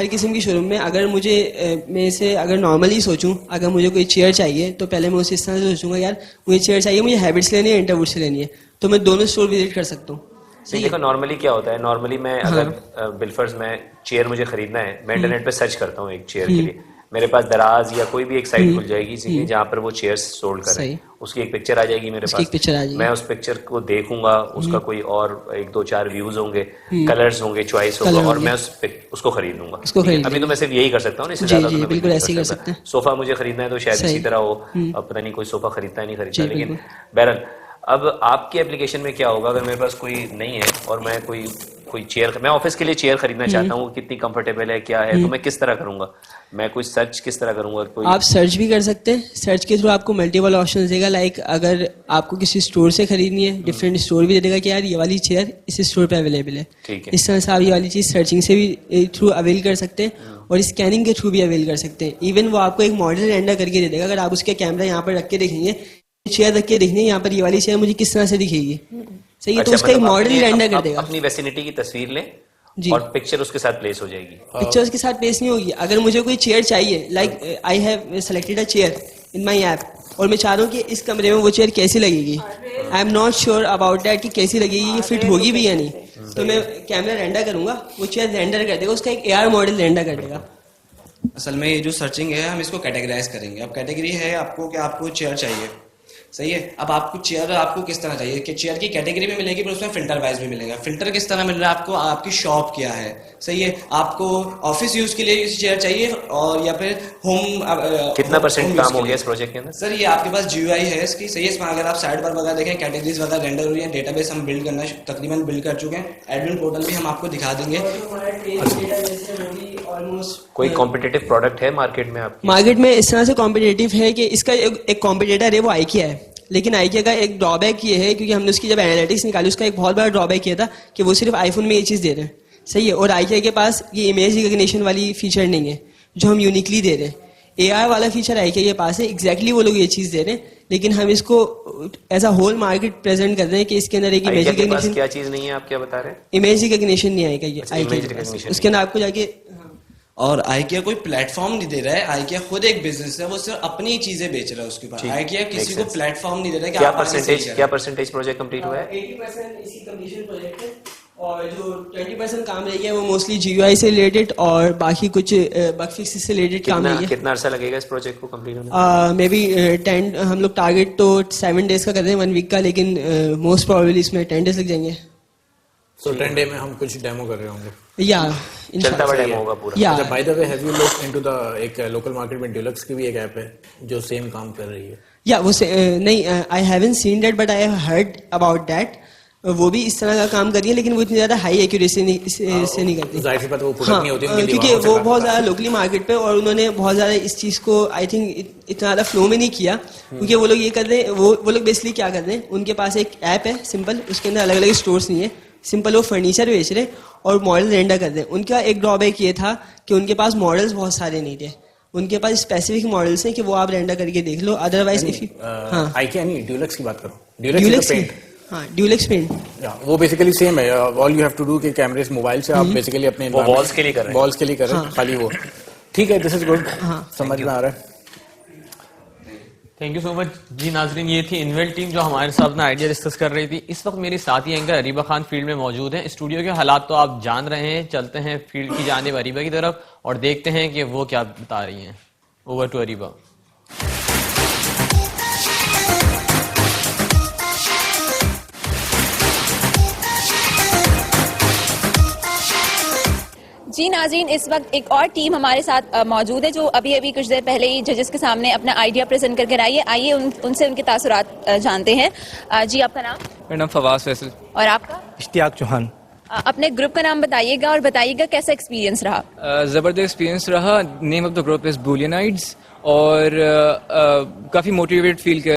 किस्म की शोरूम में अगर मुझे मैं इसे अगर नॉर्मली सोचूं, अगर मुझे कोई चेयर चाहिए तो पहले मैं उसे इस तरह से सोचूंगा, यार मुझे चेयर चाहिए, मुझे हैबिट्स लेनी है, इंटरवुड से लेनी है, तो मैं दोनों स्टोर विजिट कर सकता हूँ। सही। देखो नॉर्मली क्या होता है, नॉर्मली मैं अगर बिलफर्स में चेयर मुझे खरीदना है, मैं इंटरनेट पे सर्च करता हूँ एक चेयर के लिए, मेरे पास दराज या कोई भी एक साइट खुल जाएगी जहाँ पर वो चेयर्स सोल्ड कर रहे हैं, उसकी एक पिक्चर आ जाएगी मेरे पास, मैं उस पिक्चर को देखूंगा, उसका कोई और 1-2-4 व्यूज होंगे, कलर्स होंगे, चॉइस होगा और मैं उसको खरीद लूंगा। अभी तो मैं सिर्फ यही कर सकता हूँ, इससे ज्यादा तो बिल्कुल ऐसे ही कर सकते हैं। सोफा मुझे खरीदना है तो शायद इसी तरह हो, अब पता नहीं कोई सोफा खरीदता है नहीं खरीदता, लेकिन बहरहाल अब आपकी एप्लीकेशन में क्या होगा, अगर मेरे पास कोई नहीं है और मैं कोई चेयर, मैं ऑफिस के लिए चेयर खरीदना चाहता हूँ, कितनी कंफर्टेबल है, क्या है, तो मैं किस तरह करूंगा, मैं कोई सर्च किस तरह करूंगा? आप सर्च भी कर सकते हैं, सर्च के थ्रू आपको मल्टीपल ऑप्शन देगा। लाइक अगर आपको किसी स्टोर से खरीदनी है, डिफरेंट स्टोर भी दे देगा कि यार ये वाली चेयर इस स्टोर पे अवेलेबल है। इस तरह से आप ये वाली चीज़ सर्चिंग से भी थ्रू अवेल कर सकते हैं और स्कैनिंग के थ्रू भी अवेल कर सकते हैं। इवन वो आपको एक मॉडल रेंडर करके दे देगा। अगर आप उसके कैमरा यहाँ पर रख के देखेंगे, चेयर रख के देखने यहाँ पर ये वाली चेयर मुझे किस तरह से दिखेगी, सही है, तो उसका एक मॉडल रेंडर कर देगा। अपनी वेसिनिटी की तस्वीर लें और पिक्चर उसके साथ प्लेस हो जाएगी। पिक्चर उसके साथ प्लेस नहीं होगी। अगर मुझे कोई चेयर चाहिए, like I have selected a chair in my app और मैं चाह रहा हूँ कि इस कमरे में वो चेयर कैसी लगेगी, I am not sure about that कि कैसी लगेगी, फिट होगी भी या नहीं, तो मैं कैमरा रेंडर करूंगा, वो चेयर रेंडर कर देगा, उसका एक AR मॉडल रेंडर कर देगा। असल में ये जो सर्चिंग है हम इसको कैटेगराइज करेंगे। अब कैटेगरी है आपको कि आपको चेयर चाहिए, सही है। अब आपको चेयर आपको किस तरह चाहिए कि चेयर की कैटेगरी में मिलेगी, पर उसमें फिल्टर वाइज भी मिलेगा। फिल्टर किस तरह मिल रहा है आपको, आपकी शॉप क्या है, सही है, आपको ऑफिस यूज के लिए चेयर चाहिए और या फिर होम। कितना % काम हो गया इस प्रोजेक्ट के अंदर? सर ये आपके पास GUI है इसकी, सही है। इसमें अगर आप साइड पर वगैरह देखें, कैटेगरीज वगैरह रेंडर हो रही है, डेटाबेस हम बिल्ड करना तकरीबन बिल्ड कर चुके हैं, एडमिन पोर्टल भी हम आपको दिखा देंगे। कोई कॉम्पिटिटिव प्रोडक्ट है मार्केट में आपकी? मार्केट में इस तरह से कॉम्पिटिटिव है कि इसका एक कॉम्पिटिटर है वो IKEA है, लेकिन IKEA का एक ड्रॉबैक ये है, क्योंकि हमने उसकी जब एनालिटिक्स निकाली उसका एक बहुत बड़ा ड्रॉबैक ये था कि वो सिर्फ आईफोन में ये चीज़ दे रहे हैं, सही है, और IKEA के पास ये इमेज रिकग्निशन वाली फीचर नहीं है जो हम यूनिकली दे रहे हैं। AR वाला फीचर IKEA के पास है, एग्जैक्टली वो लोग ये चीज़ दे रहे हैं लेकिन हम इसको as a whole market present कर रहे हैं कि इसके अंदर एक इमेज के पास रिकग्निशन, क्या चीज नहीं है, आप क्या बता रहे हैं? इमेज रिकग्निशन नहीं आएगा ये अच्छा, IKEA image के पास। recognition उसके अंदर आपको जाके और आइकिया कोई प्लेटफॉर्म नहीं दे रहा है, आइकिया खुद एक बिजनेस है, वो सिर्फ अपनी चीजें बेच रहा है उसके पास। ठीक, आइकिया किसी makes को sense। प्लेटफॉर्म नहीं दे रहा है कि क्या आप आगे sell करें। क्या परसेंटेज प्रोजेक्ट कंप्लीट हुआ है? 80% इसकी कंप्लीशन प्रोजेक्ट है, और जो 20% काम रह गया वो मोस्टली GUI से रिलेटेड और बाकी कुछ बग फिक्सेस से रिलेटेड काम रह गया। कितना अरसा लगेगा इस प्रोजेक्ट को कंप्लीट होने? मे बी 10, हम लोग टारगेट तो 7 डेज का कर रहे हैं, 1 वीक का, लेकिन मोस्ट प्रोबेबली इसमें 10 डेज लग जाएंगे। So 10 डे में हम कुछ डेमो कर रहे होंगे या चलता हुआ डेमो होगा पूरा। या by the way have you looked into the एक लोकल मार्केट में ड्यूलक्स की भी एक ऐप है जो सेम काम कर रही है? या वो नहीं, I haven't seen that but I have heard about that. वो भी इस तरह का काम कर रही है, लेकिन वो इतनी ज्यादा हाई एक्यूरेसी से नहीं करती। जाहिर सी बात है, वो प्रोडक्ट नहीं होती उनकी क्योंकि वो बहुत ज्यादा लोकली मार्केट पे, और उन्होंने बहुत ज्यादा इस चीज को आई थिंक इतना ज्यादा फ्लो में नहीं किया, क्योंकि वो लोग ये कर रहे हैं, वो लोग बेसिकली क्या कर रहे हैं, उनके पास एक ऐप है सिंपल, उसके अंदर अलग अलग स्टोर्स नहीं है, सिंपल वो फर्नीचर बेच रहे और मॉडल रेंडर कर रहे हैं। उनका एक ड्रॉबैक ये था कि उनके पास मॉडल्स बहुत सारे नहीं थे, उनके पास स्पेसिफिक मॉडल्स हैं कि वो आप रेंडर करके देख लो, अदरवाइज इफ IKEA नहीं, ड्यूलक्स की बात करो। ड्यूलक्स पेंट, हाँ ड्यूलक्स पेंट, वो बेसिकली सेम है। All you have to do कि कैमरे से मोबाइल से आप बेसिकली अपने वॉल्स के लिए कर रहे हैं, वॉल्स के लिए कर रहे हैं खाली वो। ठीक है, दिस इज गुड, समझ में आ रहा है। थैंक यू सो मच जी। नाजरीन, ये थी इनवेल टीम जो हमारे साथ अपना आइडिया डिस्कस कर रही थी। इस वक्त मेरे साथी एंकर अरीबा खान फील्ड में मौजूद हैं। स्टूडियो के हालात तो आप जान रहे हैं, चलते हैं फील्ड की जानिब अरीबा की तरफ और देखते हैं कि वो क्या बता रही हैं। Over to Areeba. जी नाज़रीन, इस वक्त एक और टीम हमारे साथ मौजूद है जो अभी अभी कुछ देर पहले ही जजेस के सामने अपना आइडिया प्रेजेंट करके आई है। आइए उनसे उनके तासुरात जानते हैं। जी, आपका नाम? मेरा नाम फवाद फैसल। और आपका? इश्तियाक चौहान। अपने ग्रुप का नाम बताइएगा और बताइएगा कैसा एक्सपीरियंस रहा। ज़बरदस्त एक्सपीरियंस रहा। Name of the group is Booleanides और काफ़ी मोटिवेटेड फील कर